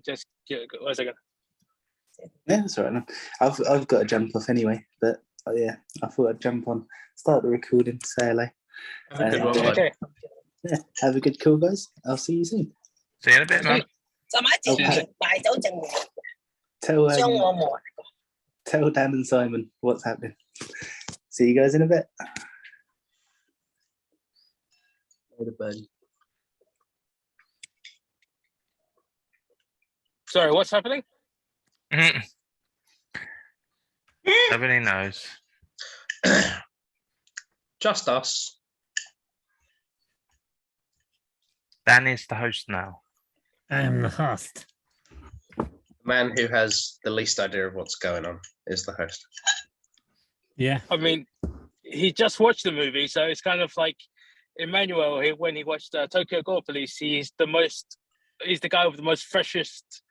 Just one second. Yeah, that's all right. No. I've got to jump off anyway, but yeah, I thought I'd jump on, start the recording, say hello. Have a good one, bud. Okay. Yeah, have a good call, guys. I'll see you soon. See you in a bit, man. Tell Dan and Simon what's happening. See you guys in a bit. Sorry, what's happening? Nobody knows. Just us. Dan is the host now. I am the host. The man who has the least idea of what's going on is the host. Yeah. I mean, he just watched the movie, so it's kind of like Emmanuel. When he watched Tokyo Gore Police, he's the guy with the most freshest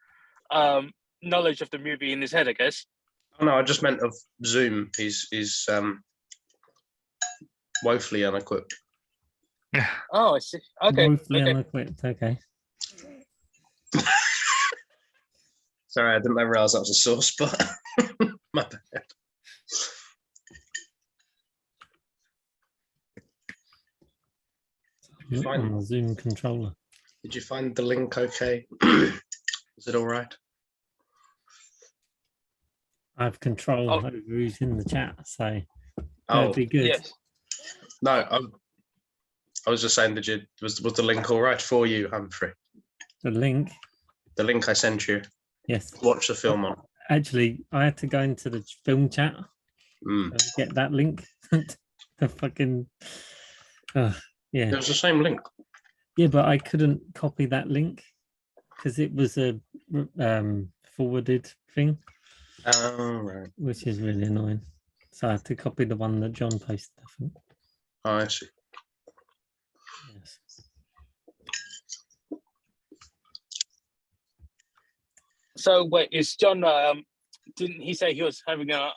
knowledge of the movie in his head, I guess. Oh, no, I just meant of Zoom. He's woefully unequipped. Oh, I see. Okay. Woefully Okay. unequipped. Okay. Sorry, I didn't realize that was a sore spot. My bad. Fine. On the Zoom controller. Did you find the link okay? Is it all right? I have control Oh. over who's in the chat, so Oh, that'd be good. Yes. no, I was just saying, was the link all right for you, Humphrey? The link. The link I sent you. Yes. Watch the film on. Actually, I had to go into the film chat Mm. to get that link. The fucking. Yeah. It was the same link. Yeah, but I couldn't copy that link because it was a forwarded thing, Oh, right. which is really annoying. So I had to copy the one that John posted. I think. Oh, I see. Yes. So wait, is John? Didn't he say he was having a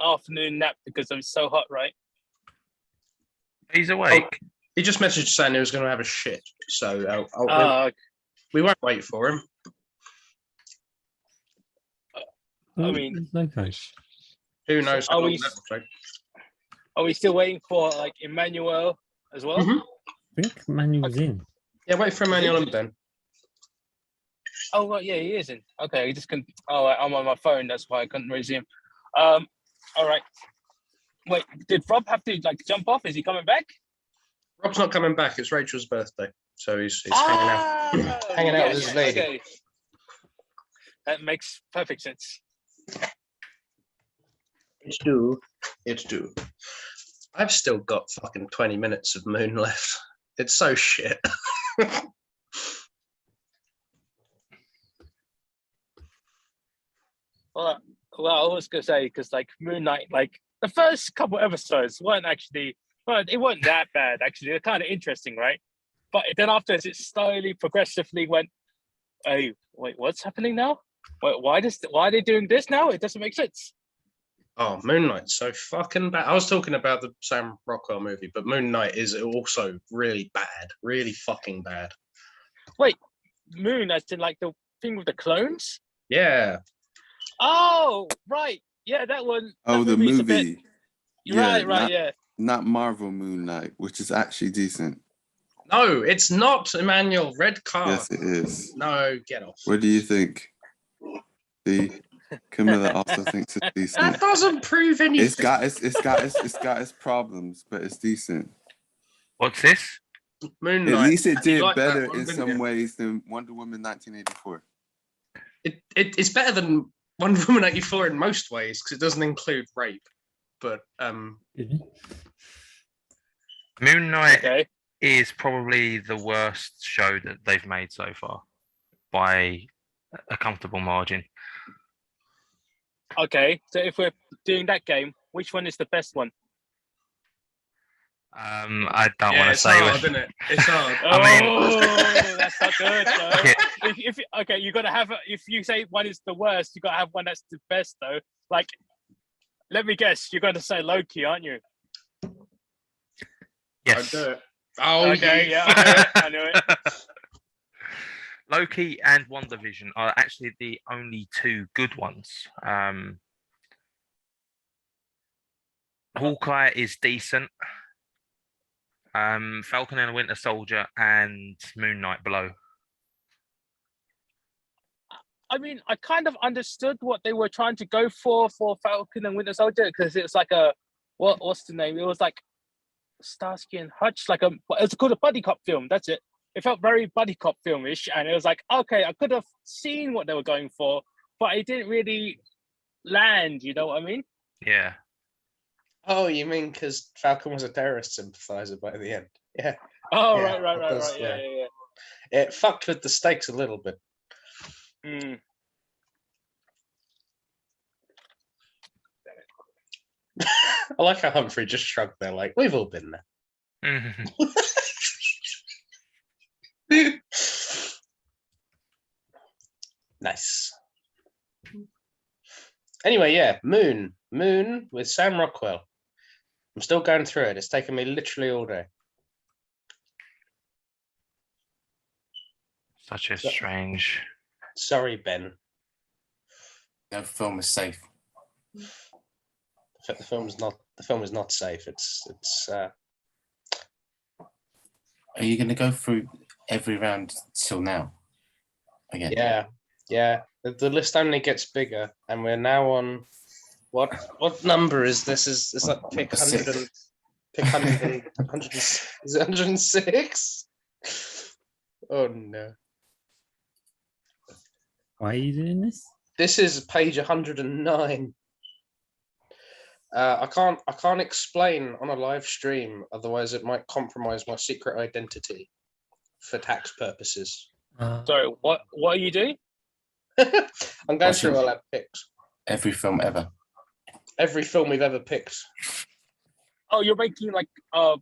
afternoon nap because it was so hot, right? He's awake. He just messaged saying he was going to have a shit. So we won't wait for him. I mean- There's no case. Who knows how Are long we- that will take. Are we still waiting for Emmanuel as well? Mhm. I think Manuel's in. Yeah, wait for Emmanuel and Ben. Oh, well, yeah, he is in. Okay, he just can. Oh, I'm on my phone. That's why I couldn't raise him. All right. Wait, did Rob have to jump off? Is he coming back? Rob's not coming back. It's Rachel's birthday, so he's hanging out. Hanging out with his lady. Okay. That makes perfect sense. It's due. It's due. I've still got fucking 20 minutes of Moon left. It's so shit. Well, I was gonna say because Moon Knight, the first couple episodes weren't actually, well, it wasn't that bad actually. They're kind of interesting, right? But then afterwards, it slowly, progressively went, "Hey, wait, what's happening now? Wait, why are they doing this now? It doesn't make sense." Oh, Moon Knight's so fucking bad. I was talking about the Sam Rockwell movie, but Moon Knight is also really bad. Really fucking bad. Moon, as in the thing with the clones. Yeah. Oh, right. Yeah, that one. Oh, the movie's a movie. bit- Right, not, yeah. Not Marvel Moon Knight, which is actually decent. No, it's not, Emmanuel. Red card. Yes, it is. No, get off. What do you think? See, Camilla also thinks it's decent. That doesn't prove anything. It's got its problems, but it's decent. What's this? Moon At Knight. least it And you did like that better one, in didn't some you? ways than Wonder Woman 1984. It's better than Wonder Woman 84 in most ways because it doesn't include rape. But Did you? Moon Knight Okay. is probably the worst show that they've made so far by a comfortable margin. Okay. So if we're doing that game, which one is the best one? I don't yeah, want to it's say hard, which. isn't it? It's hard. I mean- Oh, that's not good. Though. Okay. If okay, you gotta have. If you say one is the worst, you gotta have one that's the best, though. Let me guess. You're gonna say Loki, aren't you? I'd Yes. do it. Oh, Okay. you Yeah. I knew it. Loki and WandaVision are actually the only two good ones. Hawkeye is decent. Falcon and the Winter Soldier and Moon Knight below. I mean, I kind of understood what they were trying to go for Falcon and Winter Soldier, because it's like a what's the name? It was like Starsky and Hutch, like it's called a buddy cop film. That's it. It felt very buddy cop filmish, and it was like, okay, I could have seen what they were going for, but it didn't really land. You know what I mean? Yeah. Oh, you mean because Falcon was a terrorist sympathizer by the end? Yeah. Oh, Yeah, right. yeah. Yeah. It fucked with the stakes a little bit. Mm. I like how Humphrey just shrugged there, like, we've all been there. Nice. Anyway, yeah, Moon with Sam Rockwell. I'm still going through it. It's taken me literally all day. Such a strange. Sorry, Ben. No film is safe. The film is not safe. It's Are you going to go through every round till now? Again? yeah. The list only gets bigger, and we're now on what number is this? Is that pick 100 and pick 100 is it 106? Oh no. Why are you doing this? This is page 109. I can't explain on a live stream, otherwise it might compromise my secret identity for tax purposes. Sorry, what are you doing? I'm going through all our picks. Every film ever. Every film we've ever picked. Oh, you're making like a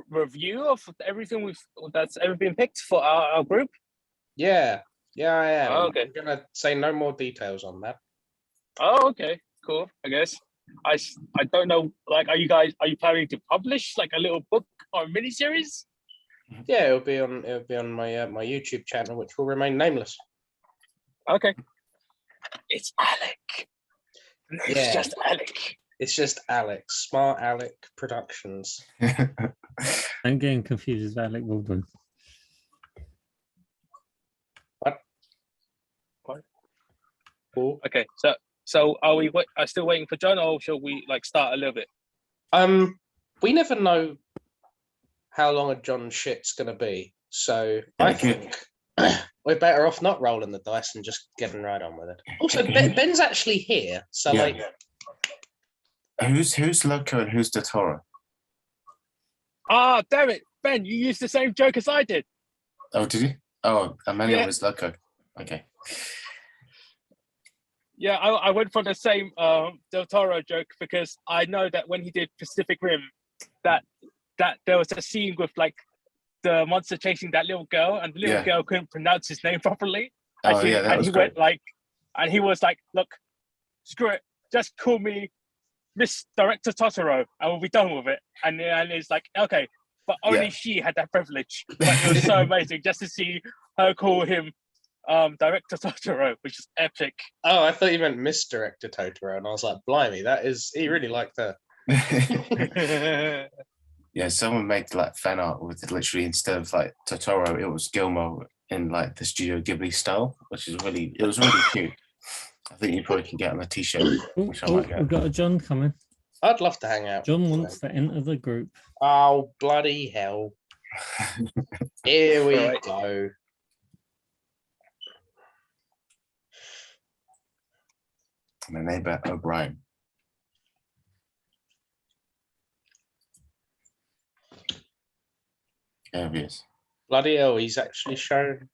review of everything that's ever been picked for our group? Yeah, I am. Oh, okay. I'm gonna say no more details on that. Oh, okay, cool. I guess I don't know. Like, are you planning to publish like a little book or miniseries? Yeah, it'll be on my my YouTube channel, which will remain nameless. Okay. It's Alec. It's Yeah. just Alec. It's just Alex, Smart Alec Productions. I'm getting confused with Alec Baldwin. Cool. Okay, so are we still waiting for John, or shall we like start a little bit? We never know how long a John shit's gonna be, so I think we're better off not rolling the dice and just getting right on with it. Also, Ben's actually here, so Yeah. like, Who's Loco and who's Totoro? Ah, damn it, Ben! You used the same joke as I did. Oh, did you? Oh, Emmanuel Yeah. is Loco. Okay. Yeah, I went for the same Del Toro joke because I know that when he did Pacific Rim, that there was a scene with like the monster chasing that little girl, and the little Yeah. girl couldn't pronounce his name properly. Oh, and yeah, that was he great. went like, and he was like, "Look, screw it, just call me Miss Director Totoro, and we'll be done with it." And it's like, okay, but only Yeah. she had that privilege. But it was so amazing just to see her call him Director Totoro, which is epic. oh, I thought you meant Misdirector Totoro, and I was like, blimey, he really liked that. Yeah, someone made like fan art with literally instead of like Totoro, it was Gilmore in like the Studio Ghibli style, which is it was really cute. I think you probably can get on a t-shirt, which I might We've get. got a John coming. I'd love to hang out. John wants to enter the group. Oh, bloody hell. Here we Right. go. My neighbor O'Brien. There he is. Bloody hell, he's actually shown.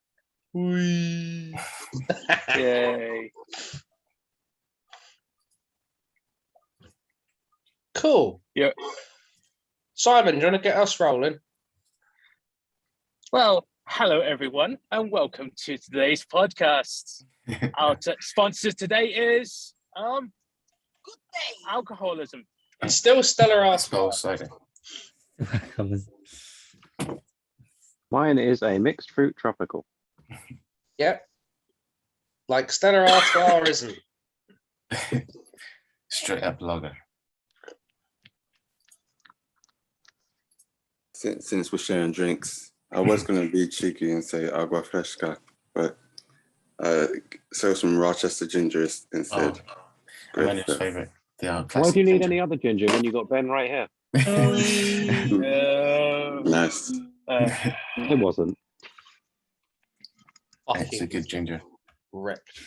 Whee. Yay! Cool. Yeah. Simon, do you want to get us rolling? Well, hello everyone, and welcome to today's podcast. Our sponsor today is alcoholism. It's still Stellar Skull Art. cider. Mine is a mixed fruit tropical. Yep. Like Stella Artois isn't. Straight up lager. Since we're sharing drinks, I was going to be cheeky and say agua fresca, but so some Rochester ginger instead. Emmanuel's favourite. Why do you need any other ginger when you got Ben right here? Nice. It wasn't. It's a good ginger. Wrecked.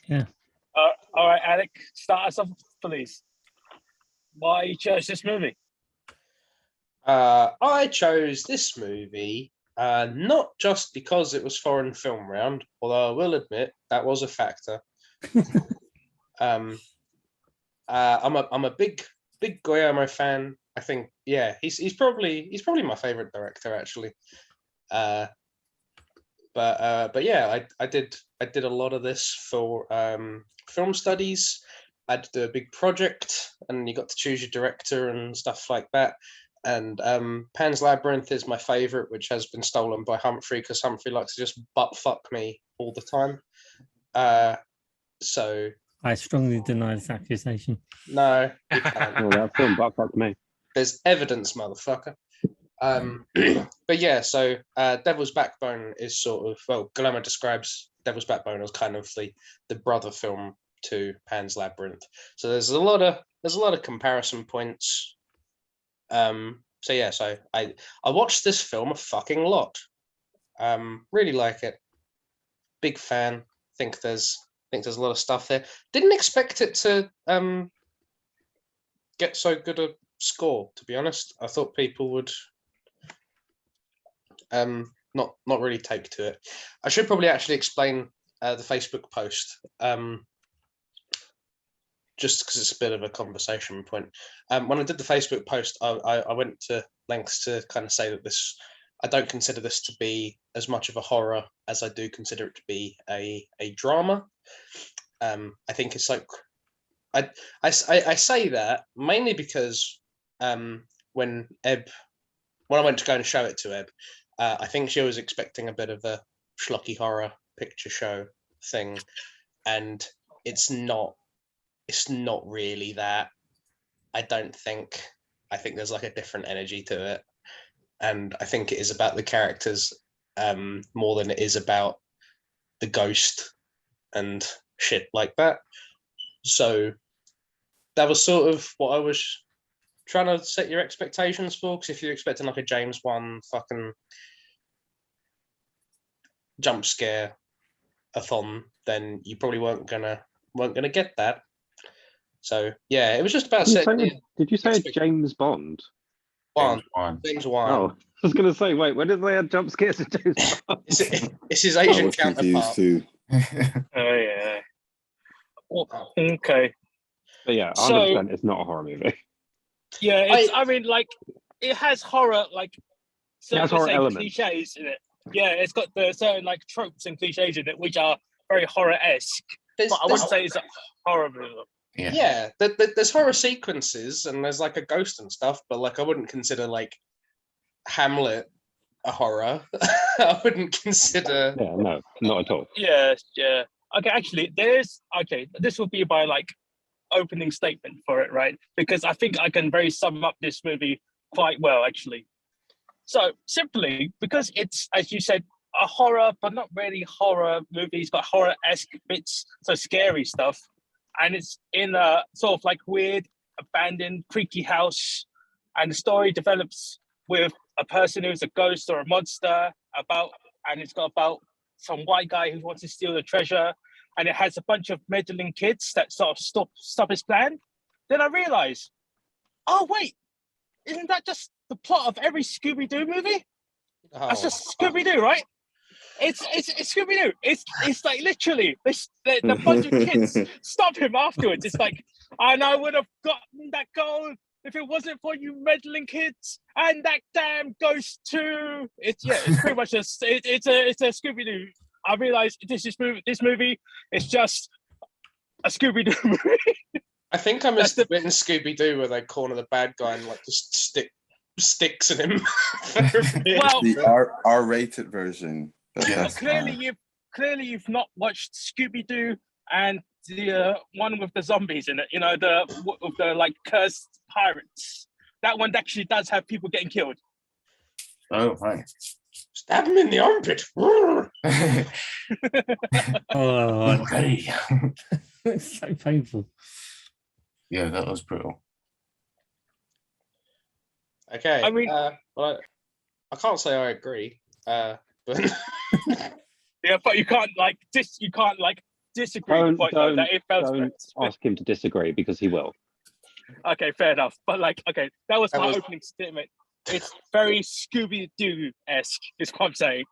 All right, Alec, start us off, please. Why you chose this movie? I chose this movie not just because it was foreign film round, although I will admit that was a factor. I'm a big Guillermo fan. I think he's probably my favorite director actually. But yeah, I did a lot of this for film studies. I had to do a big project, and you got to choose your director and stuff like that. And Pan's Labyrinth is my favorite, which has been stolen by Humphrey because Humphrey likes to just butt fuck me all the time. So I strongly deny this accusation. no, you can't. Oh, that film butt fucked me. There's evidence, motherfucker. But yeah, so Devil's Backbone is sort of, well, Guillermo describes Devil's Backbone as kind of the brother film to Pan's Labyrinth. So there's a lot of comparison points. So yeah, so I watched this film a fucking lot. Really like it. Big fan. Think there's a lot of stuff there. Didn't expect it to get so good a score, to be honest. I thought people would not really take to it. I should probably actually explain the Facebook post, just because it's a bit of a conversation point. When I did the Facebook post, I went to lengths to kind of say that I don't consider this to be as much of a horror as I do consider it to be a drama. I think it's like I say that mainly because when I went to go and show it to Eb, I think she was expecting a bit of a schlocky horror picture show thing, and it's not really that. I don't think. I think there's like a different energy to it, and I think it is about the characters more than it is about the ghost and shit like that. So that was sort of what I was trying to set your expectations for, because if you're expecting like a James Wan fucking jump scare a-thon, then you probably weren't gonna get that. So yeah, it was just about setting. Did you say James Bond? James Wan. Oh, I was going to say, wait, when did they have jump scares at James Bond? It's his I Asian was confused counterpart. too. Oh yeah. Well, okay. But yeah, So- 100% it's not a horror movie. Yeah, I mean, like, it has horror, like, It has certain, horror say, elements. cliches in it. Yeah, it's got the certain like tropes and cliches in it, which are very horror-esque. But I wouldn't say it's a horror movie. Yeah, there's horror sequences and there's like a ghost and stuff, but like I wouldn't consider like Hamlet a horror. I wouldn't consider. Yeah, no, not at all. Yeah. Okay, actually, this will be my like opening statement for it, right? Because I think I can very sum up this movie quite well, actually. So simply because it's, as you said, a horror, but not really horror movies, but horror-esque bits, so scary stuff. And it's in a sort of like weird, abandoned, creaky house. And the story develops with a person who's a ghost or a monster and it's got about some white guy who wants to steal the treasure. And it has a bunch of meddling kids that sort of stop his plan. Then I realized, oh wait, isn't that just the plot of every Scooby-Doo movie? That's just Scooby-Doo, right? It's Scooby-Doo. It's like literally the bunch of kids stop him afterwards. It's like, and I would have gotten that goal if it wasn't for you meddling kids and that damn ghost too. It's pretty much it's a Scooby-Doo. I realized this movie is just a Scooby-Doo movie. I think I missed the bit in Scooby-Doo where they corner the bad guy and like just stick sticks in him. Well, The R-rated version. That's clearly you've not watched Scooby Doo and the one with the zombies in it. You know, with the like cursed pirates. That one actually does have people getting killed. Oh, right. Stab him in the armpit. Oh, Okay. it's so painful. Yeah, that was brutal. Okay. I mean- well, I can't say I agree. But Yeah, but you can't disagree with the point though, that it felt Don't ask him to disagree because he will. okay, fair enough. But like, okay, that was That my was- opening statement. It's very Scooby Doo-esque, is what I'm saying.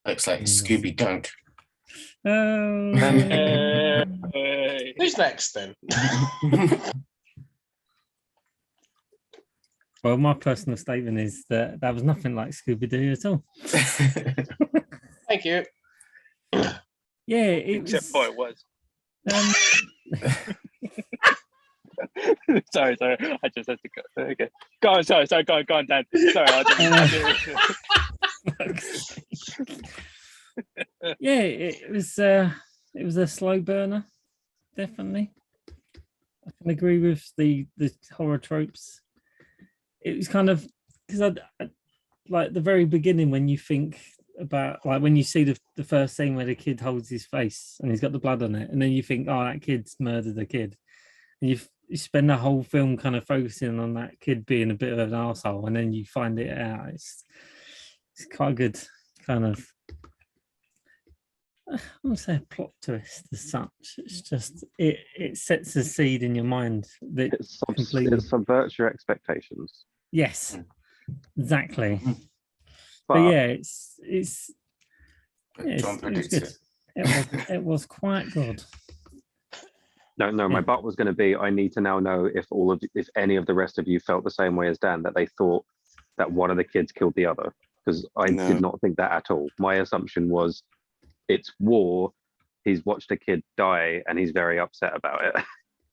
Looks like Scooby Don't. Oh. who's next then? Well, my personal statement is that was nothing like Scooby Doo at all. Thank you. Yeah, it Except was. for it was. Sorry, I just had to go. Okay, go on. Sorry, go on, Dan. Sorry, Yeah, it was a slow burner, definitely. I can agree with the horror tropes. It was kind of because I like the very beginning when you think about like when you see the first scene where the kid holds his face and he's got the blood on it, and then you think, oh, that kid's murdered a kid, and you spend the whole film kind of focusing on that kid being a bit of an arsehole, and then you find it out. It's quite a good kind of, I won't say a plot twist as such. It's just it sets a seed in your mind that It subverts your expectations. yes, exactly. But But yeah, it's John it was predicts good. it. It was quite good. no, my butt was going to be. I need to now know if any of the rest of you felt the same way as Dan, that they thought that one of the kids killed the other, because I No. did not think that at all. My assumption was, it's war. He's watched a kid die, and he's very upset about it.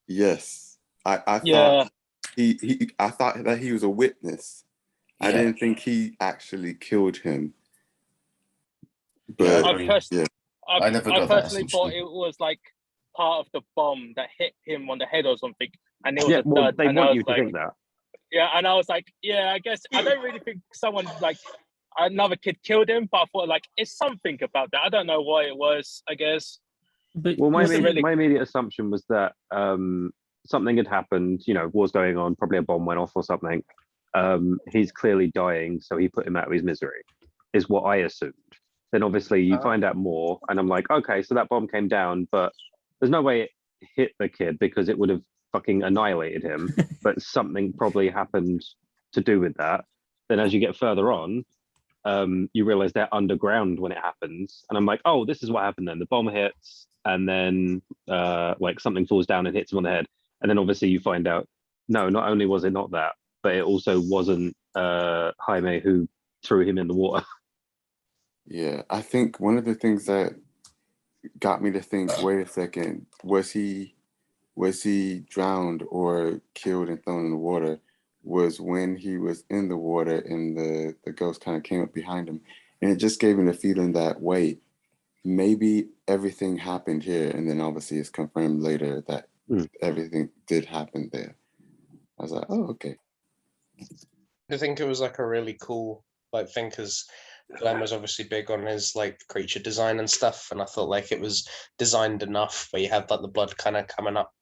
Yes. I Yeah. thought I thought that he was a witness. I Yeah. didn't think he actually killed him. Yeah, But I I agree. personally, I never I got that personally thought assumption. it was like part of the bomb that hit him on the head or something, and it was Yeah, a well, dud. they And I want was you to like, think that. yeah, and I was like, yeah, I guess I don't really think someone like another kid killed him, but I thought like it's something about that. I don't know what it was. I guess. But Well, my Wasn't really- immediate assumption was that something had happened. War's going on. Probably a bomb went off or something. He's clearly dying, so he put him out of his misery, is what I assumed. Then obviously you find out more, and I'm like, okay, so that bomb came down, but there's no way it hit the kid because it would have fucking annihilated him. But something probably happened to do with that. Then as you get further on, you realize they're underground when it happens, and I'm like, oh, this is what happened then. The bomb hits, and then like something falls down and hits him on the head, and then obviously you find out, no, not only was it not that, but it also wasn't Jaime who threw him in the water. yeah, I think one of the things that got me to think, wait a second, was he drowned or killed and thrown in the water, was when he was in the water and the ghost kind of came up behind him. And it just gave me the feeling that, wait, maybe everything happened here. And then obviously it's confirmed later that everything did happen there. I was like, oh, okay. I think it was like a really cool thing because Glenn was obviously big on his creature design and stuff, and I thought it was designed enough where you had the blood kind of coming up,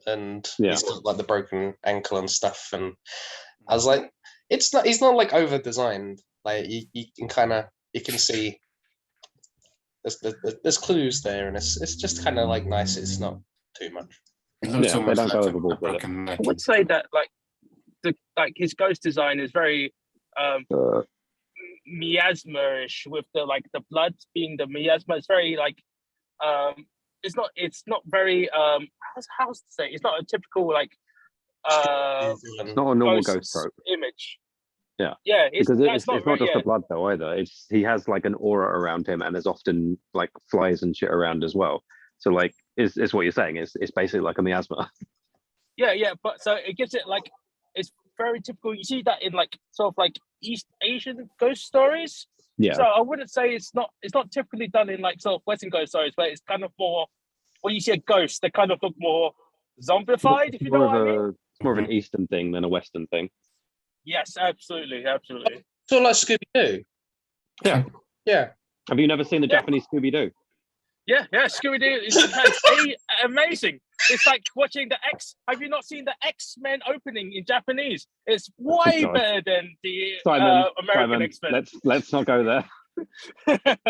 and he's got the broken ankle and stuff, and I was like, he's not over designed. You can see there's clues there, and it's just kind of nice. It's not too much. It looks they almost don't go like overboard a with it. broken neck. I would say that his ghost design is very miasma-ish with the blood being the miasma. It's very it's not very how to say, it's not a typical It's not a normal ghost trope. image. Yeah. Yeah, Because it's not very, just the blood though either. He has an aura around him, and there's often flies and shit around as well. So it's what you're saying. It's basically like a miasma. yeah, but so it gives it it's very typical. You see that in like sort of like East Asian ghost stories. Yeah. So I wouldn't say it's not typically done in like sort of Western ghost stories, but it's kind of more when you see a ghost, they kind of look more zombified, if you know what I mean. It's more of an Eastern thing than a Western thing. Yes, absolutely. Sort of like Scooby Doo. Yeah. Yeah. Have you never seen the Yeah. Japanese Scooby Doo? Yeah, Scooby Doo is amazing. It's like watching the X. Have you not seen the X-Men opening in Japanese? It's way God. better than the American Simon, X-Men. let's not go there.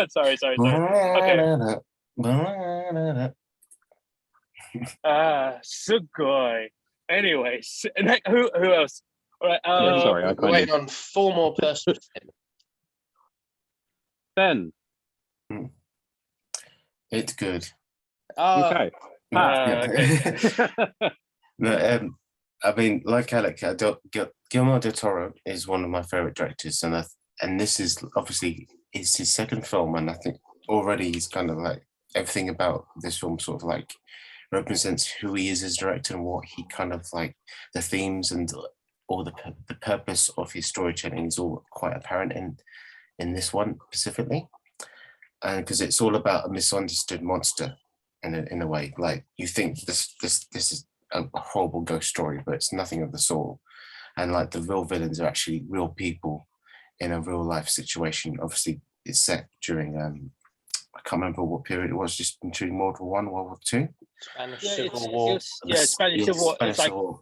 sorry. Okay. Sugoi. Anyways, who else? All right. Yeah, sorry, I We're kind waiting of on 4 more persons. Ben. It's good. Okay. No, I mean, like Alec, Guillermo del Toro is one of my favorite directors, and this is obviously it's his second film, and I think already he's kind of like everything about this film sort of like represents who he is as director and what he kind of like the themes and all the purpose of his storytelling is all quite apparent in this one specifically, and because it's all about a misunderstood monster in a way. Like you think this is a horrible ghost story, but it's nothing of the sort. And like the real villains are actually real people in a real life situation. Obviously, it's set during I can't remember what period it was, just during World War I, World War II. Spanish Yeah, Civil War. Spanish Civil War. It's like Civil War.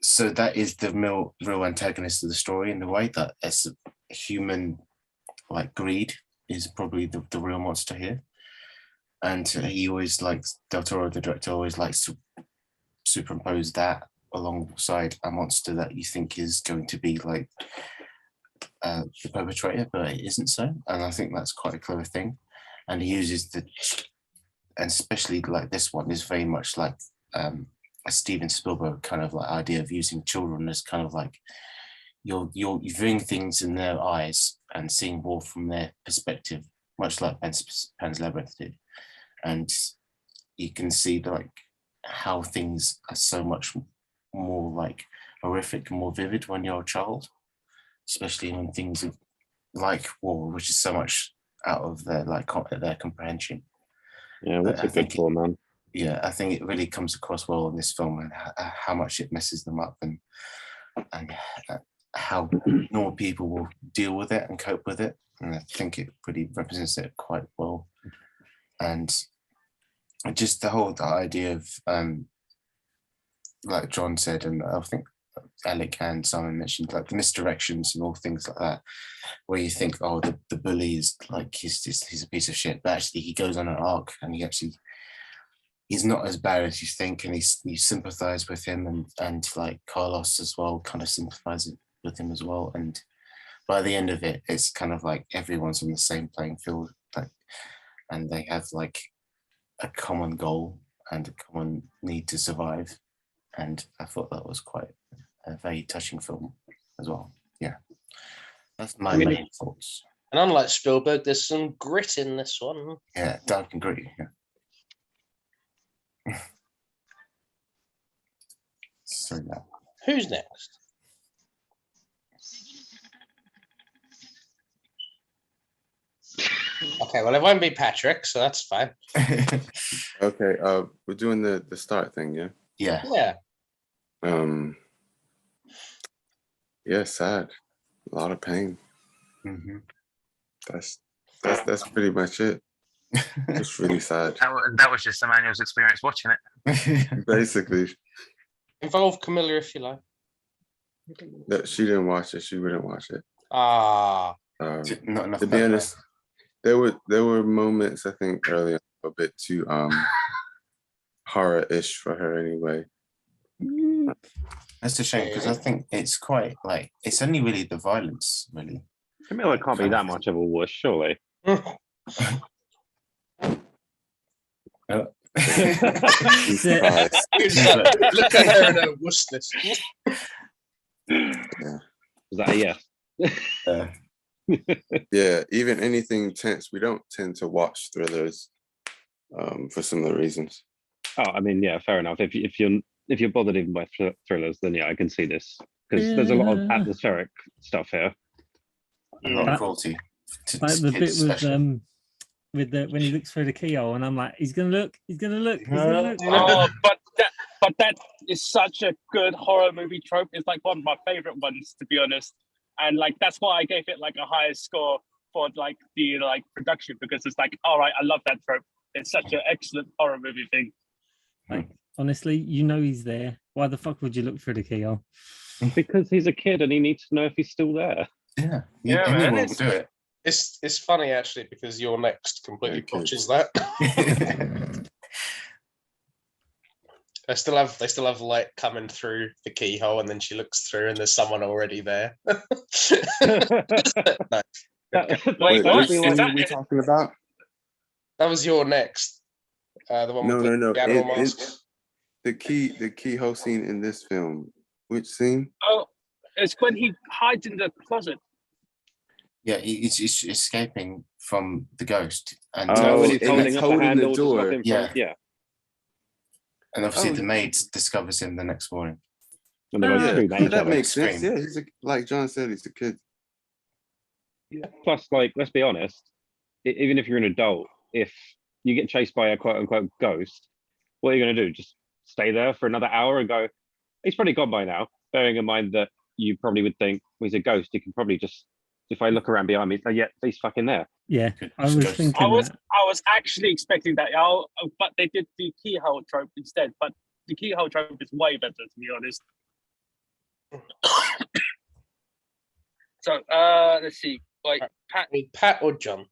So that is the real antagonist of the story in the way that it's human, like greed is probably the real monster here. And he always likes, Del Toro, the director, always likes to superimpose that alongside a monster that you think is going to be like the perpetrator, but it isn't so. And I think that's quite a clever thing. And he uses and especially like this one is very much like a Steven Spielberg kind of like idea of using children as kind of like you're viewing things in their eyes and seeing war from their perspective, much like Pan's Labyrinth did. And you can see like how things are so much more like horrific and more vivid when you're a child, especially when things like war, which is so much out of their like their comprehension. Yeah, what's a good for, man? Yeah, I think it really comes across well in this film and how much it messes them up and how normal people will deal with it and cope with it. And I think it pretty represents it quite well. And just the idea of, like John said, and I think Alec and Simon mentioned, like the misdirections and all things like that, where you think, oh, the bully is like he's a piece of shit, but actually he goes on an arc and he's not as bad as you think, and you sympathize with him, and like Carlos as well kind of sympathizes with him as well, and by the end of it, it's kind of like everyone's on the same playing field, like, and they have like a common goal and a common need to survive, and I thought that was quite a very touching film as well. Yeah, that's my main thoughts. And unlike Spielberg, there's some grit in this one. Yeah, dark and gritty. Yeah. So yeah. Who's next? Okay, well, it won't be Patrick, so that's fine. Okay, we're doing the start thing, yeah? Yeah. Yeah. Yeah, sad. A lot of pain. Mm-hmm. That's pretty much it. Just really sad. That was just Emmanuel's experience watching it. Basically. Involve Camilla if you like. That she didn't watch it. She wouldn't watch it. Ah. Not enough. To be honest, there were moments I think earlier a bit too horror-ish for her anyway. That's a shame because I think it's quite like it's only really the violence, really. Camilla can't be that much of a wuss, surely. Look at her in her wussness. Is that a yes? Yeah, even anything tense. We don't tend to watch thrillers for similar reasons. Oh, I mean, yeah, fair enough. If you're bothered even by thrillers, then yeah, I can see this because there's a lot of Yeah. atmospheric stuff here. A lot That- of cruelty. Like the bit Kids especially. with the when he looks through the keyhole, and I'm like, he's gonna look, he's gonna look, he's gonna look. Oh, but that is such a good horror movie trope. It's like one of my favorite ones, to be honest. And like that's why I gave it like a higher score for like the like production, because it's like, all right, I love that trope. It's such an excellent horror movie thing. Like, honestly, you know he's there. Why the fuck would you look through the keyhole? Because he's a kid and he needs to know if he's still there. Yeah, Yeah, man, anyone will it's- do it. It's funny actually because your next completely Yeah, botches kids. that. They still have light coming through the keyhole, and then she looks through, and there's someone already there. No. Wait, Wait, what? which Is scene that are we it? talking about? That was your next. The one No, with no, the no. animal masks. The keyhole scene in this film. Which scene? Oh, it's when he hides in the closet. Yeah, it's escaping from the ghost, and Oh, and he's and holding he's up holding a the handle to door. stop him Yeah. from, yeah. and obviously Oh. the maid discovers him the next morning. And they both Yeah, scream at yeah, each that other. makes sense. Scream. Yeah, he's like John said, he's a kid. Plus, like, let's be honest, even if you're an adult, if you get chased by a quote unquote ghost, what are you going to do? Just stay there for another hour and go, he's probably gone by now. Bearing in mind that you probably would think, well, he's a ghost, he can probably just, if I look around behind me, yeah, he's fucking there. Yeah, Good. I was Ghost. thinking I was that. actually expecting that, but they did the keyhole trope instead. But the keyhole trope is way better, to be honest. So let's see. Like Pat, I mean, Pat or John?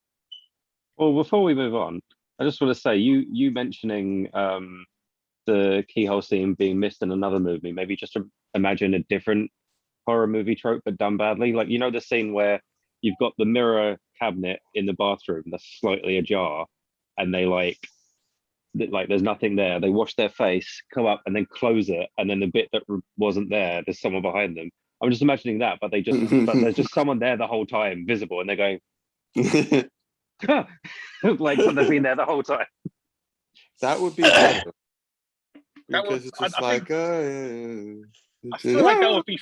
Well, before we move on, I just want to say, you mentioning the keyhole scene being missed in another movie, maybe just to imagine a different horror movie trope but done badly. Like, you know, the scene where you've got the mirror cabinet in the bathroom that's slightly ajar, and they like there's nothing there. They wash their face, come up, and then close it, and then the bit that wasn't there, there's someone behind them. I'm just imagining that, but there's just someone there the whole time, visible, and they're going like, so they've been there the whole time. That would be better. That Because would- it's just I like, think- yeah. I feel like that would be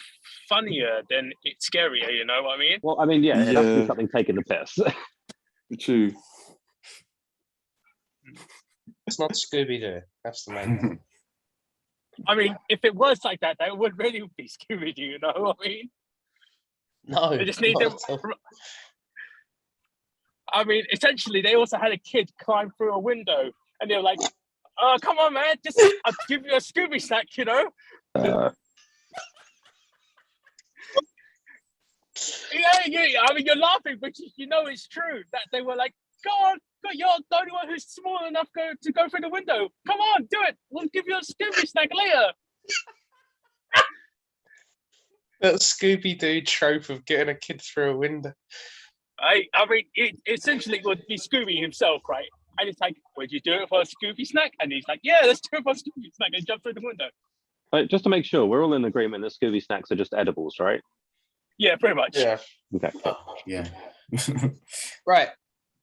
funnier than it's scarier. You know what I mean? Well, I mean, yeah, it has to Yeah. be something taking the piss. True. It's not Scooby Doo. That's the main thing. I mean, if it was like that, that would really be Scooby Doo. You know what I mean? No, They just need not them. at all. I mean, essentially, they also had a kid climb through a window, and they were like, "Oh, come on, man! Just I'll give you a Scooby snack, you know." Yeah. I mean, you're laughing, but you know it's true. That they were like, "Go on, you're the only one who's small enough to go through the window. Come on, do it. We'll give you a Scooby snack later." That Scooby Doo trope of getting a kid through a window. I mean, it essentially would be Scooby himself, right? And it's like, "Would you do it for a Scooby snack?" And he's like, "Yeah, let's do it for a Scooby snack," and jump through the window. Just to make sure, we're all in agreement that Scooby snacks are just edibles, right? Yeah, pretty much. Yeah. Okay. Yeah. Right.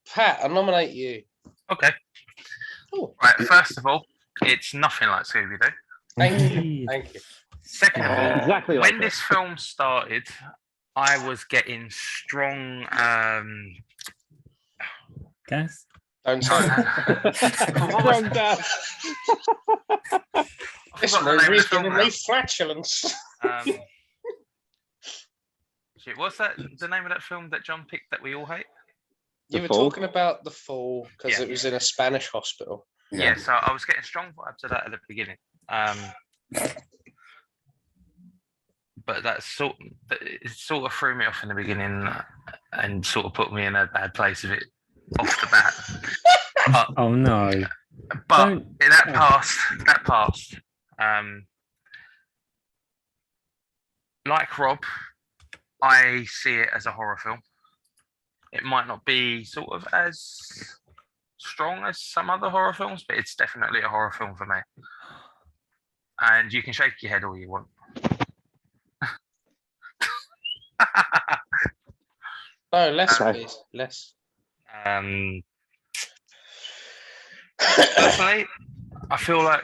Pat, I nominate you. Okay. Oh, Right. First of all, it's nothing like Scooby Doo. thank you. Hey, Thank you. Second of all, Exactly like when that. this film started, I was getting strong. Gas. Don't say What was- Strong gas. I It's forgot the name of the reason film in now. me flatulence. Shit, what's that? The name of that film that John picked that we all hate? You The were Fall? talking about The Fall because Yeah. it was in a Spanish hospital. Yeah. So I was getting strong vibes of that at the beginning. But it sort of threw me off in the beginning and sort of put me in a bad place of it off the bat. Oh no. But Don't- that passed. Like Rob, I see it as a horror film. It might not be sort of as strong as some other horror films, but it's definitely a horror film for me. And you can shake your head all you want. No, less, Okay. please. Less. Personally, I feel like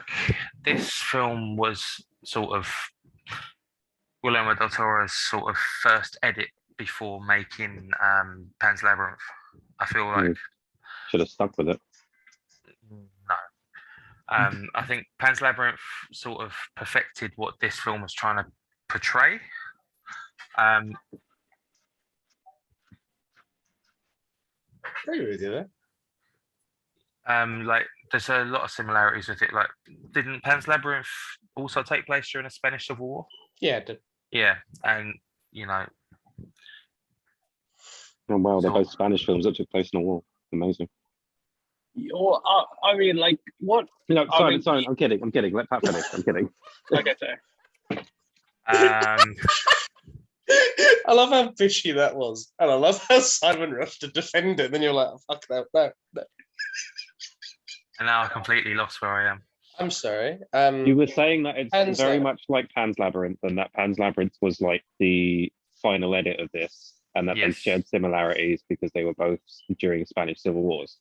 this film was sort of Guillermo del Toro's sort of first edit before making Pan's Labyrinth. I feel like Should have stuck with it. no. I think Pan's Labyrinth sort of perfected what this film was trying to portray. Agree with you there. Like there's a lot of similarities with it. Like, didn't Pan's Labyrinth also take place during the Spanish Civil War? Yeah, it did. Yeah, and you know, Oh wow, they're So- both Spanish films that took place in a war. Amazing. Or I mean, like what? No, I Simon, mean- Simon, I'm kidding. I'm kidding. Let Pat finish. I'm kidding. Okay, sorry. I love how fishy that was, and I love how Simon rushed to defend it. Then you're like, "Fuck that! No." and now I completely lost where I am. I'm sorry. You were saying that it's Pan's very Labyrinth. much like Pan's Labyrinth, and that Pan's Labyrinth was like the final edit of this, and that they Yes. shared similarities because they were both during Spanish Civil Wars.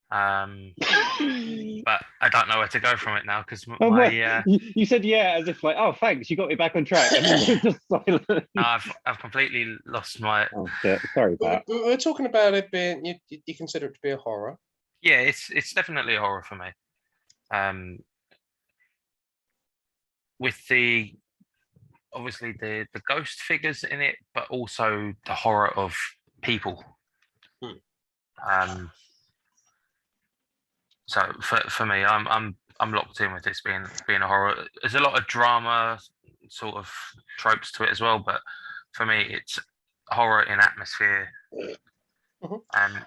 But I don't know where to go from it now because Oh, my what? You said yeah, as if like, oh, thanks, you got me back on track, and then you're just silent. I've completely lost my. Oh shit, sorry, Pat. We're talking about it being you consider it to be a horror. Yeah, it's definitely a horror for me. With the obviously the ghost figures in it, but also the horror of people. So for me, I'm locked in with this being a horror. There's a lot of drama sort of tropes to it as well, but for me, it's horror in atmosphere. Mhm.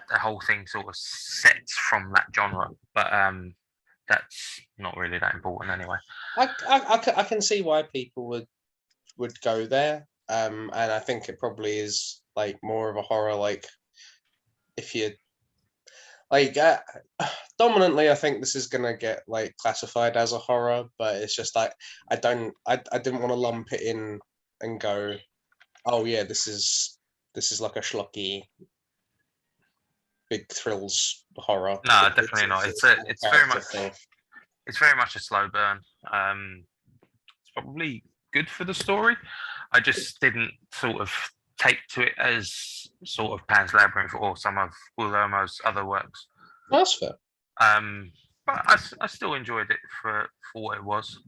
The whole thing sort of sets from that genre, but that's not really that important anyway. I can see why people would go there. And I think it probably is like more of a horror. Like if you like dominantly, I think this is gonna get like classified as a horror, but it's just like I didn't want to lump it in and go, oh yeah, this is like a schlocky big thrills horror. No, definitely not. It's very character much thing. it's very much a slow burn. It's probably good for the story. I just didn't sort of take to it as sort of Pan's Labyrinth or some of Guillermo's other works. That's fair. But I still enjoyed it for what it was.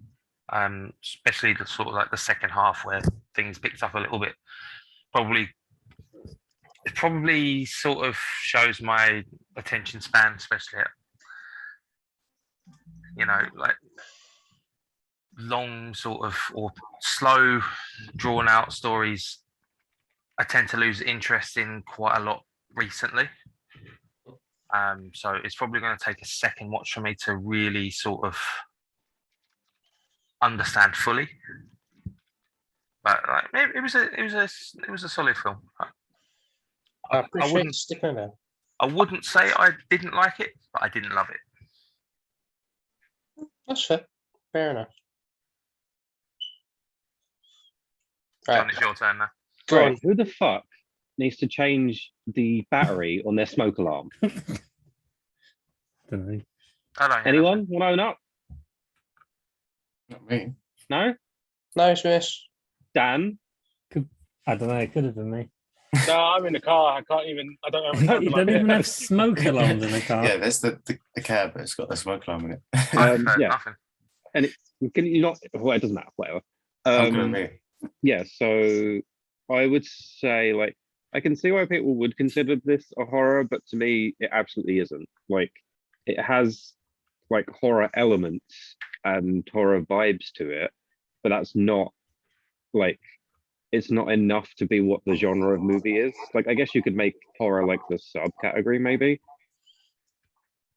Especially the sort of like the second half where things picked up a little bit. It probably sort of shows my attention span, especially at, like long sort of or slow drawn out stories. I tend to lose interest in quite a lot recently. So it's probably going to take a second watch for me to really sort of understand fully. But like, it was a solid film. I appreciate you wouldn't sticking there. I wouldn't say I didn't like it, but I didn't love it. That's fair. Fair enough. John, Right. it's your turn now. Go Right, on. who the fuck needs to change the battery on their smoke alarm? Don't know. I don't hear Anyone want to own up? Not me. No? No, Miss. Dan? I don't know. It could have been me. No, I'm in the car. I can't even. I don't know. You don't even have smoke alarms in the car. Yeah, there's the cab, but it's got the smoke alarm in it. I've heard Yeah. nothing. And can you not? Well, it doesn't matter. Whatever. I'm gonna be. Yeah. So I would say, like, I can see why people would consider this a horror, but to me, it absolutely isn't. Like, it has like horror elements and horror vibes to it, but that's not like it's not enough to be what the genre of movie is. Like, I guess you could make horror like the subcategory, maybe.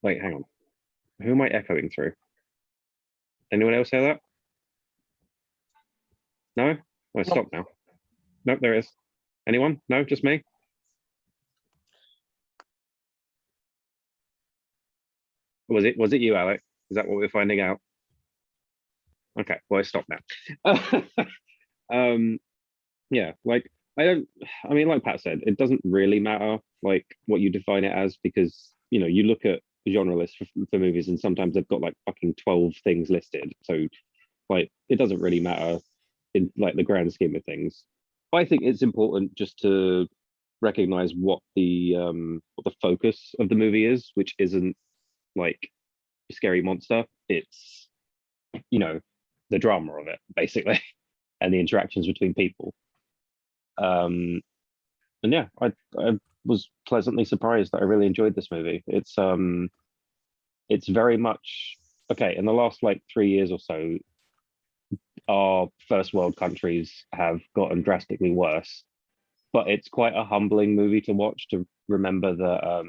Like, hang on, who am I echoing through? Anyone else hear that? No? Oh, stop now. Nope, there is. Anyone? No, just me? Was it you, Alex? Is that what we're finding out? Okay, well, I stop now. Yeah, like I mean, like Pat said, it doesn't really matter like what you define it as, because you look at genre lists for movies and sometimes they've got like fucking 12 things listed. So Like it doesn't really matter in like the grand scheme of things. But I think it's important just to recognize what the focus of the movie is, which isn't like a scary monster. It's the drama of it basically, and the interactions between people. And yeah, I was pleasantly surprised that I really enjoyed this movie. It's very much okay. In the last like 3 years or so, our first world countries have gotten drastically worse, but it's quite a humbling movie to watch, to remember that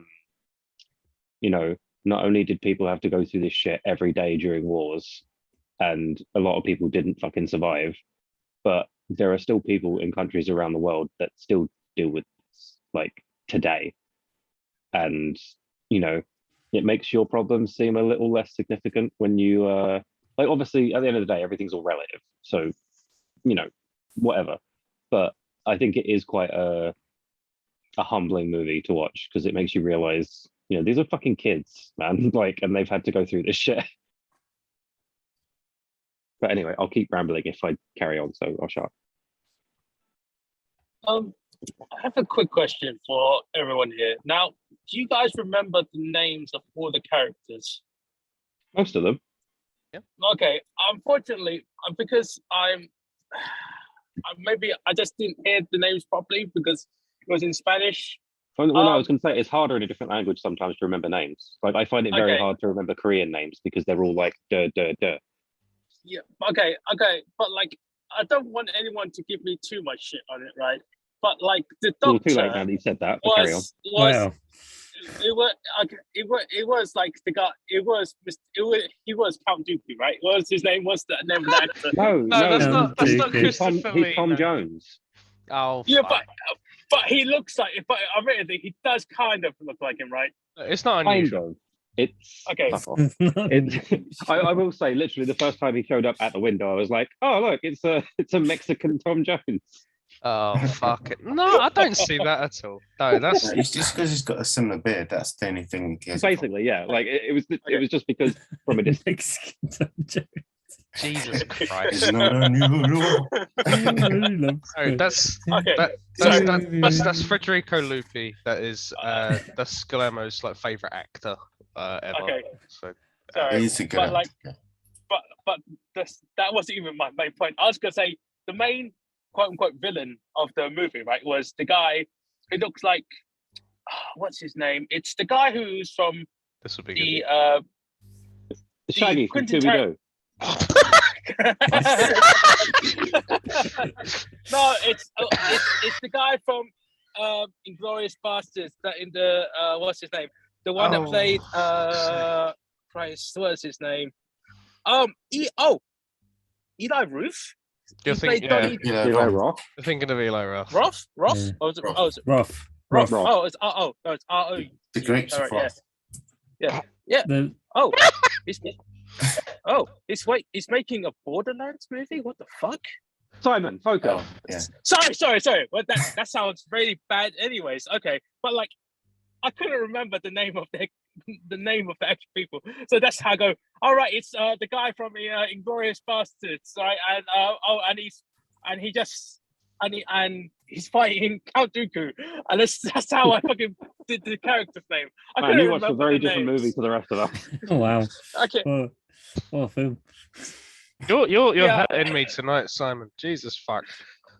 not only did people have to go through this shit every day during wars, and a lot of people didn't fucking survive, but there are still people in countries around the world that still deal with this, like today. And it makes your problems seem a little less significant when you like, obviously at the end of the day everything's all relative, so whatever. But I think it is quite a humbling movie to watch, because it makes you realize these are fucking kids, man. Like, and they've had to go through this shit. But anyway, I'll keep rambling if I carry on, so I'll shut up. I have a quick question for everyone here. Now, do you guys remember the names of all the characters? Most of them. Okay, unfortunately, because maybe I just didn't hear the names properly because it was in Spanish. Well, no, I was going to say it's harder in a different language sometimes to remember names. Like I find it very hard to remember Korean names because they're all like duh duh duh. Yeah. Okay. But like, I don't want anyone to give me too much shit on it, right? But like the doctor. Too late now that you said that. Carry on. Wow. It was like the guy. He was Count Dooku, right? What was his name? What's the name of the actor? No, that's not he's Christopher Tom, Lee. he's Tom no. Jones. Oh, Yeah, fuck. but he looks like. But I really think he does kind of look like him, right? It's not Kind unusual. of. It's Okay. fuck off. I will say, literally, the first time he showed up at the window, I was like, "Oh, look, it's a Mexican Tom Jones." Oh, fuck it. No, I don't see that at all. No, that's It's just because he's got a similar beard. That's the only thing he cares about. Basically, yeah. Like it was just because from a distance. Mexican Tom Jones. Jesus Christ. It's not unusual. No, that's Okay. that's Federico Lupi. That's Guillermo's like favorite actor ever. Okay. So Sorry. He's a good But like, actor. but that wasn't even my main point. I was gonna say the main quote unquote villain of the movie, right, was the guy who looks like what's his name? It's the guy who's from this would be the The Shaggy from Quentin Scooby-Doo. No, it's the guy from Inglourious Basterds. That in the what's his name? The one that played Christ, what's his name? Eli Roth. You're He played thinking, Donnie Eli Roth. you're thinking of Eli Roth. Roth? Yeah. Or was it, Roth. oh, is it Rough. Roth? Roth. Oh, it's no, it's R-O. The Grapes of Alright, Wrath. The, Oh, he's making a Borderlands movie. What the fuck? Simon, focus. Oh, yeah. Sorry. Well, that sounds really bad. Anyways, okay, but like, I couldn't remember the name of the actual people, so that's how I go. All right, it's the guy from the Inglourious Basterds, right? And he's fighting Count Dooku, and that's how I fucking did the character's name. I Man, couldn't you watched a remember very the different names. movie to the rest of us. oh wow. Okay, What a film. You're Yeah. hurting me tonight, Simon. Jesus fuck.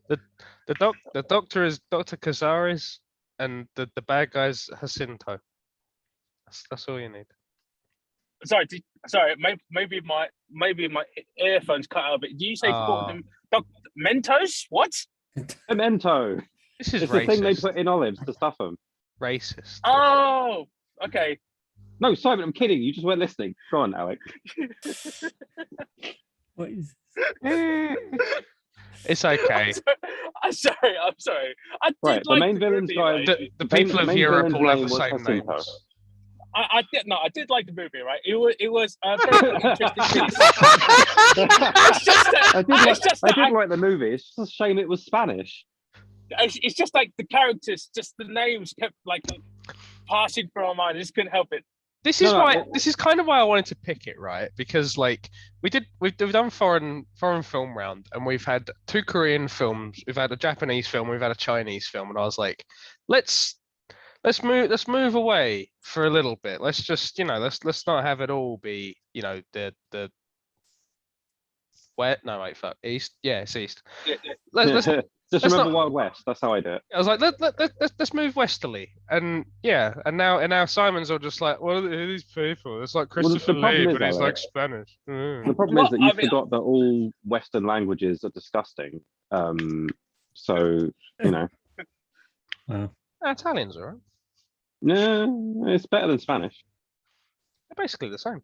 The doctor is Dr. Cazares, and the bad guy's Jacinto. That's all you need. sorry, maybe my earphones cut out a bit. Do you say call them Mentos? What? Memento. This is It's the thing they racist. put in olives to stuff them. Racist. Oh, okay. No, Simon, I'm kidding. You just weren't listening. Go on, Alec. What is It's okay. I'm sorry. I did Right, the like main villain's movie, guy- right? The people of main Europe villain's all have name the was same Jacinto. names. I did like the movie, right? It was a very interesting piece. It's just that I did like the movie. It's just a shame it was Spanish. it's just like the characters, just the names kept like passing through my mind. I just couldn't help it. This is No, why. it- This is kind of why I wanted to pick it, right? Because like we've done foreign film round, and we've had 2 Korean films, we've had a Japanese film, we've had a Chinese film, and I was like, let's move away for a little bit. Let's just let's not have it all be the west. No, wait, fuck, east. Yeah, it's east. Let's just let's remember not- Wild West. That's how I do it. I was like, let's move westerly, and now Simon's all just like, what are these people? It's like Well, the Christopher problem Lee, is, but he's like Alex, Spanish. The problem is that you forgot that all Western languages are disgusting. So Italians, all right? no, it's better than Spanish. They're basically the same.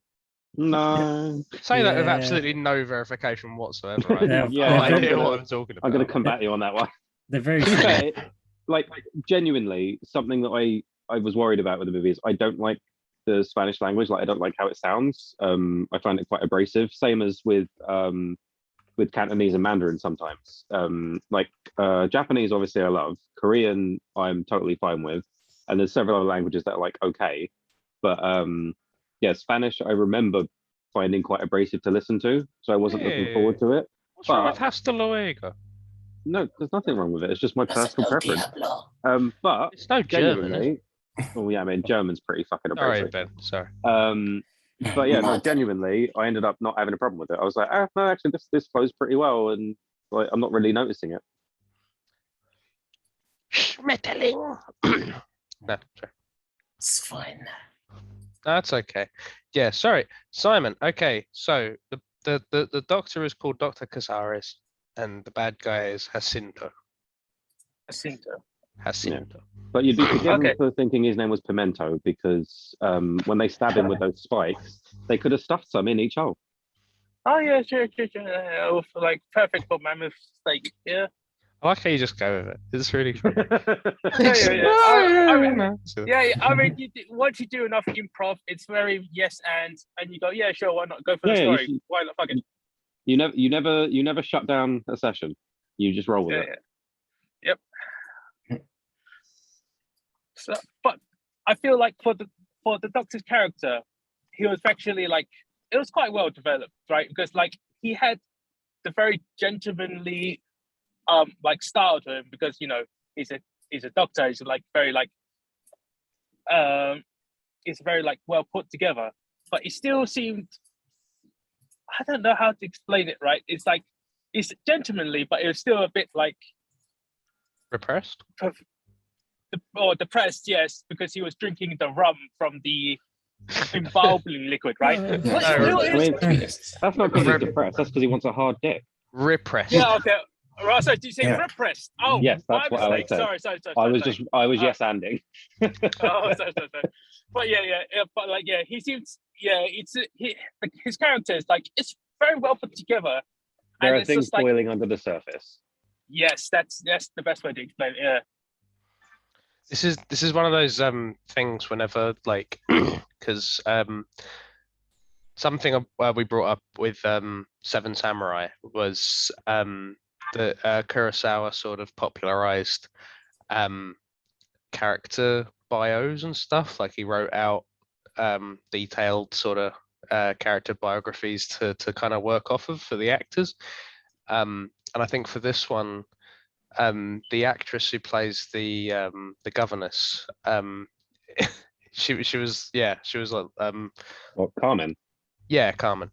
No, Say that with Yeah. absolutely no verification whatsoever. Right? Yeah, I have no I'm idea gonna- what I'm talking about. I'm going to combat you on that one. They're very To be similar. fair, like genuinely, something that I was worried about with the movie is I don't like the Spanish language. Like I don't like how it sounds. I find it quite abrasive. Same as with Cantonese and Mandarin sometimes. Japanese, obviously, I love. Korean, I'm totally fine with. And there's several other languages that are like okay, but yeah, Spanish I remember finding quite abrasive to listen to, so I wasn't looking forward to it. What's wrong with but- Hasta Luego? No, there's nothing wrong with it. It's just my personal preference. But It's no German. Is it? genuinely, oh yeah, I mean German's pretty fucking Sorry, abrasive. Ben. Sorry. But yeah, no, genuinely, I ended up not having a problem with it. I was like, no, actually, this flows pretty well, and like, I'm not really noticing it. Schmetterling. No, sorry. It's fine. That's okay. Yeah, sorry, Simon. Okay, so the doctor is called Dr. Casares, and the bad guy is Jacinto. Jacinto. But you'd be forgiven Okay. for thinking his name was Pimento because when they stab him with those spikes, they could have stuffed some in each hole. Oh yeah, sure. With, like perfect for mammoth steak. Yeah. I like how you just go with it. It's really fun. I mean, once you do enough improv, it's very yes and you go, yeah, sure, why not go for the Yeah, you story? should- Why not? Fucking You never shut down a session. You just roll with yeah, it. yeah. Yep. So, but I feel like for the Doctor's character, he was actually like it was quite well developed, right? Because like he had the very gentlemanly like style to him because he's a doctor. He's like very like it's very like well put together, but it still seemed I don't know how to explain it. Right? It's like it's gentlemanly, but it was still a bit like Repressed? or depressed. Yes, because he was drinking the rum from the embalming liquid, right? Yeah. But No, still, I it was- mean, that's not because he's depressed. That's because he wants a hard dick. Repressed. yeah, okay. Right, so do you say Yeah. repressed? Oh, Yes, my that's what Alex mistake. said. Sorry. I was yes anding. Oh, sorry. But yeah. But like, yeah, he seems, his character is like it's very well put together. There and are it's things just like, boiling under the surface. yes, that's the best way to explain it. Yeah. This is one of those things whenever like because something we brought up with Seven Samurai was that Kurosawa sort of popularized character bios and stuff. Like he wrote out detailed sort of character biographies to kind of work off of for the actors. And I think for this one, the actress who plays the governess, she was like Well, Carmen. yeah, Carmen.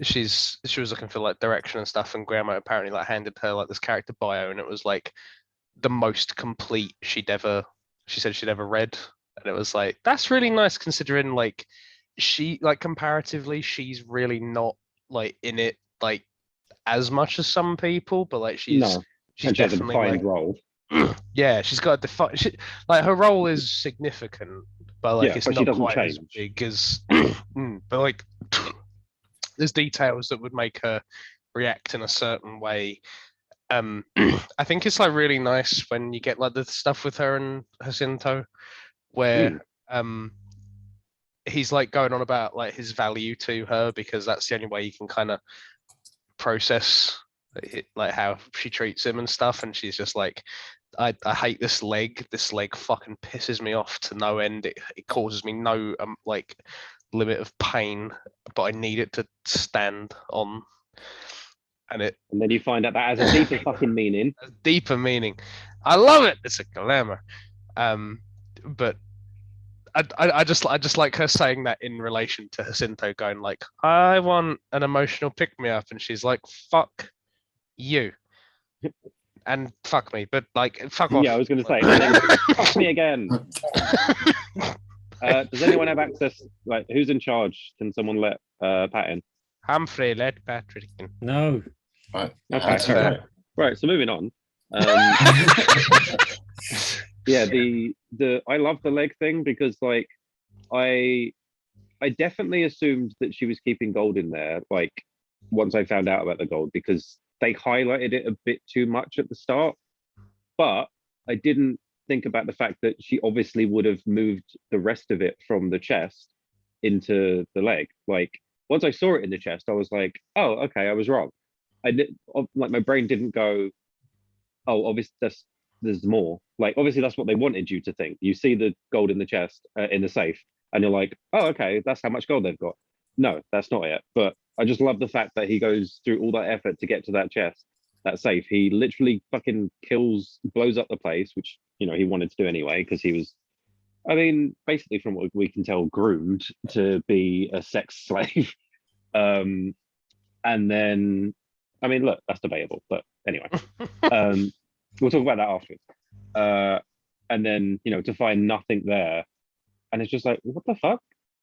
She was looking for like direction and stuff, and Grandma apparently like handed her like this character bio, and it was like the most complete she said she'd ever read, and it was like that's really nice considering like she like comparatively she's really not like in it like as much as some people, but like she's No, she's and she has a definitely defined like role. yeah, she's got a defined like her role is significant, but like Yeah, it's but she not doesn't quite as change. big as but like there's details that would make her react in a certain way. I think it's like really nice when you get like the stuff with her and Jacinto where he's like going on about like his value to her because that's the only way you can kind of process it, like how she treats him and stuff, and she's just like I hate this leg. This leg fucking pisses me off to no end. It causes me no like limit of pain, but I need it to stand on. And it And then you find out that has a deeper fucking meaning. has deeper meaning. I love it. It's a glamour. But I just like her saying that in relation to Jacinto going like, I want an emotional pick me up, and she's like, fuck you. And fuck me, but like fuck off. Yeah, I was going to say, fuck me again. Does anyone have access? Like, who's in charge? Can someone let Pat in? Humphrey, let Patrick in. No. Right. Okay, That's fair fair. enough. Right, so moving on. Yeah, the I love the leg thing because like I definitely assumed that she was keeping gold in there. Like once I found out about the gold, because they highlighted it a bit too much at the start, but I didn't think about the fact that she obviously would have moved the rest of it from the chest into the leg. Like once I saw it in the chest, I was like, oh, okay, I was wrong. Like my brain didn't go, oh, obviously there's more. Like obviously that's what they wanted you to think. You see the gold in the chest in the safe, and you're like, oh, okay, that's how much gold they've got. No, that's not it. But I just love the fact that he goes through all that effort to get to that chest, that safe. He literally fucking blows up the place, which he wanted to do anyway because he was, I mean, basically from what we can tell, groomed to be a sex slave. And then, I mean, look, that's debatable, but anyway, we'll talk about that afterwards. And then, to find nothing there, and it's just like, what the fuck?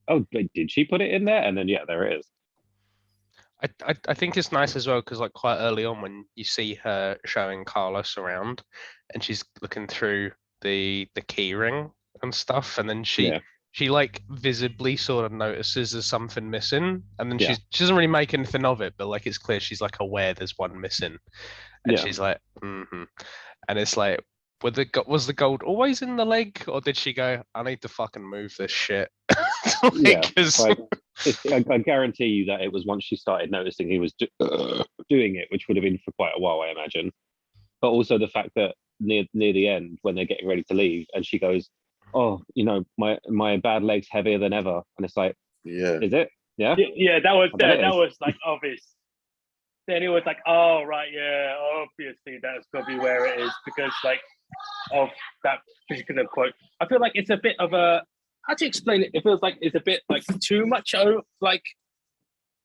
Oh, did she put it in there? And then, yeah, there it is. I think it's nice as well because like quite early on when you see her showing Carlos around, and she's looking through the key ring and stuff, and then she like visibly sort of notices there's something missing, and then she doesn't really make anything of it, but like it's clear she's like aware there's one missing, and she's like, and it's like, was the gold always in the leg, or did she go, I need to fucking move this shit? I guarantee you that it was once she started noticing he was doing it, which would have been for quite a while, I imagine. But also the fact that near the end, when they're getting ready to leave, and she goes, oh, my bad leg's heavier than ever, and it's like, is it? Yeah, that was like obvious. Then it was like, oh right, yeah, obviously that's gonna be where it is because like of that particular quote. I feel like it's a bit of a, how to explain it? It feels like it's a bit like too much, like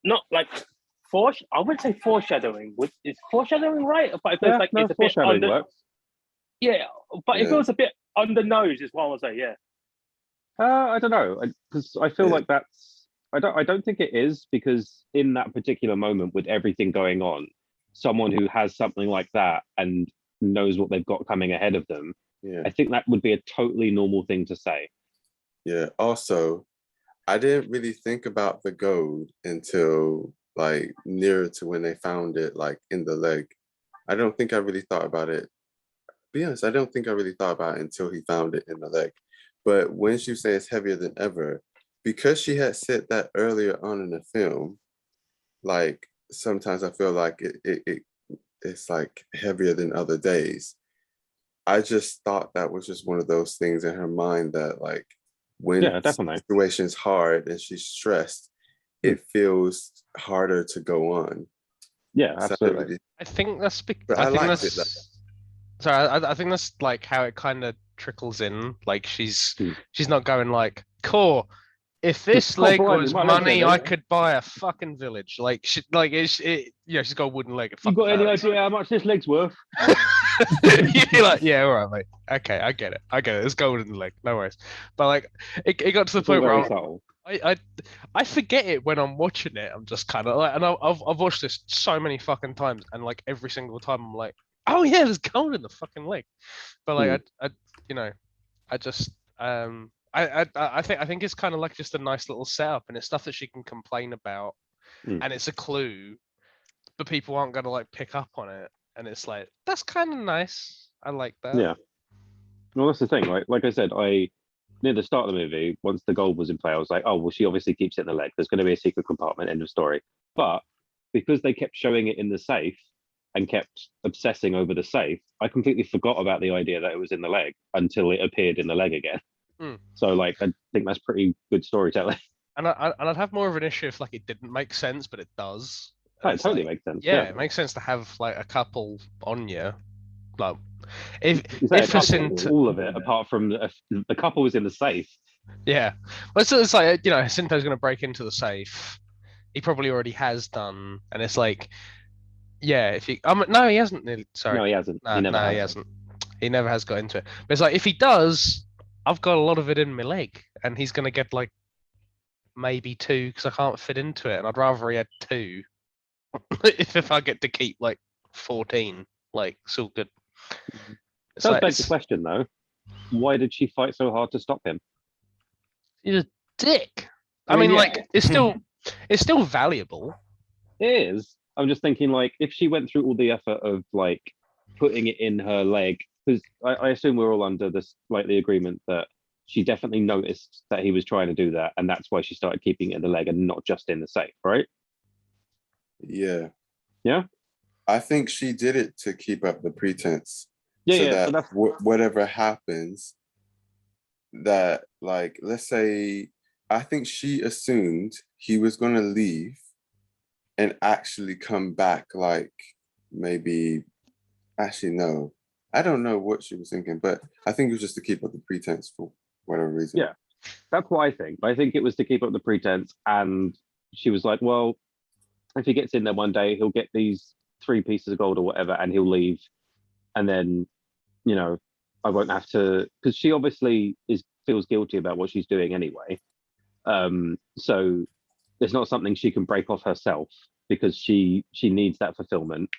not like I wouldn't say foreshadowing. Is foreshadowing right? But it feels like it's a bit under. Yeah, but it feels a bit on the nose, is what I would say. Yeah. I don't know, because I feel like that's. I don't think it is, because in that particular moment with everything going on, someone who has something like that and knows what they've got coming ahead of them, I think that would be a totally normal thing to say. Yeah. Also, I didn't really think about the gold until like nearer to when they found it, like in the leg. I don't think I really thought about it. To be honest, I don't think I really thought about it until he found it in the leg. But when she say it's heavier than ever, because she had said that earlier on in the film, like sometimes I feel like it's like heavier than other days. I just thought that was just one of those things in her mind that like when the situation's hard and she's stressed, it feels harder to go on. Yeah, absolutely. I think that's I think that's like how it kind of trickles in. Like she's not going like, cool. If this leg was money, I could buy a fucking village. Like she's got a wooden leg. You got any idea how much this leg's worth? You're like, yeah, all right, mate. Okay, I get it. There's gold in the leg. No worries. But like, it got to the point where I forget it when I'm watching it. I'm just kind of like, and I've watched this so many fucking times, and like every single time I'm like, oh yeah, there's gold in the fucking leg. But like, I think it's kind of like just a nice little setup, and it's stuff that she can complain about, and it's a clue, but people aren't gonna like pick up on it, and it's like, that's kind of nice. I like that. Yeah. Well, that's the thing, right? Like I said, near the start of the movie, once the gold was in play, I was like, oh well, she obviously keeps it in the leg. There's going to be a secret compartment. End of story. But because they kept showing it in the safe, and kept obsessing over the safe, I completely forgot about the idea that it was in the leg until it appeared in the leg again. So like, I think that's pretty good storytelling. And I'd have more of an issue if like it didn't make sense, but it does. Oh, And it it's totally like, makes sense. yeah, it makes sense to have like a couple on you. Like, if You say a if couple, Jacinto, all of it, apart from the couple was in the safe. yeah, well, so it's like Jacinto's going to break into the safe. He probably already has done, and it's like, yeah, if he, no, he hasn't. Sorry, No, he hasn't. no, He never has. he hasn't. He never has got into it. But it's like if he does, I've got a lot of it in my leg, and he's going to get like maybe 2 because I can't fit into it, and I'd rather he had 2 if I get to keep like 14. Like, it's all good. It's Does like, beg the question though. Why did she fight so hard to stop him? he's a dick. I I mean, mean, yeah. like, it's still valuable. It is. I'm just thinking, like, if she went through all the effort of like putting it in her leg, because I assume we're all under this like the agreement that she definitely noticed that he was trying to do that, and that's why she started keeping it in the leg and not just in the safe, right? Yeah. Yeah. I think she did it to keep up the pretense. Yeah, so yeah. that So that's whatever happens, that like, let's say, I think she assumed he was going to leave and actually come back, like maybe, actually, no. I don't know what she was thinking, but I think it was just to keep up the pretense for whatever reason. Yeah. That's what I think. I think it was to keep up the pretense, and she was like, well, if he gets in there one day, he'll get these 3 pieces of gold or whatever, and he'll leave. And then, you know, I won't have to, because she obviously feels guilty about what she's doing anyway. So it's not something she can break off herself because she needs that fulfillment.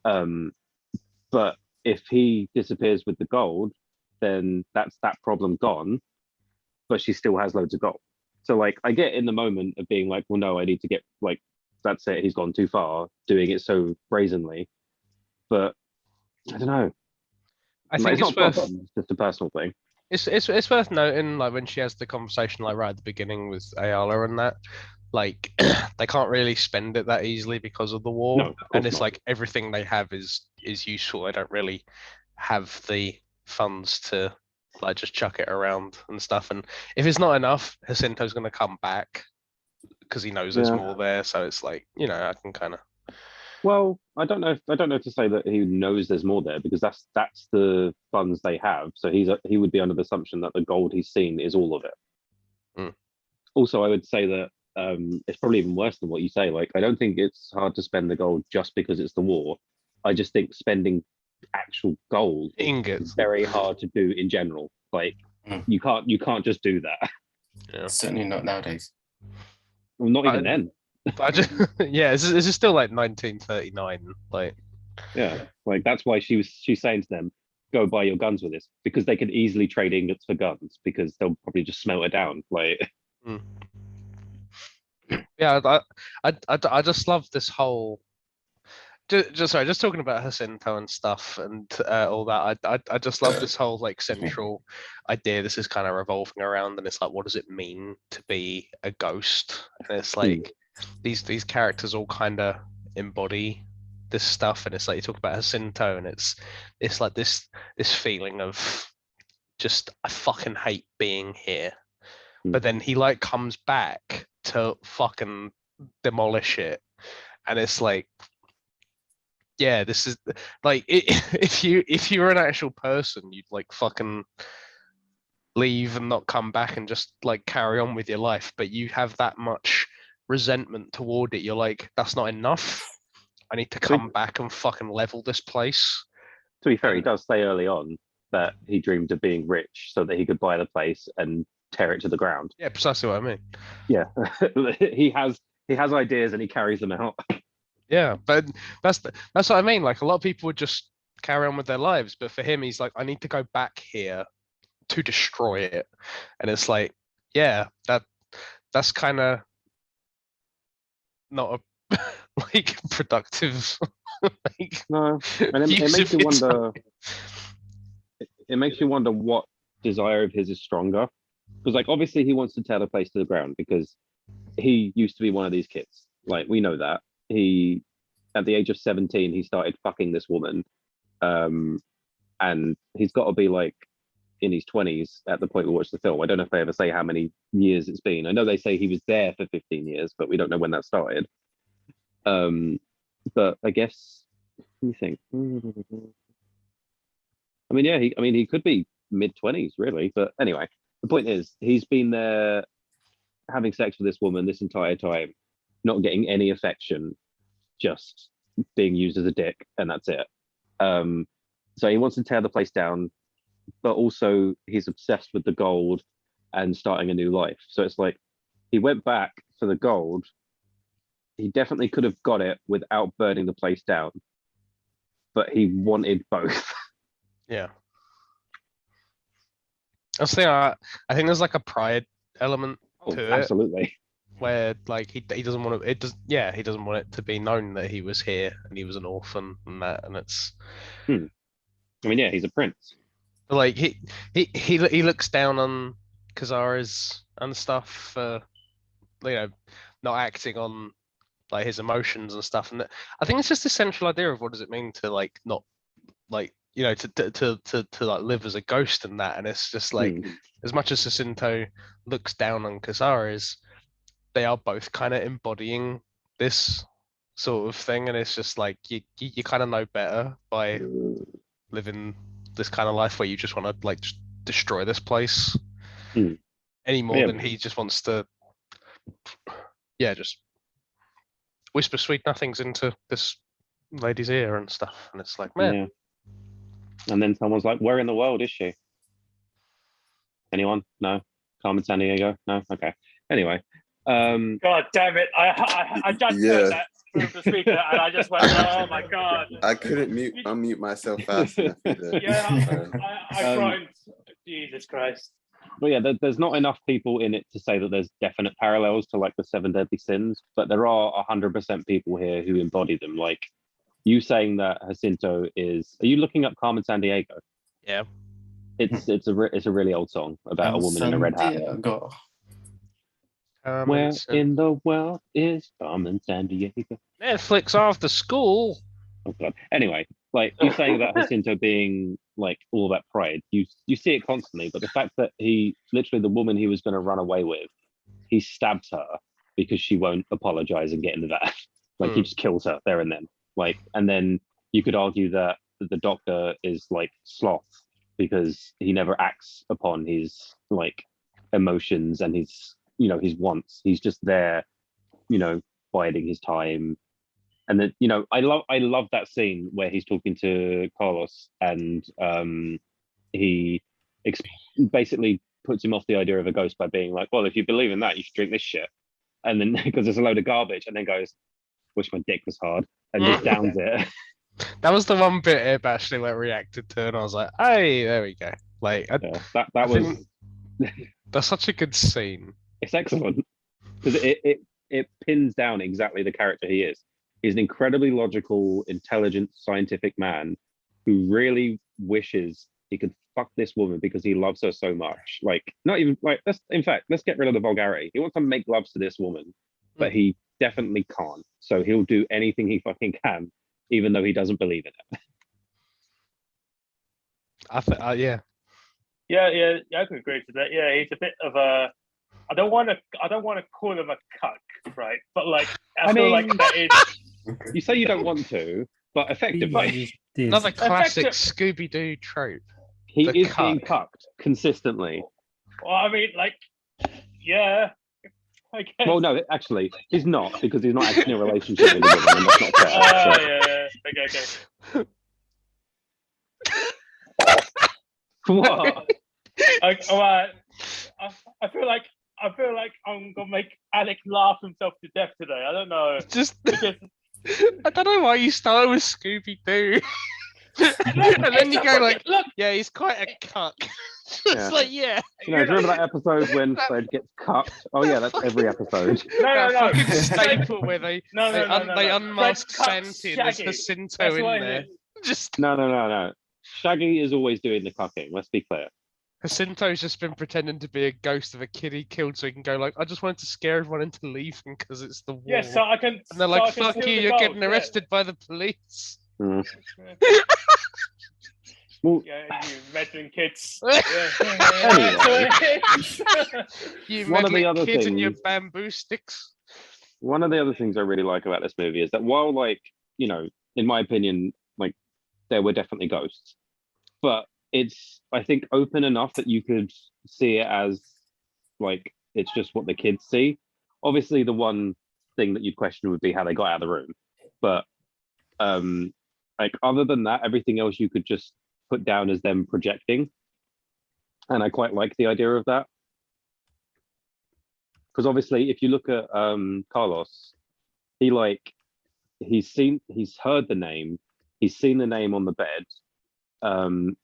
But if he disappears with the gold, then that's that problem gone, but she still has loads of gold. So like, I get in the moment of being like, well, no, I need to get, like, that's it, he's gone too far doing it so brazenly. But I don't know. I Like, think it's not it's a worth problem, it's just a personal thing. it's worth noting, like when she has the conversation like right at the beginning with Ayala and that, like they can't really spend it that easily because of the war. No, of course And it's not. like everything they have is useful. They don't really have the funds to like just chuck it around and stuff. And if it's not enough, Jacinto's gonna come back because he knows there's Yeah. more there. So it's like, I can kind of. Well, I don't know to say that he knows there's more there, because that's the funds they have. So he would be under the assumption that the gold he's seen is all of it. Mm. Also, I would say that it's probably even worse than what you say. Like, I don't think it's hard to spend the gold just because it's the war. I just think spending actual gold Ingots. is very hard to do in general. Like, you can't just do that. Yeah. Certainly not nowadays. Well, not even then. I just, yeah, this is still like 1939. Like, Yeah, like that's why she's saying to them, go buy your guns with this, because they could easily trade ingots for guns because they'll probably just smelt it down. Like, yeah, I just love this whole. Just talking about Jacinto and stuff and all that. I just love this whole like central idea. This is kind of revolving around, and it's like, what does it mean to be a ghost? And it's like these characters all kind of embody this stuff, and it's like you talk about Jacinto, and it's like this feeling of just, I fucking hate being here. But then he like comes back to fucking demolish it, and it's like, yeah, this is like if you were an actual person, you'd like fucking leave and not come back and just like carry on with your life. But you have that much resentment toward it. You're like, that's not enough. I need to come back and fucking level this place. to be fair, he does say early on that he dreamed of being rich so that he could buy the place and tear it to the ground. Yeah, precisely what I mean. Yeah, he has ideas and he carries them out. Yeah, but that's what I mean. Like, a lot of people would just carry on with their lives, but for him, he's like, I need to go back here to destroy it. And it's like, yeah, that's kind of not a like productive. Like, No, and it use makes of you your wonder. It makes you wonder what desire of his is stronger, because like obviously he wants to tear the place to the ground because he used to be one of these kids. Like, we know that he at the age of 17, he started fucking this woman. And he's got to be like in his 20s at the point we watched the film. I don't know if they ever say how many years it's been. I know they say he was there for 15 years, but we don't know when that started. But I guess, what do you think? I mean, yeah, he could be mid-20s, really. But anyway, the point is, he's been there having sex with this woman this entire time, not getting any affection, just being used as a dick, and that's it. So he wants to tear the place down, but also he's obsessed with the gold and starting a new life. So it's like he went back for the gold. He definitely could have got it without burning the place down, but he wanted both. Yeah. I was thinking, I think there's like a pride element to it, Absolutely. where like he doesn't want to. He doesn't want it to be known that he was here and he was an orphan and that, and it's. I mean, yeah, he's a prince. Like he looks down on Kazara's and stuff for, not acting on like his emotions and stuff, and I think it's just the central idea of what does it mean to like not like to like live as a ghost and that, and it's just like as much as Jacinto looks down on Kazara's, they are both kind of embodying this sort of thing, and it's just like you kind of know better by living this kind of life where you just want to like just destroy this place any more than he just wants to just whisper sweet nothings into this lady's ear and stuff, and it's like, man. Yeah. And then someone's like, where in the world is she? Anyone? No? Carmen Sandiego? No? Okay. Anyway. God damn it. I just heard that through the speaker and I just went, oh my God. I couldn't unmute myself fast enough. I cried. Jesus Christ. But yeah, there's not enough people in it to say that there's definite parallels to like the 7 deadly sins, but there are 100% people here who embody them. Like you saying that Jacinto is, are you looking up Carmen Sandiego? Yeah. It's a really old song about a woman in a red hat. Where in the world is Carmen Sandiego? Netflix after school. Oh God. Anyway, like you saying about Jacinto being like all that pride, you see it constantly, but the fact that he literally the woman he was going to run away with, he stabs her because she won't apologize and get into that. Like he just kills her there and then. Like, and then you could argue that the doctor is like sloth because he never acts upon his like emotions and his his wants. He's just there, biding his time. And then, I love that scene where he's talking to Carlos and he basically puts him off the idea of a ghost by being like, well, if you believe in that, you should drink this shit. And then, because there's a load of garbage, and then goes, wish my dick was hard, and just downs it. That was the one bit Eb actually reacted to, and I was like, hey, there we go. Like, that's such a good scene. It's excellent because it pins down exactly the character he is. He's an incredibly logical, intelligent, scientific man who really wishes he could fuck this woman because he loves her so much. Like, not even like, let's get rid of the vulgarity. He wants to make love to this woman, but he definitely can't. So he'll do anything he fucking can, even though he doesn't believe in it. Yeah. Yeah, I can agree to that. Yeah, he's a bit of a. I don't want to call him a cuck, right? But like, I feel like that is. You say you don't want to, but effectively, another classic Scooby-Doo trope. He is being cucked consistently. Well, I mean, like, yeah. I guess. Well, no, actually, he's not because he's not actually in a relationship with a woman, and that's not fair. Yeah. Okay. What? I feel like I'm gonna make Alex laugh himself to death today. I don't know. Because I don't know why you started with Scooby Doo, and then you go like, look, yeah, he's quite a cuck. It's like, yeah. Remember that episode when Fred gets cucked? Oh yeah, that's every episode. No. Staple where they unmask Santi and there's Jacinto in there. No. Shaggy is always doing the cucking. Let's be clear. Jacinto's just been pretending to be a ghost of a kid he killed, so he can go like, "I just wanted to scare everyone into leaving because it's the war." Yeah, so I can. and they're so like, I can "Fuck steal you! the You're gold, getting yeah. arrested by the police." Mm. Yeah, you meddling kids. Anyway. You One of the meddling other kids and your things- bamboo sticks. One of the other things I really like about this movie is that while, like, you know, in my opinion, like, there were definitely ghosts, but it's, I think, open enough that you could see it as, like, it's just what the kids see. Obviously, the one thing that you'd question would be how they got out of the room, but like, other than that, everything else you could just put down as them projecting, and I quite like the idea of that. Because obviously, if you look at Carlos, he's heard the name, he's seen the name on the bed, so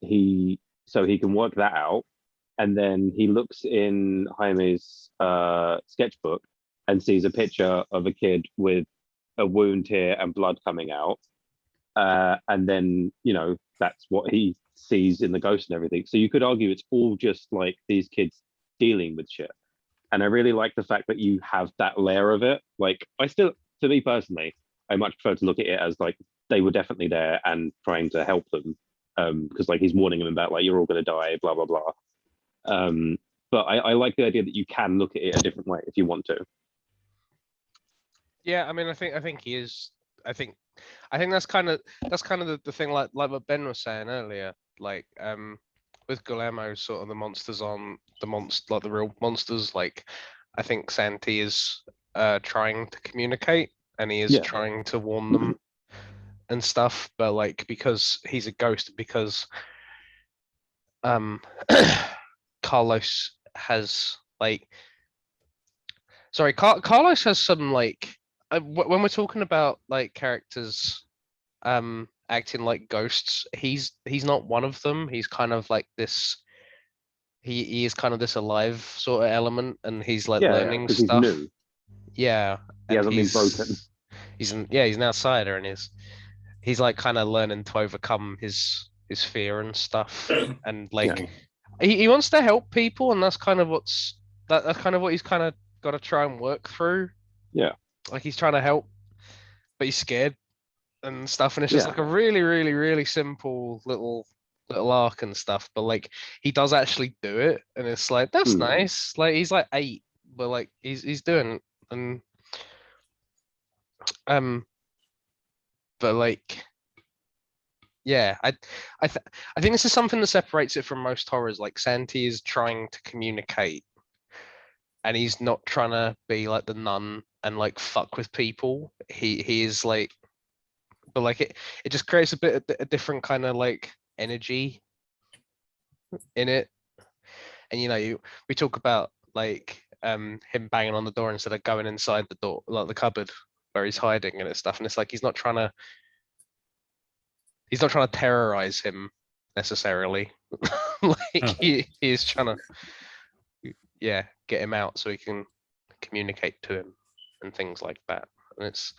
he can work that out, and then he looks in Jaime's sketchbook and sees a picture of a kid with a wound here and blood coming out, and then, you know, that's what he sees in the ghost and everything. So you could argue it's all just like these kids dealing with shit. And I really like the fact that you have that layer of it. Like, to me personally, I much prefer to look at it as like they were definitely there and trying to help them, because like he's warning them about like, you're all going to die, blah blah blah. But I like the idea that you can look at it a different way if you want to. Yeah, I mean, I think he is. I think that's kind of the thing, like what Ben was saying earlier, like with Guillermo, sort of the monsters on the like the real monsters. Like, I think Santi is trying to communicate, and he is Yeah. trying to warn them and stuff. But like, because he's a ghost, because Carlos has like, sorry, Carlos has some like, when we're talking about like characters acting like ghosts, he's not one of them. He's kind of like this, he is kind of this alive sort of element, and he's like learning 'cause he's stuff. new. Yeah, He hasn't been broken. He's an outsider, and he's like kind of learning to overcome his fear and stuff, and like Yeah. he wants to help people, and that's kind of that's kind of what he's kind of got to try and work through. Yeah. Like, he's trying to help, but he's scared and stuff, and it's just Yeah. like a really, really, really simple little arc and stuff. But like, he does actually do it, and it's like, that's nice. Like, he's like 8, but like he's doing it, and but like, yeah, I think this is something that separates it from most horrors. Like, Santi is trying to communicate, and he's not trying to be like the nun and like fuck with people. He is like, but like it just creates a different kind of like energy in it. And you know, we talk about like him banging on the door instead of going inside the door, like the cupboard where he's hiding and stuff. And it's like, he's not trying to terrorize him necessarily. Like, he is trying to, yeah, get him out so he can communicate to him and things like that. And it's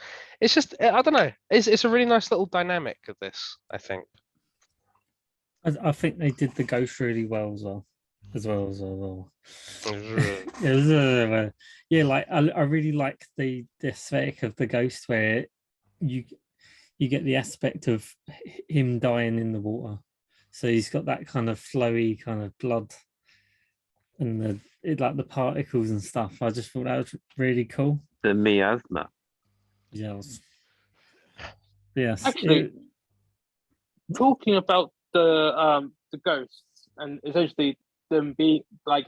just, I don't know, it's a really nice little dynamic of this, I think. I think they did the ghost really well as well. It was yeah, like I really like the aesthetic of the ghost, where you get the aspect of him dying in the water, so he's got that kind of flowy kind of blood and like the particles and stuff. I just thought that was really cool. The miasma. Yes. Yes. Actually, talking about the ghosts, and essentially them being like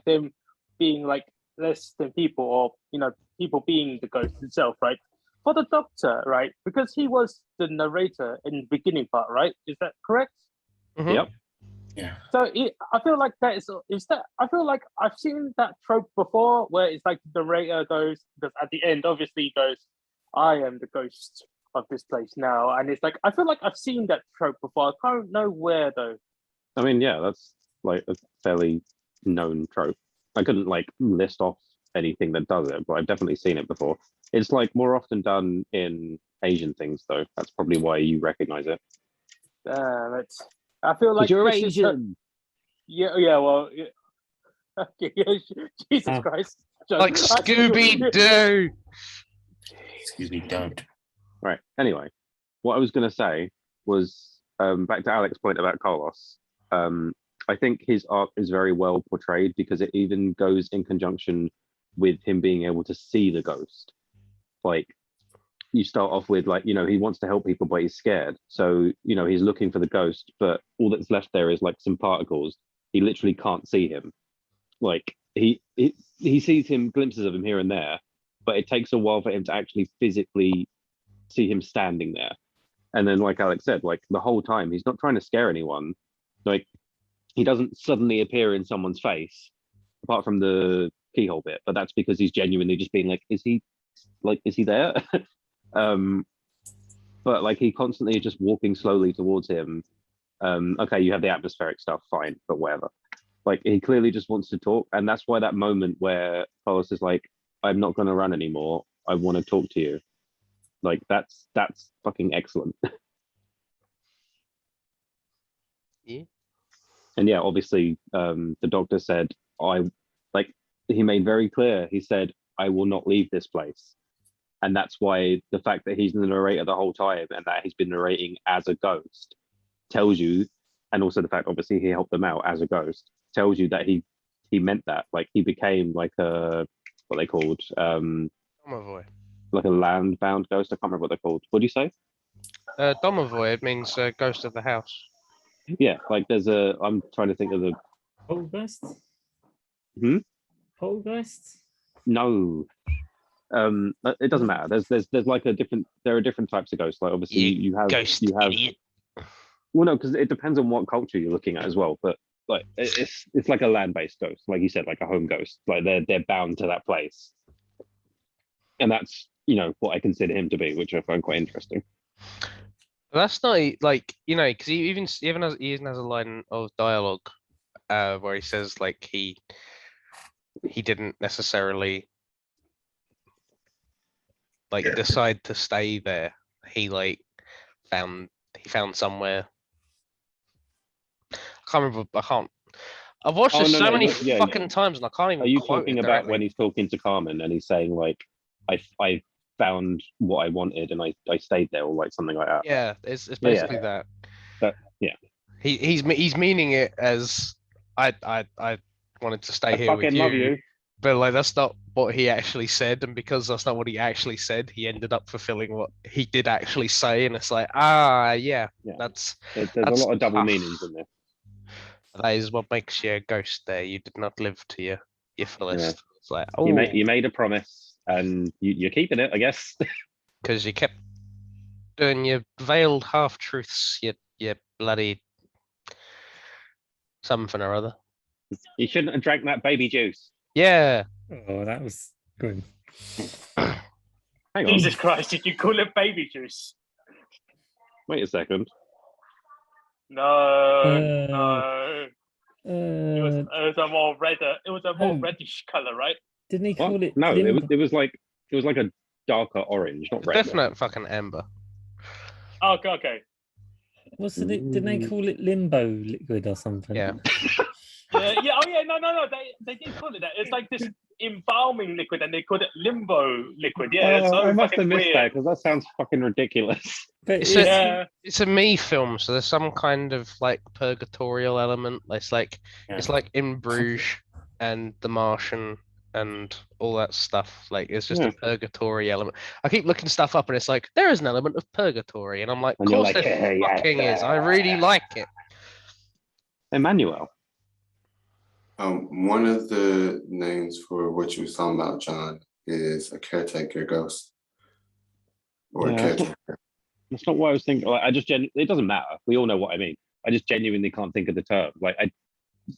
less than people, or you know, people being the ghost itself, right? For the Doctor, right? Because he was the narrator in the beginning part, right? Is that correct? Mhm. Yep. Yeah. So I feel like that is that. I feel like I've seen that trope before, where it's like the narrator goes, because at the end, obviously, he goes, "I am the ghost of this place now," and it's like, I feel like I've seen that trope before. I can't know where though. I mean, yeah, that's like a fairly known trope. I couldn't like list off anything that does it, but I've definitely seen it before. It's like more often done in Asian things, though. That's probably why you recognize it. I feel like You're this is Asian. yeah. Well, Okay, yeah, Jesus Oh. Christ. John, Like I thought you- Scooby Doo. Scooby, don't. Right. Anyway, what I was going to say was back to Alex's point about Carlos. I think his arc is very well portrayed because it even goes in conjunction with him being able to see the ghost. Like, you start off with, like, he wants to help people, but he's scared. So, he's looking for the ghost, but all that's left there is like some particles. He literally can't see him. Like, he sees him, glimpses of him here and there, but it takes a while for him to actually physically see him standing there. And then, like Alex said, like the whole time he's not trying to scare anyone. Like, he doesn't suddenly appear in someone's face, apart from the keyhole bit. But that's because he's genuinely just being like, is he there? But like he constantly is just walking slowly towards him. Okay, you have the atmospheric stuff, fine, but whatever. Like, he clearly just wants to talk, and that's why that moment where Carlos is like, I'm not going to run anymore, I want to talk to you. Like, that's fucking excellent. Yeah. And yeah, obviously, the doctor said, he made very clear, he said, I will not leave this place. And that's why the fact that he's the narrator the whole time and that he's been narrating as a ghost tells you, and also the fact, obviously, he helped them out as a ghost, tells you that he meant that. Like, he became like a, what they called, Domovoy. like a land-bound ghost. I can't remember what they're called. What do you say? Domovoy, it means ghost of the house. Yeah, like I'm trying to think of the, Poltergeist? Hmm? Poltergeist? no. It doesn't matter. There's like there are different types of ghosts. Like, obviously you have idiot. Well, no, because it depends on what culture you're looking at as well. But like, it's like a land-based ghost, like you said, like a home ghost. Like, they're bound to that place, and that's what I consider him to be, which I find quite interesting. That's not like, because he even has a line of dialogue where he says like he didn't necessarily like decide to stay there. He found somewhere. I can't remember. I've watched Oh, this no, so no, many yeah. fucking times and I can't even. Are you quote talking it about directly. when he's talking to Carmen and he's saying like, I found what I wanted and I stayed there, or like something like that? Yeah, it's Yeah. basically that. But yeah, He's meaning it as I wanted to stay I here with fucking love you. but like that's not what he actually said, and because that's not what he actually said, he ended up fulfilling what he did actually say, and it's like, yeah, Yeah. that's There's that's a lot of double tough. meanings in there. That is what makes you a ghost. There, you did not live to your fullest. Yeah. It's like, You made a promise and you're keeping it, I guess. because you kept doing your veiled half truths, you bloody something or other. You shouldn't have drank that baby juice. Yeah. Oh, that was good. Hang on, Jesus Christ, did you call it baby juice? wait a second. No, no. It was Uh, a more redder. It was a more Oh. reddish color, right? didn't he What? call it? No, limbo? it was like a darker orange, not red. Definite fucking amber. Okay, okay. Wasn't it? Didn't they call it limbo liquid or something? Yeah. Yeah. Oh, yeah. No. They did call it that. It's like this embalming liquid, and they called it limbo liquid. Yeah. it's so I must have fucking missed weird. that because that sounds fucking ridiculous. But It's it's, Yeah. It's a me film, so there's some kind of like purgatorial element. It's like it's like in Bruges and The Martian and all that stuff. Like it's just Yeah. a purgatory element. I keep looking stuff up and it's like there is an element of purgatory, and I'm like, of And you're course like, there yeah, fucking is. I really like it. Emmanuel. One of the names for what you was talking about, John, is a caretaker ghost. Or a Yeah, caretaker. That's not what I was thinking. Like, it doesn't matter. We all know what I mean. I just genuinely can't think of the term. Like,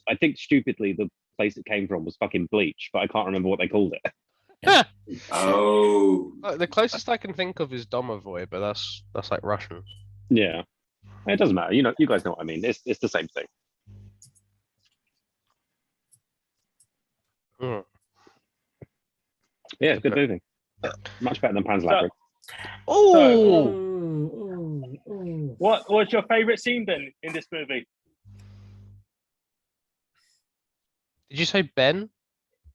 I think stupidly the place it came from was fucking Bleach, but I can't remember what they called it. Oh. The closest I can think of is Domovoy, but that's like Russian. Yeah, it doesn't matter. You guys know what I mean. It's the same thing. Mm. Yeah, good movie. Much better than Pan's Labyrinth. Oh, What was your favorite scene then in this movie? Did you say Ben?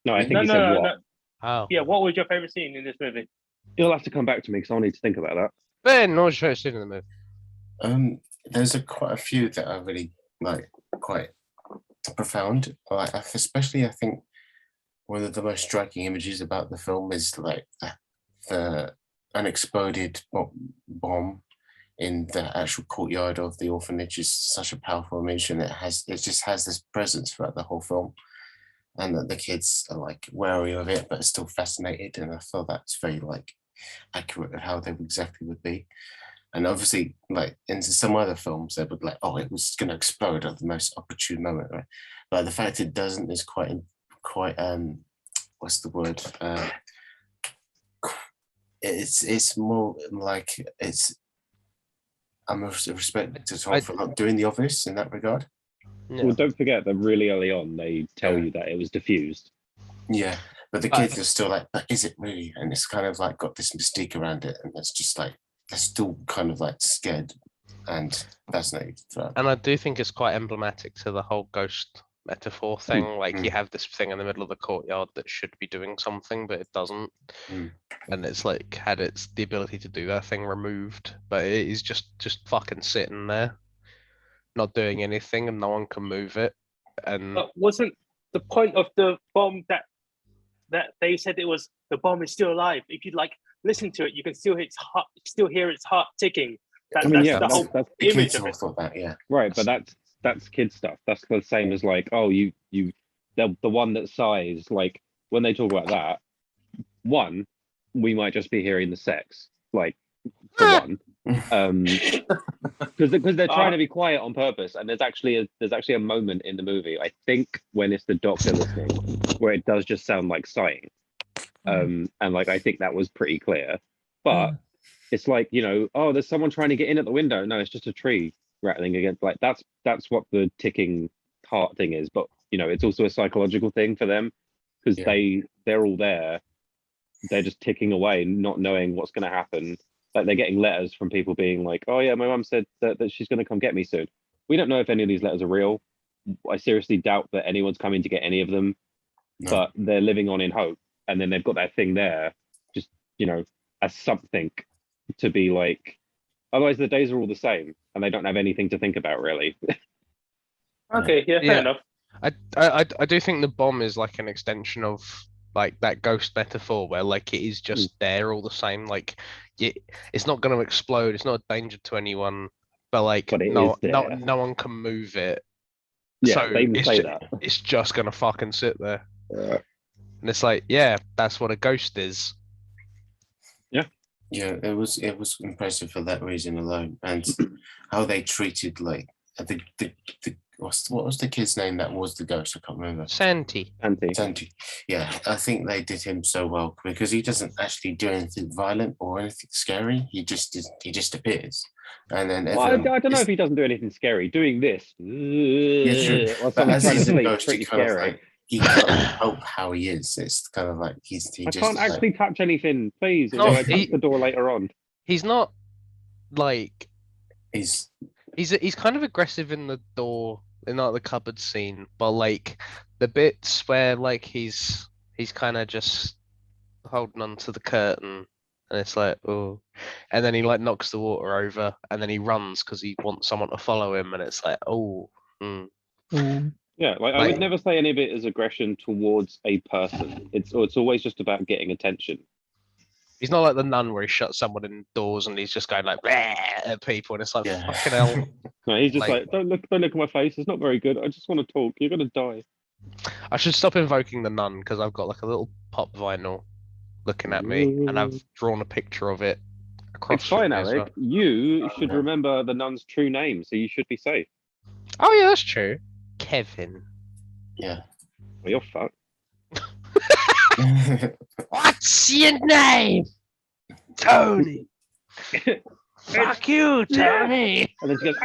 No, I think No, he no, said no, what. no. Oh. Yeah, what was your favorite scene in this movie? You'll have to come back to me because I'll need to think about that. Ben, what was your favorite scene in the movie? There's quite a few that are really like quite profound. Like especially, I think one of the most striking images about the film is like the unexploded bomb in the actual courtyard of the orphanage is such a powerful image, and it just has this presence throughout the whole film, and that the kids are like wary of it but are still fascinated, and I feel that's very like accurate of how they exactly would be. And obviously, like in some other films, they would like, oh, it was going to explode at the most opportune moment, right? But the fact it doesn't is quite what's the word? It's more like I'm respected to Tom for not doing the obvious in that regard. Yeah. Well, don't forget that really early on they tell you that it was diffused. Yeah, but the kids are still like, but is it really? And it's kind of like got this mystique around it, and it's just like they're still kind of like scared and fascinated. And I do think it's quite emblematic to the whole ghost metaphor thing. Like you have this thing in the middle of the courtyard that should be doing something, but it doesn't. And it's like had the ability to do that thing removed, but it is just fucking sitting there, not doing anything, and no one can move it. And But wasn't the point of the bomb that they said it was the bomb is still alive? If you like listen to it, you can still hear its heart ticking. That's the whole image of it. Thought that, yeah. Right, but that's kid stuff. That's the same as like, oh, the one that sighs. Like when they talk about that, one, we might just be hearing the sex, like for one, because they're trying to be quiet on purpose. And there's actually a moment in the movie, I think, when it's the doctor listening, where it does just sound like sighing, and like I think that was pretty clear, but. It's like, oh, there's someone trying to get in at the window. No, it's just a tree rattling against. Like that's what the ticking heart thing is. But it's also a psychological thing for them because they're all there. They're just ticking away, not knowing what's going to happen. Like they're getting letters from people being like, "Oh yeah, my mum said that she's going to come get me soon." We don't know if any of these letters are real. I seriously doubt that anyone's coming to get any of them. No. But they're living on in hope, and then they've got that thing there, just as something. To be like, otherwise the days are all the same and they don't have anything to think about really. Okay, yeah, fair enough. I do think the bomb is like an extension of like that ghost metaphor where like it is just there all the same. Like it's not going to explode. It's not a danger to anyone, but like no one can move it. Yeah, so they even say that. It's just going to fucking sit there. Yeah. And it's like, yeah, that's what a ghost is. Yeah, it was impressive for that reason alone, and how they treated like the what was the kid's name that was the ghost? I can't remember. Santi. Yeah, I think they did him so well because he doesn't actually do anything violent or anything scary. He just appears, and then I don't know if he doesn't do anything scary. Doing this, true. But as he's a ghost, pretty scary. He can't help how he is. It's kind of like I can't actually touch anything, please. No, I touch the door later on. He's not like he's kind of aggressive in the door in like the cupboard scene, but like the bits where like he's kind of just holding on to the curtain and it's like, oh, and then he like knocks the water over and then he runs because he wants someone to follow him and it's like, oh. Yeah, like I would never say any of it is aggression towards a person. It's always just about getting attention. He's not like the nun where he shuts someone indoors and he's just going like at people and it's like fucking hell. No, he's just like don't look at my face. It's not very good. I just want to talk. You're gonna die. I should stop invoking the nun because I've got like a little pop vinyl looking at me and I've drawn a picture of it across. It's fine, Alec. Well. You should remember the nun's true name, so you should be safe. Oh yeah, that's true. Kevin. Yeah. Well, you're fucked. What's your name? Tony. Fuck you, Tony. And then she goes,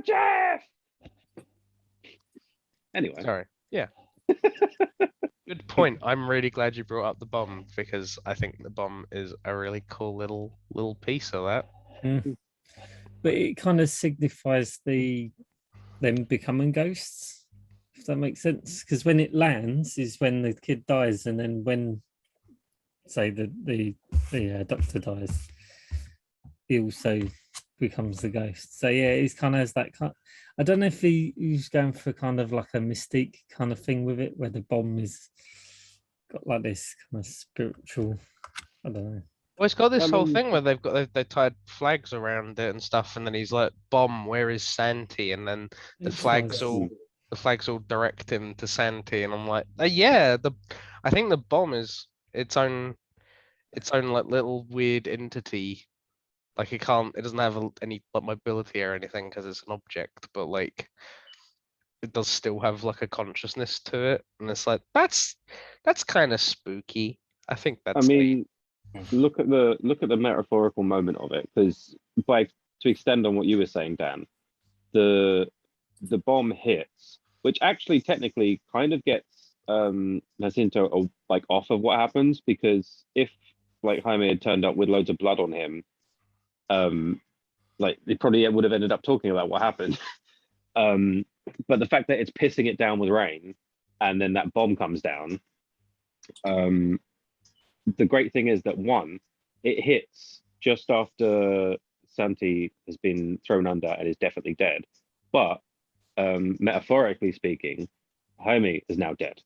Jeff. Anyway. Sorry. Yeah. Good point. I'm really glad you brought up the bomb because I think the bomb is a really cool little piece of that. But it kind of signifies them becoming ghosts. Does that make sense? Because when it lands is when the kid dies, and then when, say, the doctor dies, he also becomes the ghost. So yeah, he's kind of has that kind. I don't know if he's going for kind of like a mystique kind of thing with it, where the bomb is got like this kind of spiritual. I don't know. Well, it's got this I whole mean- thing where they tied flags around it and stuff, and then he's like, "Bomb, where is Santi?" And then the It's flags like- all direct him to Santi, and I'm like, yeah, I think the bomb is its own like little weird entity. Like it doesn't have any like mobility or anything because it's an object, but like it does still have like a consciousness to it, and it's like that's kind of spooky. I think I that's neat. mean, look at the metaphorical moment of it, because to extend on what you were saying, Dan, the bomb hits, which actually technically kind of gets Jacinto like off of what happens, because if like Jaime had turned up with loads of blood on him, like they probably would have ended up talking about what happened. But the fact that it's pissing it down with rain, and then that bomb comes down, the great thing is that one, it hits just after Santi has been thrown under and is definitely dead. But metaphorically speaking, Jaime is now dead.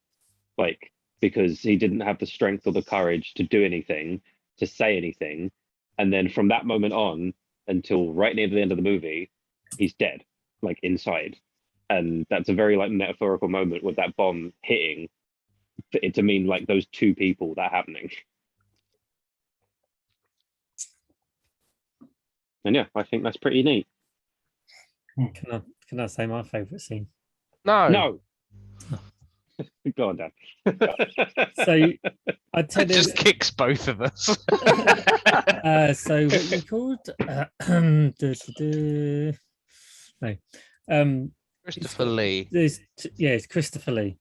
Like, because he didn't have the strength or the courage to do anything, to say anything. And then from that moment on until right near the end of the movie, he's dead, like inside. And that's a very like metaphorical moment with that bomb hitting for it to mean like those two people that happening. And yeah, I think that's pretty neat. Can I say my favourite scene? No, Go on, Dan. So I tell it you, just kicks both of us. so what you called? No. Christopher Lee. It's Christopher Lee.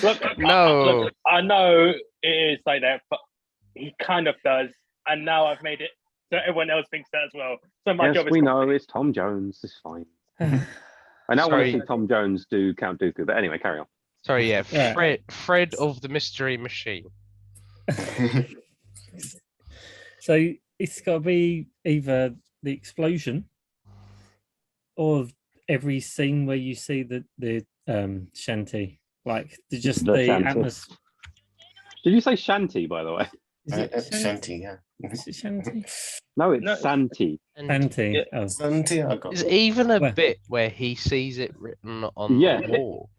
Look, No. look, I know it is like that, but he kind of does, and now I've made it so everyone else thinks that as well. So my Yes, job is we know it's Tom Jones. It's fine. I now want to Sorry. see Tom Jones do Count Dooku, but anyway, carry on. Sorry, yeah, Yeah. Fred of the Mystery Machine. So it's got to be either the explosion or every scene where you see the shanty, like just The the shanty. atmosphere. Did you say Shanty, by the way? Is it Shanty, yeah. Is it shanty? No, it's No. Santi. Shanty. Yeah. Oh. Shanty, I got There's it. even a Where? bit where he sees it written on Yeah. the wall.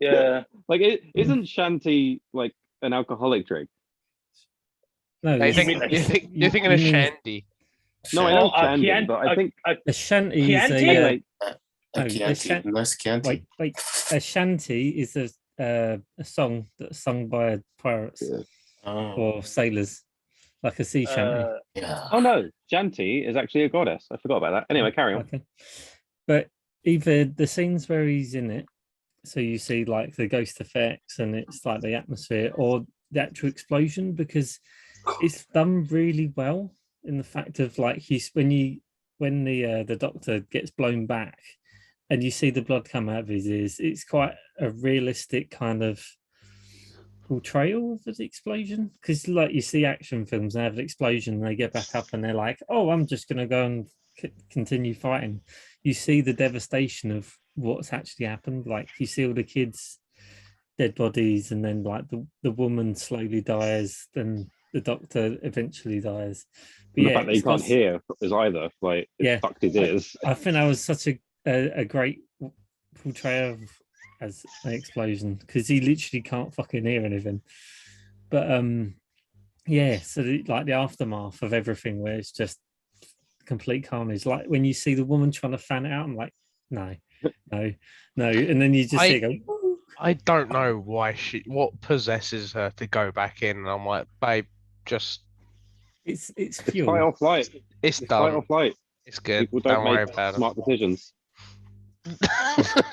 yeah. Like, isn't Shanty like an alcoholic drink? No, No, you it's- think, mean like- you're thinking of you mean Shandy. No, I know Oh, Shandy, Chianti- but I think a shanty is Chianti? a anyway. no, A the Chianti, shan- nice Chianti. wait. A shanty is a song that's sung by pirates Yeah. Oh, or sailors, like a sea shanty. yeah. Oh no, Shanty is actually a goddess. I forgot about that. Anyway, carry on. Okay. But either the scenes where he's in it, so you see like the ghost effects and it's like the atmosphere, or the actual explosion, because it's done really well in the fact of like when the doctor gets blown back and you see the blood come out of his ears, it's quite a realistic kind of portrayal of the explosion, because like you see action films, they have an explosion and they get back up and they're like, oh, I'm just going to go and continue fighting. You see the devastation of what's actually happened, like you see all the kids dead bodies, and then like the woman slowly dies, then the doctor eventually dies. But And the fact that he it's can't got- hear is either like it Yeah. fucked his ears. I think that was such a great portrayal of as an explosion, because he literally can't fucking hear anything. But yeah, so like the aftermath of everything, where it's just complete carnage. Like when you see the woman trying to fan it out, I'm like, no, and then you just see it go. "Woo." I don't know why what possesses her to go back in. And I'm like, babe, just It's It's fuel. fight or flight. it's It's fight done. or flight. It's good. People Don't don't worry make about smart decisions, it.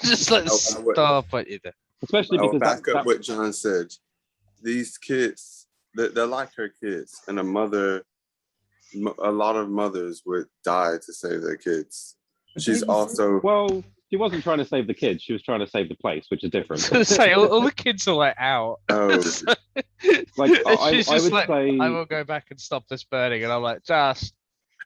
Just let's I would- stop what you do. especially I'll because back up that what John said. These kids, they're like her kids, and a lot of mothers would die to save their kids. She's They was- also well, She wasn't trying to save the kids. She was trying to save the place, which is I different. was gonna say all the kids are like out. Oh, Like She's I just would like, say, I will go back and stop this burning, and I'm like, just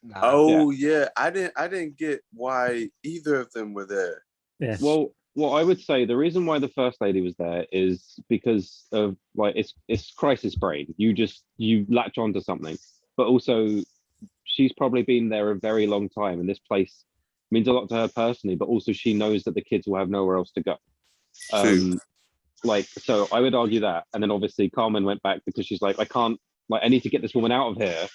nah. oh yeah. I didn't get why either of them were there. Yeah. well, I would say the reason why the first lady was there is because of like it's crisis brain. You latch onto something, but also she's probably been there a very long time, and this place means a lot to her personally. But also she knows that the kids will have nowhere else to go. True. Like, so I would argue that, and then obviously Carmen went back because she's like, I need to get this woman out of here,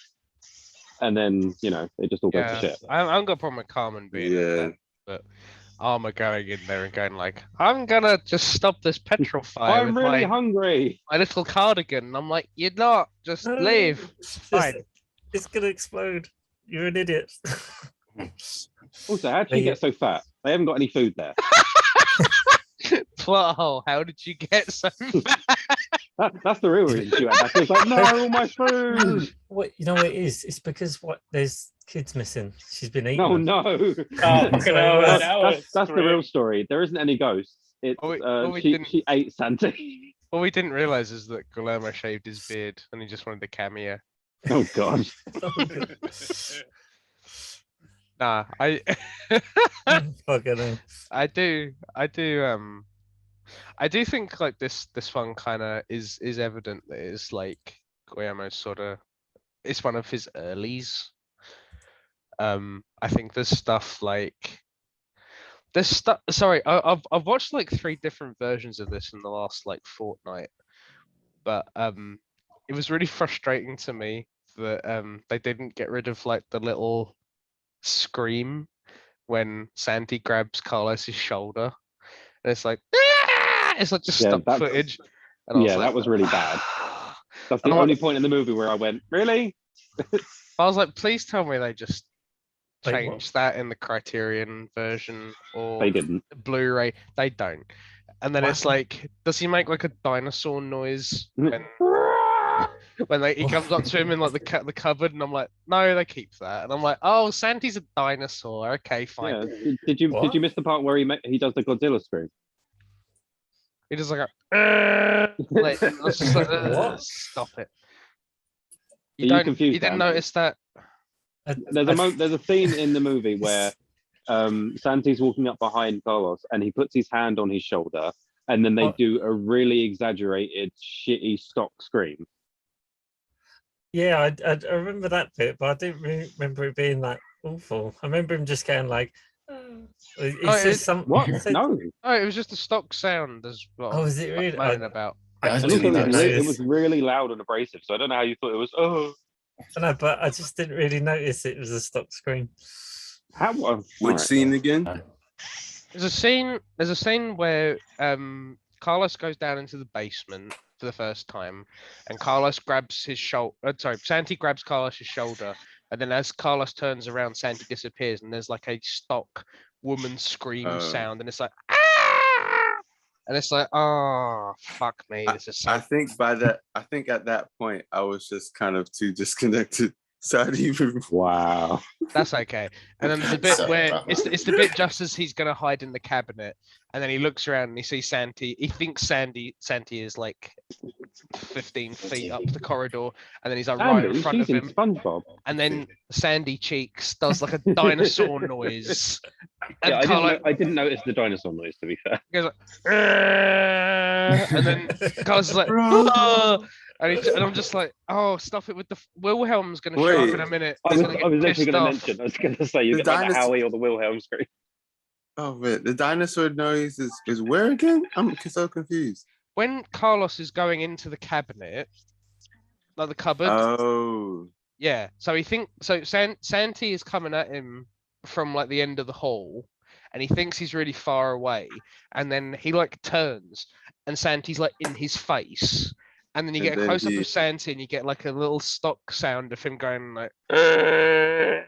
and then it just all goes to Yeah, shit. I haven't got a problem with Carmen being in Yeah. there, but Armor going in there and going like, I'm gonna just stop this petrol fire I'm with really my, hungry. my little cardigan. And I'm like, you're not. Just No, leave. It's fine. It's gonna explode. You're an idiot. Also, how'd she Yeah. get so fat? They haven't got any food there. Plot hole. How did you get so fat? That's the real reason she went back. She was like, no, all my food. What you know what it is? It's because there's kids missing. She's been eaten. No, no. Oh, fucking hell, That's- that was That's the great. real story. There isn't any ghosts. It's we she didn't- she ate Santi. What we didn't realize is that Guillermo shaved his beard and he just wanted a cameo. Oh god. Nah, I Fucking hell. I do think like this one kind of is evident that it's like Guillermo's sort of it's one of his earlies. I think there's stuff like there's stuff. Sorry, I've watched like 3 different versions of this in the last like fortnight, but it was really frustrating to me that they didn't get rid of like the little scream when Santi grabs Carlos's shoulder, and it's like it's like just Yeah, stock that's- footage. And I Yeah, like, that was really bad. That's the And I'm only like- point in the movie where I went, really? I was like, please tell me they just Wait, what? changed that in the Criterion version or They didn't. Blu-ray. They don't. And then it's like, does he make like a dinosaur noise when he comes up to him in like the cupboard? And I'm like, no, they keep that. And I'm like, oh, Santi's a dinosaur. Okay, fine. Yeah. Did you What? miss the part where he does the Godzilla scream? He just like, like I was just like, What? stop it. Are you You confused, didn't Dan? notice that? There's a scene in the movie where Santi's walking up behind Carlos and he puts his hand on his shoulder and then they What? do a really exaggerated, shitty stock scream. Yeah, I remember that bit, but I didn't really remember it being that awful. I remember him just going like, he Oh, says it- some. What? he said- No. Oh, I was just a stock sound as well. Oh, is it really? Moaning about. Yeah, I And didn't also, notice. it was really loud and abrasive, so I don't know how you thought it was. Oh, I know, but I just didn't really notice it was a stock screen. how? Which Alright. scene again? There's a scene where Carlos goes down into the basement for the first time, and Carlos grabs his shoulder. Santi grabs Carlos's shoulder, and then as Carlos turns around, Santi disappears, and there's like a stock woman scream Oh. sound, and it's like ah! And it's like, oh fuck me, this is so I think at that point I was just kind of too disconnected. So I didn't even Oh, Wow. that's okay. And then there's a bit Sorry where about it's the bit just as he's gonna hide in the cabinet, and then he looks around and he sees Santi. He thinks Santi is like 15 feet up the corridor, and then he's like right in Sandy, front of she's in him. SpongeBob. And then Sandy Cheeks does like a dinosaur noise, and Yeah, Carlo I didn't notice the dinosaur noise, to be fair. goes like, and then Carlos is like, "Ah!" and I'm just like, oh, stuff it with the Wilhelm's gonna show up in a minute. I He's was, gonna I get was literally pissed going to off. mention, I was going to say, you The get like the dinosaur- Howie or the Wilhelm scream. Oh man, the dinosaur noise is where again? I'm so confused. When Carlos is going into the cabinet, like the cupboard, Oh, yeah. So Santi is coming at him from like the end of the hall, and he thinks he's really far away, and then he like turns, and Santi's like in his face, and then you And get a then close up he- of Santi, and you get like a little stock sound of him going like, and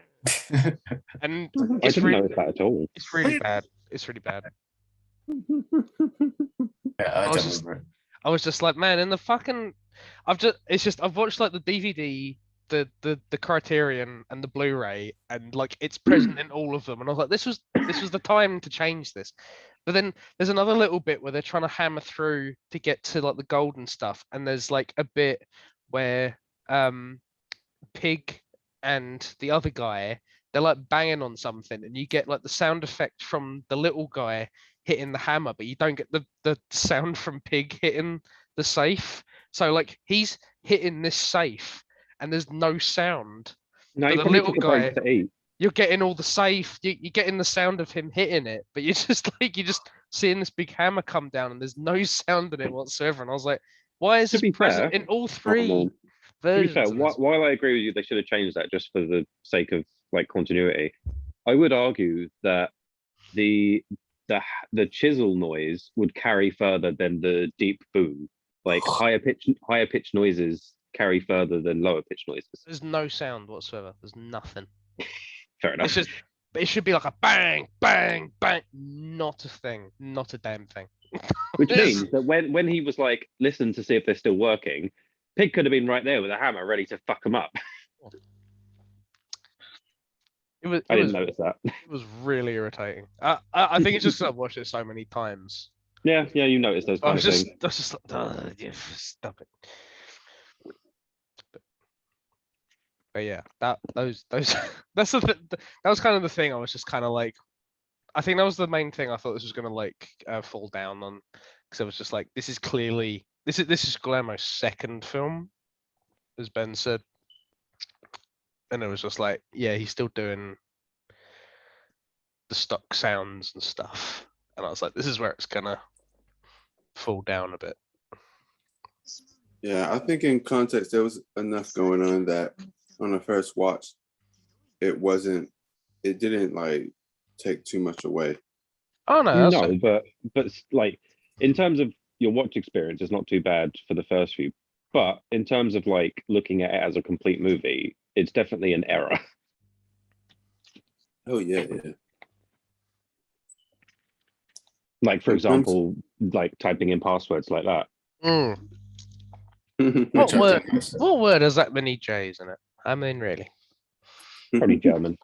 I it's didn't really, notice that at all. it's really bad. It's really bad. Yeah, I I was don't just- remember it. I was just like, man, in the fucking, I've watched like the DVD the Criterion and the Blu-ray, and like it's present in all of them. And I was like, this was the time to change this. But then there's another little bit where they're trying to hammer through to get to like the golden stuff, and there's like a bit where Pig and the other guy, they're like banging on something, and you get like the sound effect from the little guy hitting the hammer, but you don't get the sound from Pig hitting the safe. So like he's hitting this safe and there's no sound. No, But you the probably little took a break guy- to eat. You're getting all the safe, you're getting the sound of him hitting it, but you're just seeing this big hammer come down and there's no sound in it whatsoever. And I was like, why is To this be present fair- in all Oh, three no. To be versions? fair, of this? while I agree with you, they should have changed that just for the sake of like continuity. I would argue that the chisel noise would carry further than the deep boom. Like higher pitch noises carry further than lower pitch noises. There's no sound whatsoever. There's nothing. Fair enough. It's just, it should be like a bang, bang, bang. Not a thing. Not a damn thing. Which It's- means that when he was like, listen to see if they're still working, Pig could have been right there with a hammer ready to fuck them up. I didn't notice that. It was really irritating. I think it's just 'cause I've watched it so many times. Yeah, you noticed those I kind was of just, things. I was just like, yeah, stop it. But yeah, those that's that was kind of the thing. I was just kind of like, I think that was the main thing I thought this was gonna like fall down on, because I was just like, this is clearly this is Guillermo's second film, as Ben said, and it was just like, yeah, he's still doing the stock sounds and stuff, and I was like, this is where it's gonna fall down a bit. Yeah, I think in context there was enough going on that on the first watch, it didn't like take too much away. Oh no, that's No, fine. but like in terms of your watch experience, it's not too bad for the first few. But in terms of like looking at it as a complete movie, it's definitely an error. Oh yeah, yeah. Like for In terms- example, like typing in passwords like that. Mm. Which What I word? think is- What word has that many J's in it? I mean, really. Probably German.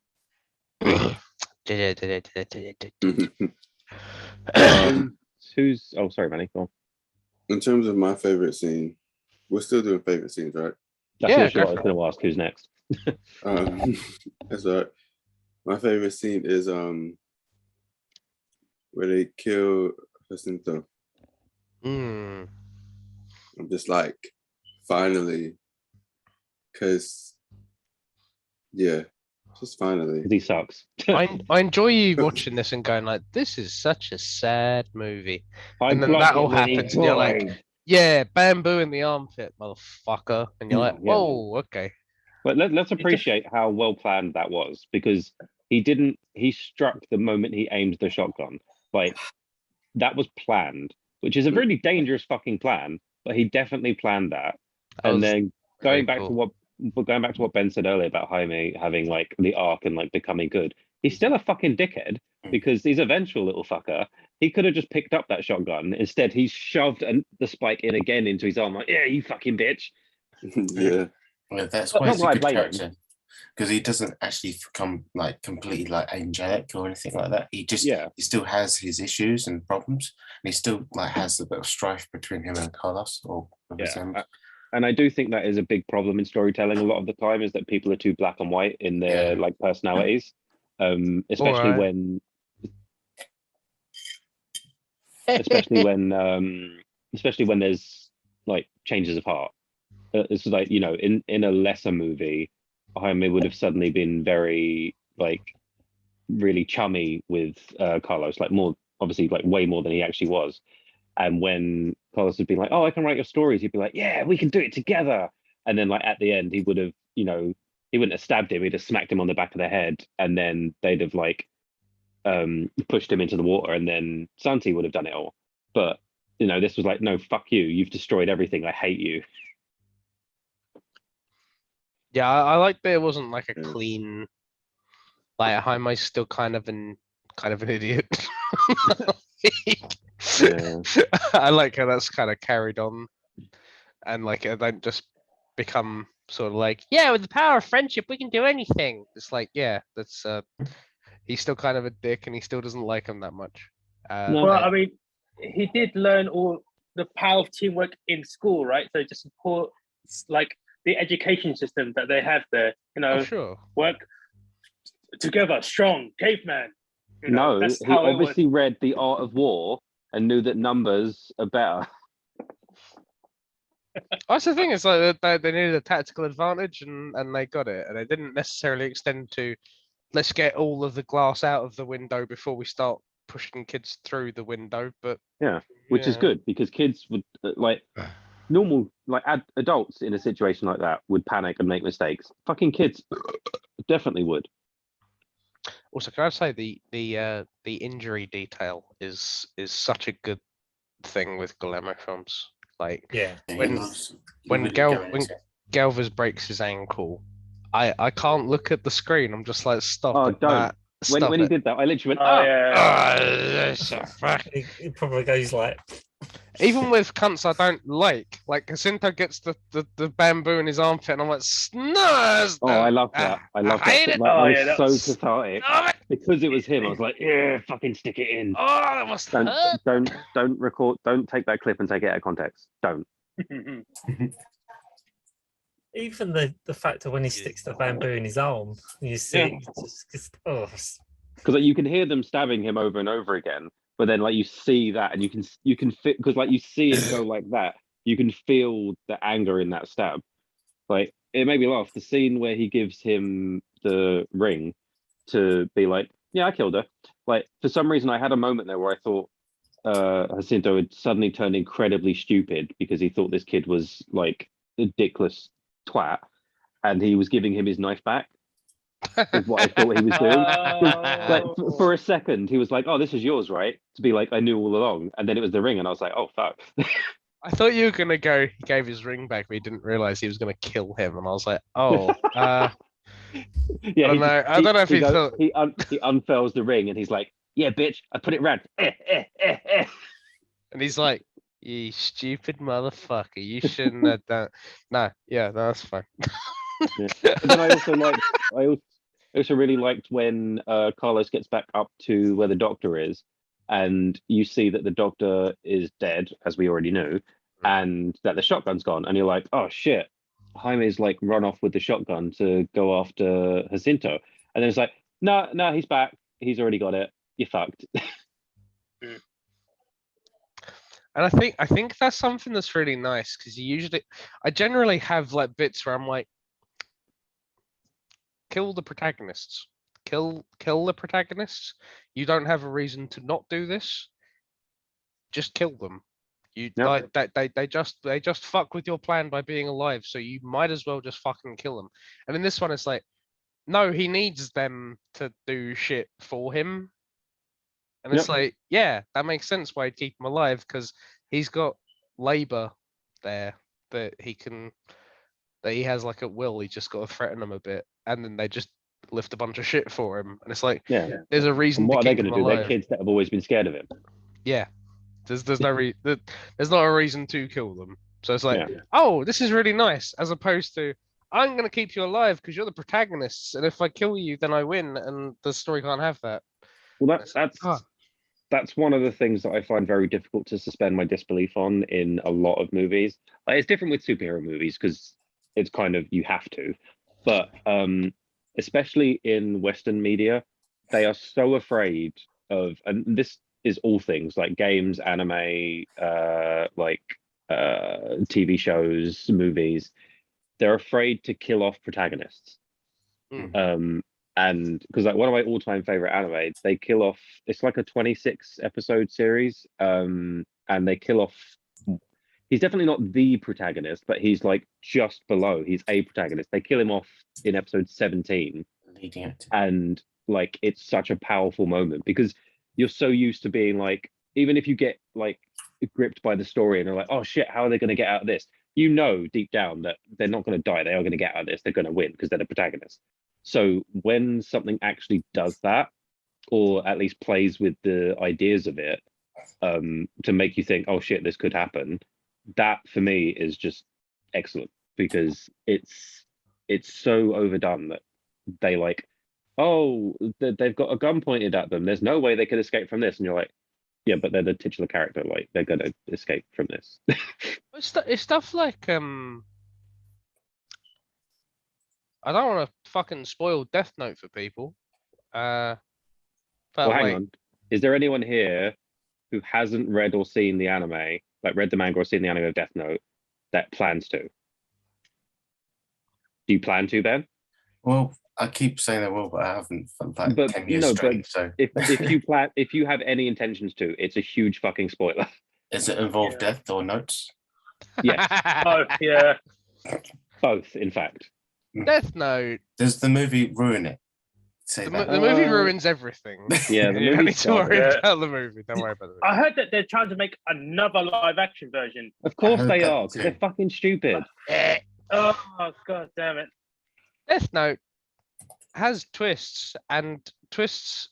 Who's? Oh, sorry, Manny. Go on. In terms of my favorite scene, we're still doing favorite scenes, right? That's Yeah, literally what I was go going to ask. Who's next? That's all right. My favorite scene is where they kill Jacinto. Mm. I'm just like, finally, because yeah, just finally. 'Cause he sucks. I enjoy you watching this and going like, this is such a sad movie. I And then blocked that all it when he happens, and you're like, died. Yeah, bamboo in the armpit, motherfucker. And you're like, Yeah. whoa, okay. But let's appreciate how well planned that was, because he struck the moment he aimed the shotgun. Like that was planned, which is a really dangerous fucking plan, but he definitely planned that. That And was then very going back to what Ben said earlier about Jaime having like the arc and like becoming good, he's still a fucking dickhead because he's a vengeful little fucker. He could have just picked up that shotgun. Instead, he's shoved the spike in again into his arm. Like, yeah, you fucking bitch. Yeah. Well, that's But why not he's a why I good blame him. character, because he doesn't actually become like completely like angelic or anything like that. He just Yeah. he still has his issues and problems, and he still like has a bit of strife between him and Carlos or with him. And I do think that is a big problem in storytelling a lot of the time, is that people are too black and white in their Yeah. like personalities. Especially Alright. when especially when there's like changes of heart. It's like, you know, in a lesser movie, Jaime would have suddenly been very like really chummy with Carlos, like more obviously like way more than he actually was. And when Carlos had been like, oh, I can write your stories, he'd be like, yeah, we can do it together. And then like at the end, he would have, you know, he wouldn't have stabbed him, he'd have smacked him on the back of the head, and then they'd have like pushed him into the water, and then Santi would have done it all. But you know, this was like, no, fuck you, you've destroyed everything, I hate you. Yeah, I like that it wasn't like a Yeah. clean, like Jaime's still kind of an idiot. Yeah. I like how that's kind of carried on, and like it don't just become sort of like, yeah, with the power of friendship, we can do anything. It's like, yeah, that's he's still kind of a dick, and he still doesn't like him that much. No. Well, I mean, he did learn all the power of teamwork in school, right? So just support like the education system that they have there. sure. Work together, strong, caveman. No, that's he how it was. obviously read The Art of War and knew that numbers are better. That's the thing. It's like they needed a tactical advantage, and they got it, and it didn't necessarily extend to let's get all of the glass out of the window before we start pushing kids through the window. But Which is good because kids would normal adults in a situation like that would panic and make mistakes. Fucking kids definitely would. Also, can I say the injury detail is such a good thing with Guillermo films. Like when Galvez breaks his ankle, I can't look at the screen. I'm just like, stop it. Don't. Matt, stop When he it. did that, I literally went, He probably goes like, Even with cunts I don't like Jacinto gets the bamboo in his armpit, and I'm like, snurs. Oh, I love that. I love hate that. it. Like, that that was was so cathartic. Stop it. Because it was him, I was like, yeah, fucking stick it in. Oh, that must hurt. Don't record. Don't take that clip and take it out of context. Don't. even the fact of when he sticks the bamboo in his arm, you see, just Because like, you can hear them stabbing him over and over again, but then like you see that, and you can fit because like you see it go like that. You can feel the anger in that stab. Like it made me laugh. The scene where he gives him the ring to be like, yeah, I killed her. Like for some reason, I had a moment there where I thought Jacinto had suddenly turned incredibly stupid because he thought this kid was like a dickless twat, and he was giving him his knife back. Is what I thought he was doing. Like for a second, he was like, "Oh, this is yours, right?" To be like, "I knew all along," and then it was the ring, and I was like, "Oh fuck." I thought you were gonna go. He gave his ring back, but he didn't realize he was gonna kill him, and I was like, "Oh, yeah, I don't know. I don't know if he thought he unfurls the ring, and he's like, "Yeah, bitch, I put it round." And he's like, "You stupid motherfucker! You shouldn't have done." No, yeah, no, that's fine. Yeah. But then I also really liked when Carlos gets back up to where the doctor is, and you see that the doctor is dead, as we already knew, and that the shotgun's gone, and you're like, oh shit, Jaime's like run off with the shotgun to go after Jacinto, and then it's like, no, he's back, he's already got it, you're fucked. And I think that's something that's really nice because I generally have like bits where I'm like, kill the protagonists, kill the protagonists. You don't have a reason to not do this. Just kill them. You like that they just fuck with your plan by being alive, so you might as well just fucking kill them. And in this one, it's like, no, he needs them to do shit for him. And it's like, yeah, that makes sense why he'd keep him alive, because he's got labor there that he has like at will. He just got to threaten them a bit, and then they just lift a bunch of shit for him. And it's like, there's a reason. And what to are they keep going to him do? alive. They're kids that have always been scared of him. Yeah, there's not a reason to kill them. So it's like, oh, this is really nice, as opposed to, I'm going to keep you alive because you're the protagonists, and if I kill you, then I win, and the story can't have that. Well, that's one of the things that I find very difficult to suspend my disbelief on in a lot of movies. Like, it's different with superhero movies because it's kind of, you have to, but especially in Western media, they are so afraid of, and this is all things like games, anime, TV shows, movies. They're afraid to kill off protagonists. And because like one of my all-time favorite anime, they kill off, it's like a 26 episode series, and they kill off, he's definitely not the protagonist, but he's like just below, he's a protagonist. They kill him off in episode 17, and like it's such a powerful moment because you're so used to being like, even if you get like gripped by the story and they're like, oh shit, how are they going to get out of this, you know deep down that they're not going to die, they are going to get out of this, they're going to win because they're the protagonist. So when something actually does that, or at least plays with the ideas of it, to make you think, oh shit, this could happen, that for me is just excellent. because it's so overdone that they like, oh, they've got a gun pointed at them. There's no way they could escape from this, and you're like, yeah, but they're the titular character. Like they're gonna escape from this. It's stuff like I don't want to fucking spoil Death Note for people. But Well, hang like, on. Is there anyone here who hasn't read or seen the anime, like read the manga or seen the anime of Death Note, that plans to? Do you plan to, Ben? Well, I keep saying I will, but I haven't for like But 10 years no, straight. but So if you have any intentions to, it's a huge fucking spoiler. does it involve Yeah. death or notes? Yes, Oh yeah. both, in fact. Death Note. Does the movie ruin it? Say that. The movie Uh, ruins everything. Yeah, the You don't need movie's to garbage. worry Yeah. about the movie. Don't worry about the movie. I heard that they're trying to make another live action version. Of course heard they that are, because they're too. fucking stupid. Oh god damn it. Death Note has twists, and twists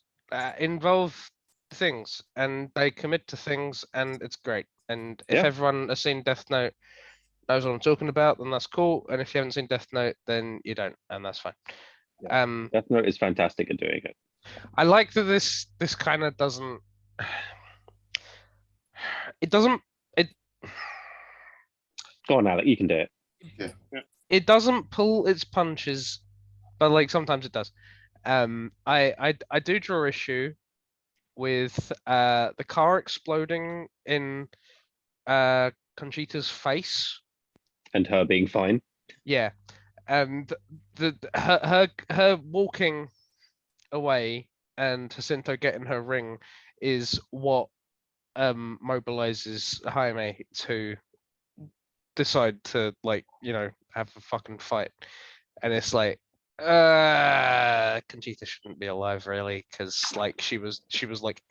involve things, and they commit to things, and it's great. And if Yeah. everyone has seen Death Note knows what I'm talking about, then that's cool. And if you haven't seen Death Note, then you don't, and that's fine. Death Note is fantastic at doing it. I like that this kind of doesn't. It doesn't. Go on, Alec, you can do it. It doesn't pull its punches, but like sometimes it does. I do draw issue with the car exploding in Conchita's face. And her being fine. Yeah, and her walking away and Jacinto getting her ring is what mobilizes Jaime to decide to, like, you know, have a fucking fight. And it's like, Conchita shouldn't be alive, really, because like she was like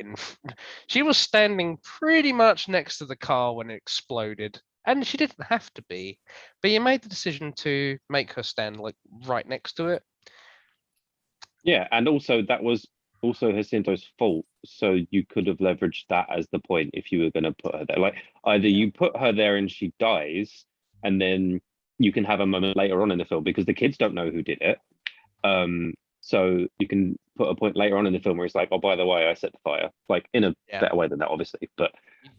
she was standing pretty much next to the car when it exploded, and she didn't have to be, but you made the decision to make her stand like right next to it. Yeah, and also that was also Jacinto's fault. So you could have leveraged that as the point if you were going to put her there. Like either you put her there and she dies, and then you can have a moment later on in the film because the kids don't know who did it. So you can put a point later on in the film where it's like, oh, by the way, I set the fire, like in a Yeah. better way than that, obviously. But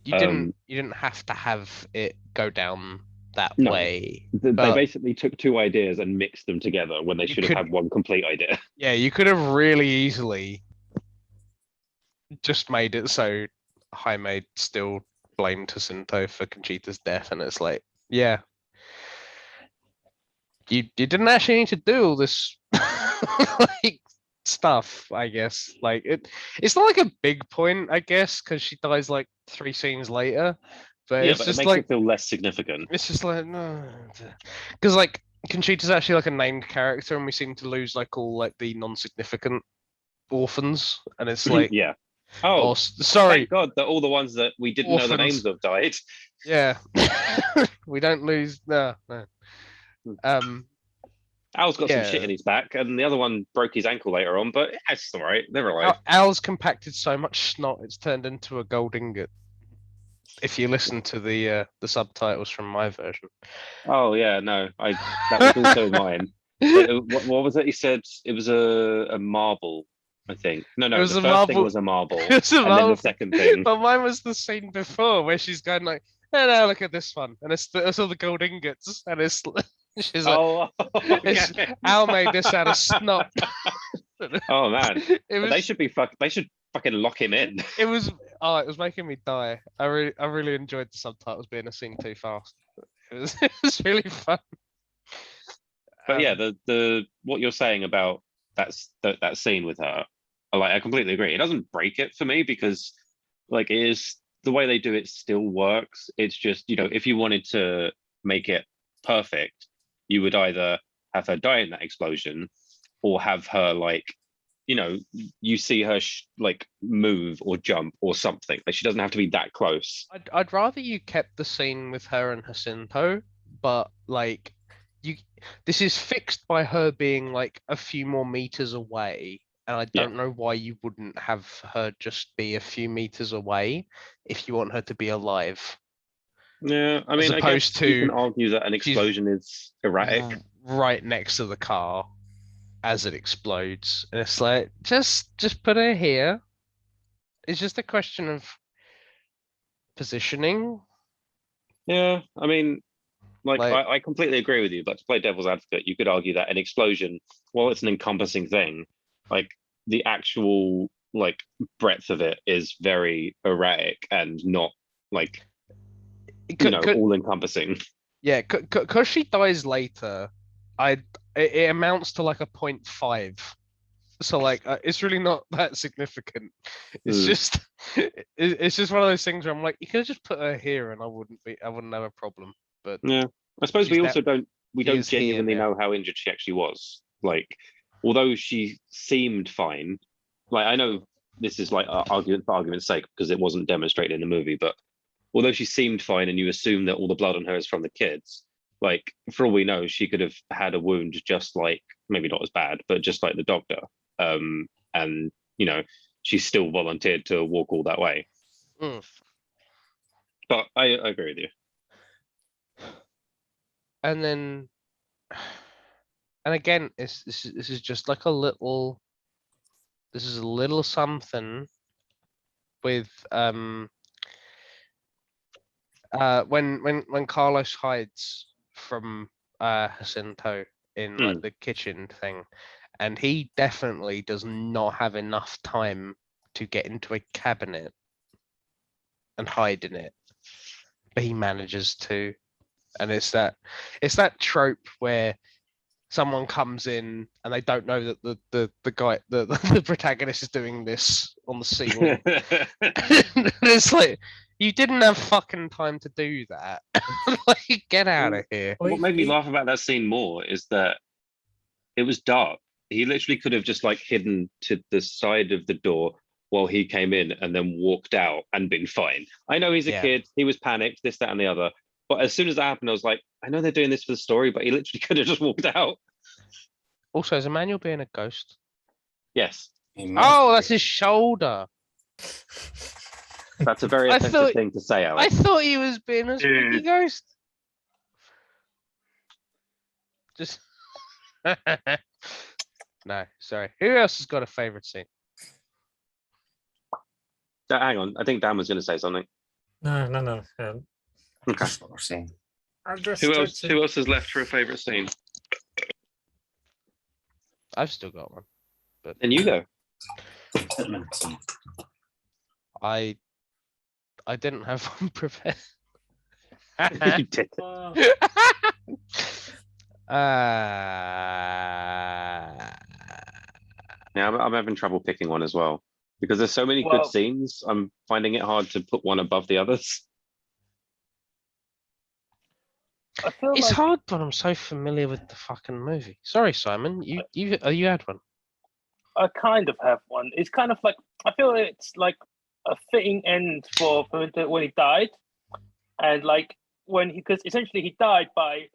You didn't have to have it go down that No. way. they But- basically took two ideas and mixed them together when they You should have could- had one complete idea. Yeah, you could have really easily just made it so Jaime still blamed Jacinto for Conchita's death, and it's like, yeah, you didn't actually need to do all this like stuff, I guess. Like it's not like a big point, I guess, because she dies like 3 scenes later. But Yeah, it's but it just makes like it feel less significant. it's just like no, because like Conchita's actually like a named character, and we seem to lose like all like the non-significant orphans, and it's like, Yeah. oh, Oh, sorry, thank God that all the ones that we didn't know the Orphans. names of died. yeah, we don't lose. No. Al's got Yeah. some shit in his back, and the other one broke his ankle later on, but it's all right. They're alive. Al's compacted so much snot it's turned into a gold ingot. If you listen to the subtitles from my version. Oh, yeah, no, that was also mine. What was it? He said it was a marble, I think. No, It was the a first thing marble- was a marble, It's a and then marvel. the second thing. But mine was the scene before where she's going like, "Hey, now look at this one," and it's all the gold ingots, and it's she's like, Oh, It's- okay. "Al made this out of snot." Oh man, It was. they should fucking lock him in. It was. Oh, it was making me die. I really enjoyed the subtitles being a scene too fast. It was really fun. But yeah, Um, the what you're saying about that scene with her, I completely agree. It doesn't break it for me because like it is the way they do it still works. It's just, you know, if you wanted to make it perfect, you would either have her die in that explosion or have her like, you know, you see her like move or jump or something. Like she doesn't have to be that close. I'd rather you kept the scene with her and Jacinto, but like this is fixed by her being like a few more meters away, and I Yeah. don't know why you wouldn't have her just be a few meters away if you want her to be alive. Yeah, I mean, I opposed guess you can to argue that an she's- explosion is erratic. right next to the car as it explodes, and it's like just put her here. It's just a question of positioning. Yeah, I mean, like, Like- I completely agree with you, but to play devil's advocate, you could argue that an explosion, while it's an encompassing thing, like the actual like breadth of it is very erratic and not like all encompassing. Yeah, because she dies later, it amounts to like a 0.5. So like it's really not that significant. It's just it's just one of those things where I'm like, you could have just put her here and I wouldn't have a problem. But Yeah, I suppose she's we also don't is here genuinely now. know how injured she actually was. Like, although she seemed fine, like I know this is like argument for argument's sake because it wasn't demonstrated in the movie, but although she seemed fine and you assume that all the blood on her is from the kids, like for all we know, she could have had a wound just like maybe not as bad, but just like the doctor. And she still volunteered to walk all that way. Mm. But I agree with you. And then, and again, this is just like a little. This is a little something with when Carlos hides from Jacinto in like the kitchen thing, and he definitely does not have enough time to get into a cabinet and hide in it, but he manages to. And it's that trope where someone comes in and they don't know that the guy the protagonist is doing this on the scene. And it's like, you didn't have fucking time to do that. Like, get out of here. What made me laugh about that scene more is that it was dark. He literally could have just like hidden to the side of the door while he came in and then walked out and been fine. I know he's a kid, he was panicked, this, that, and the other. But as soon as that happened, I was like, I know they're doing this for the story, but he literally could have just walked out. Also, is Emmanuel being a ghost? Yes. Oh, that's his shoulder. That's a very offensive thing to say, Alex. I thought he was being a spooky ghost. Just no, sorry. Who else has got a favorite scene? Hang on, I think Dan was going to say something. No. Okay. Who else is left for a favorite scene? I've still got one. But then you go. I didn't have one prepared. You did. Yeah, I'm having trouble picking one as well because there's so many good scenes. I'm finding it hard to put one above the others. It's hard, but I'm so familiar with the fucking movie. Sorry, Simon. You had one. I kind of have one. It's kind of like, I feel it's like a fitting end for when he died, and like because essentially he died by,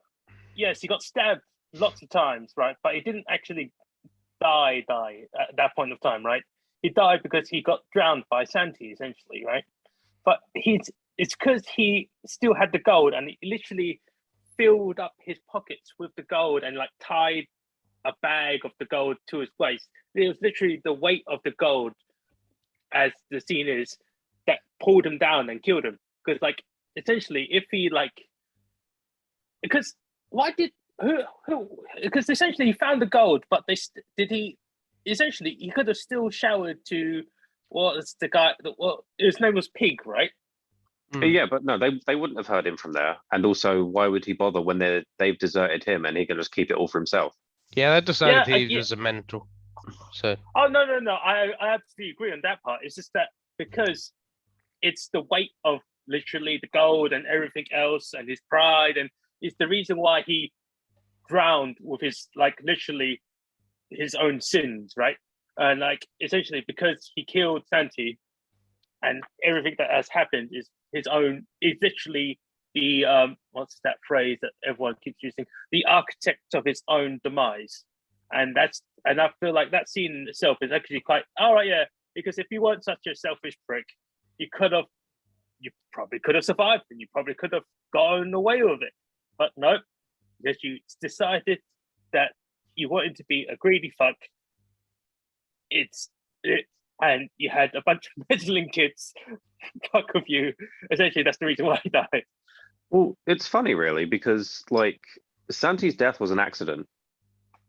yes, he got stabbed lots of times, right? But he didn't actually die at that point of time, right? He died because he got drowned by Santi, essentially, right? But it's because he still had the gold, and he literally filled up his pockets with the gold and like tied a bag of the gold to his waist. It was literally the weight of the gold, as the scene is, that pulled him down and killed him. Because like essentially, if he like, because why did who? Because essentially he found the gold, but essentially he could have still showered to what was the guy? His name was Pig, right? Yeah, but no, they wouldn't have heard him from there. And also, why would he bother when they've deserted him and he can just keep it all for himself? Yeah, they decided he was a mental. So. Oh no! I absolutely agree on that part. It's just that because it's the weight of literally the gold and everything else, and his pride, and it's the reason why he drowned with his like literally his own sins, right? And like essentially because he killed Santi, and everything that has happened is his own. Is literally the what's that phrase that everyone keeps using? The architect of his own demise. And I feel like that scene in itself is actually quite all right, yeah. Because if you weren't such a selfish prick, you could have you probably could have survived and you probably could have gone away with it. But no, because you decided that you wanted to be a greedy fuck. And you had a bunch of meddling kids fuck with you. Essentially, that's the reason why he died. Well, it's funny, really, because like Santi's death was an accident.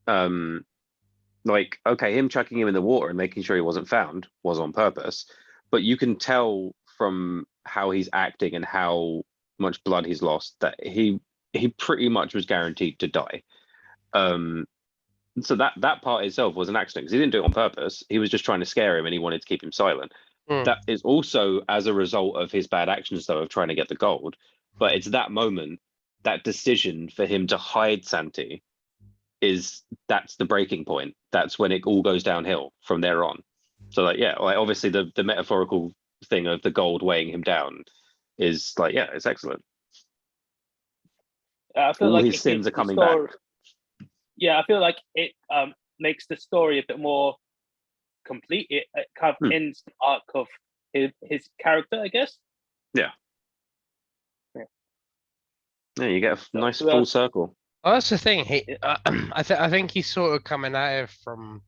Like, okay, him chucking him in the water and making sure he wasn't found was on purpose, but you can tell from how he's acting and how much blood he's lost that he pretty much was guaranteed to die. So that part itself was an accident because he didn't do it on purpose. He was just trying to scare him and he wanted to keep him silent. That is also as a result of his bad actions, though, of trying to get the gold. But it's that moment, that decision for him to hide Santi, that's the breaking point. That's when it all goes downhill from there on. So like, yeah, like obviously the metaphorical thing of the gold weighing him down is like, yeah, it's excellent. I feel All like his sins are coming back. Yeah, I feel like it makes the story a bit more complete. It kind of ends the arc of his character, I guess. Yeah. Yeah, you get a nice full circle. Well, that's the thing. I think he's sort of coming at it from,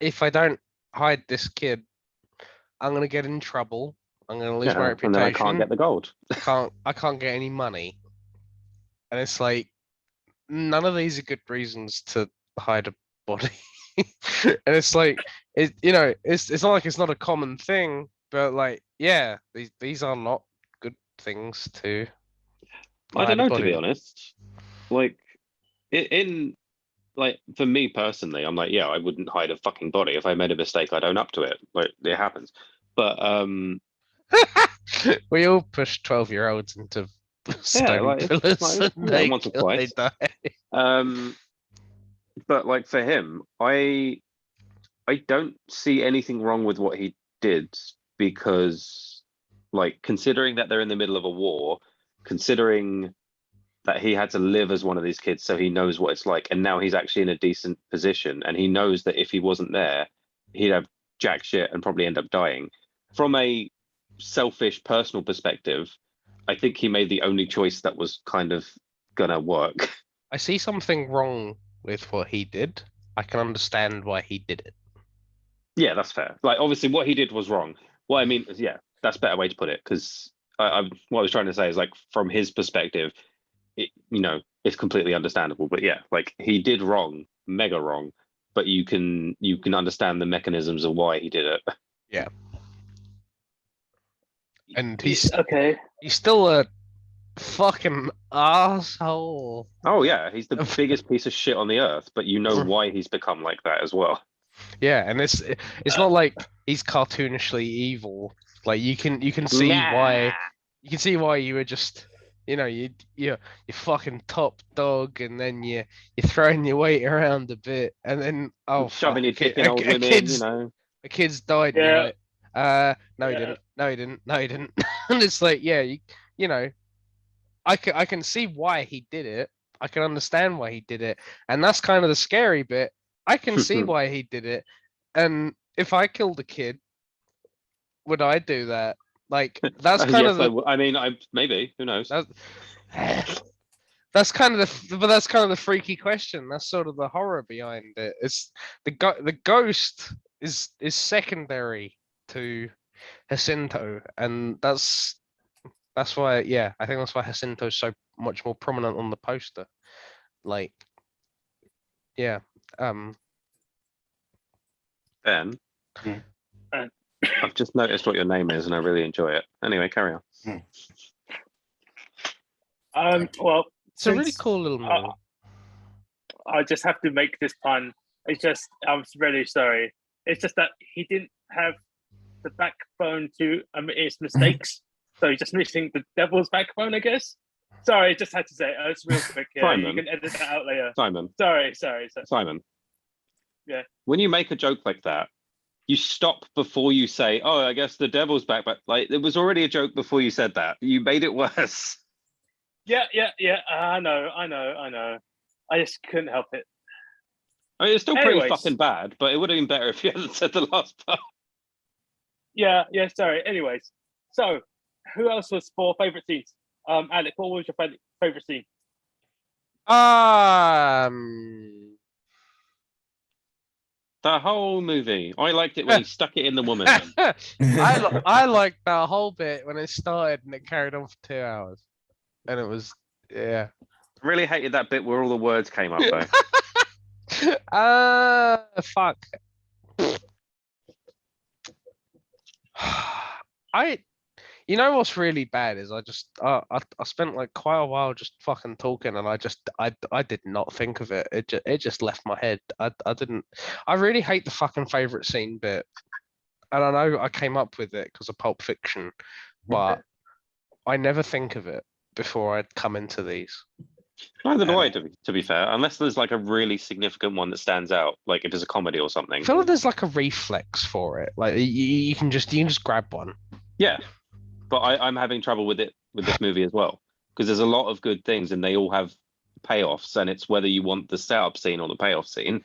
if I don't hide this kid, I'm gonna get in trouble. I'm gonna lose my reputation. And then I can't get the gold. I can't get any money. And it's like, none of these are good reasons to hide a body. And it's like, it's not like it's not a common thing, but like, yeah, these are not good things to. I don't know, to be honest. Like, in like for me personally, I'm like, yeah, I wouldn't hide a fucking body. If I made a mistake, I'd own up to it. Like, it happens. But we all push 12-year-olds into stone pillars and they once or twice. die. But like for him, I don't see anything wrong with what he did because, like, considering that they're in the middle of a war, considering that he had to live as one of these kids, so he knows what it's like, and now he's actually in a decent position, and he knows that if he wasn't there, he'd have jack shit and probably end up dying. From a selfish, personal perspective, I think he made the only choice that was kind of gonna work. I see something wrong with what he did. I can understand why he did it. Yeah, that's fair. Like, obviously, what he did was wrong. What I mean is, yeah, that's a better way to put it. Because what I was trying to say is, like, from his perspective, it's completely understandable. But yeah, like, he did wrong, mega wrong. But you can understand the mechanisms of why he did it. Yeah. And he's okay. He's still a fucking asshole. Oh yeah, he's the biggest piece of shit on the earth, but you know why he's become like that as well. Yeah, and it's not like he's cartoonishly evil. Like you can see why you were just you're fucking top dog, and then you're throwing your weight around a bit, and then shoving your dick in old women, a kid's died. Yeah. No, he didn't. No, he didn't. No, he didn't. And it's like, yeah, I can see why he did it. I can understand why he did it, and that's kind of the scary bit. I can see why he did it, and if I killed a kid, would I do that? Like, that's kind of the. I mean, maybe. Who knows? That's kind of the freaky question. That's sort of the horror behind it. It's the ghost is secondary to Jacinto, and that's why, yeah, I think that's why Jacinto's so much more prominent on the poster. Like, yeah, Ben, I've just noticed what your name is, and I really enjoy it. Anyway, carry on. Well, it's a really cool little movie. I just have to make this pun. It's just, I'm really sorry. It's just that he didn't have the backbone to admit his mistakes, so he's just missing the devil's backbone, I guess. Sorry, just had to say it. It's real quick. Yeah, you can edit that out later. Simon. Sorry. Simon. Yeah. When you make a joke like that, you stop before you say, "Oh, I guess the devil's back." But like, it was already a joke before you said that. You made it worse. Yeah. I know. I just couldn't help it. I mean, it's still pretty fucking bad, but it would have been better if you hadn't said the last part. Yeah. Sorry. Anyways, So, who else was for favorite scenes? Alec, what was your favorite scene? The whole movie. I liked it when he stuck it in the woman. I liked that whole bit when it started and it carried on for 2 hours, and it was yeah. Really hated that bit where all the words came up though. Fuck. You know what's really bad is I spent like quite a while just fucking talking, and I did not think of it. It just left my head. I really hate the fucking favorite scene bit, and I know I came up with it because of Pulp Fiction, but I never think of it before I'd come into these. Neither do I, to be fair, unless there's like a really significant one that stands out, like if it's a comedy or something. I feel like there's like a reflex for it. Like you can just grab one. Yeah, but I'm having trouble with it with this movie as well, because there's a lot of good things and they all have payoffs, and it's whether you want the setup scene or the payoff scene.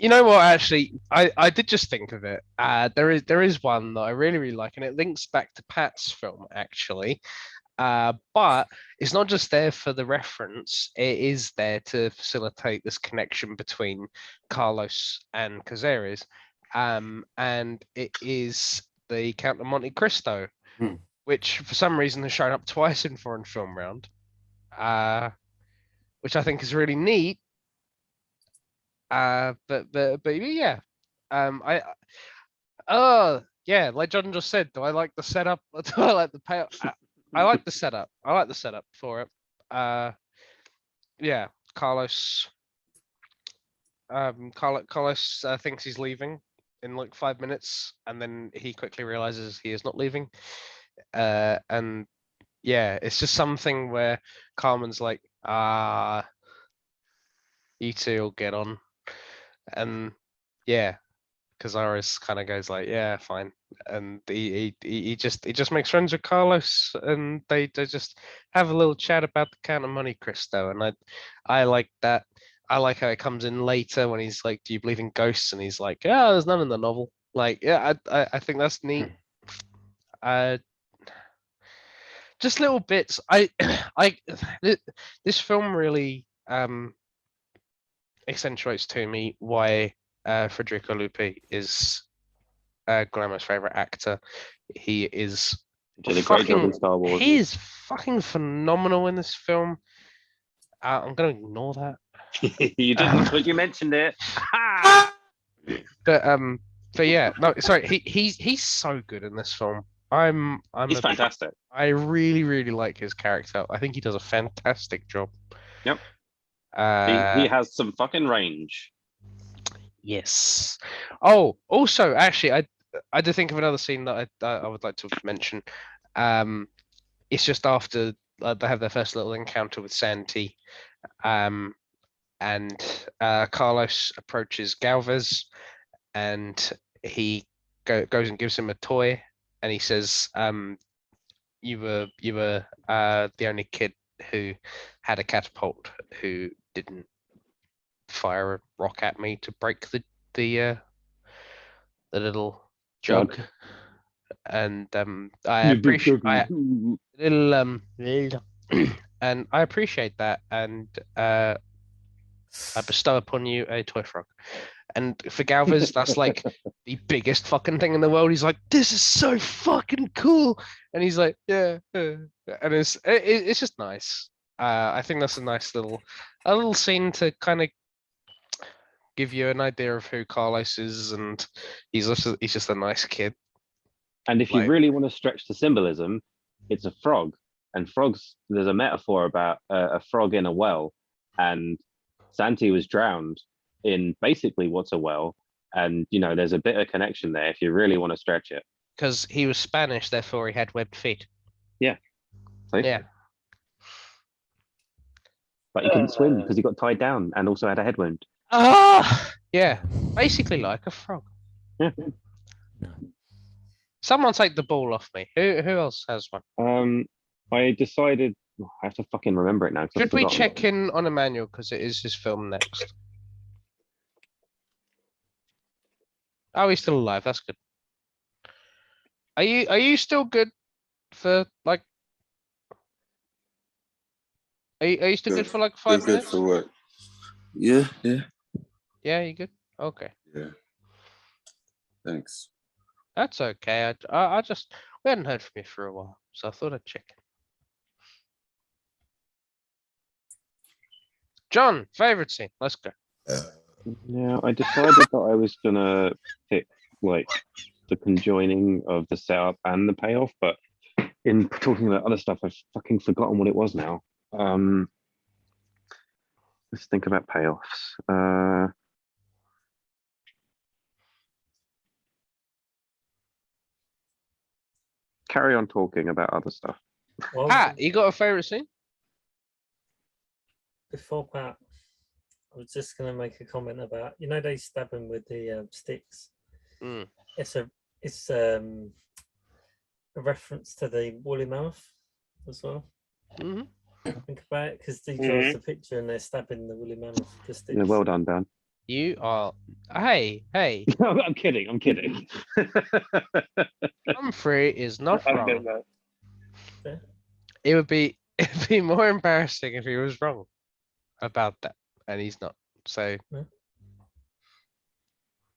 You know what? Actually, I did just think of it. There is one that I really like, and it links back to Pat's film actually. But it's not just there for the reference, it is there to facilitate this connection between Carlos and Cazares. And it is the Count of Monte Cristo, which for some reason has shown up twice in Foreign Film Round, which I think is really neat. But yeah, yeah, like John just said, do I like the setup? Do I like the payoff? I like the setup. I like the setup for it. Yeah, Carlos. Carlos thinks he's leaving in like 5 minutes, and then he quickly realizes he is not leaving. And yeah, it's just something where Carmen's like, you two will get on, and yeah, Cazares kind of goes like, yeah, fine, and he just makes friends with Carlos, and they just have a little chat about the Count of Monte Cristo, and I like that. I like how it comes in later when he's like, do you believe in ghosts? And he's like, yeah, there's none in the novel. Like, yeah, I think that's neat. Just little bits. This film really accentuates to me why Federico Lupi is Guillermo's favorite actor. He is Did a great job in Star Wars. He is fucking phenomenal in this film. I'm gonna ignore that. You didn't, but you mentioned it. But yeah, no, sorry. He's so good in this film. He's fantastic. I really like his character. I think he does a fantastic job. Yep. He has some fucking range. Yes. Oh, also, actually, I did think of another scene that I would like to mention. It's just after they have their first little encounter with Santi, and Carlos approaches Galvez, and he goes and gives him a toy, and he says, "You were the only kid who had a catapult who didn't fire a rock at me to break the little jug." And I appreciate and I appreciate that, and I bestow upon you a toy frog. And for Galvez, that's like the biggest fucking thing in the world. He's like, this is so fucking cool, and he's like, yeah, and it's just nice. I think that's a nice little scene to kind of give you an idea of who Carlos is, and he's just a nice kid. And if you really want to stretch the symbolism, it's a frog, and frogs. There's a metaphor about a frog in a well, and Santi was drowned in basically what's a well, and there's a bit of connection there if you really want to stretch it. Because he was Spanish, therefore he had webbed feet. Yeah. See? Yeah. But he couldn't swim because he got tied down and also had a head wound. Yeah, basically like a frog. Yeah. Someone take the ball off me. Who else has one? I decided I have to fucking remember it now. Should we check in on Emmanuel because it is his film next? Oh, he's still alive. That's good. Are you still good, for like? Are you still good for like 5 You're good minutes? for what? Yeah, yeah, Yeah, you good? Okay, yeah. Thanks. that's okay. I just we hadn't heard from you for a while, so I thought I'd check in. John, favorite scene. Let's go. Yeah, I decided that I was gonna pick like the conjoining of the setup and the payoff, but in talking about other stuff, I've fucking forgotten what it was now. Let's think about payoffs. Carry on talking about other stuff. Well, Pat, you got a favorite scene? before that, I was just going to make a comment about they stab him with the sticks. Mm. It's a reference to the woolly mammoth as well. Mm-hmm. Think about it because he draws the picture and they're stabbing the woolly mammoth with the sticks. Yeah, well done, Dan. You are. Hey. I'm kidding. Humphrey is not I wrong. don't know. It'd be more embarrassing if he was wrong about that, and he's not. So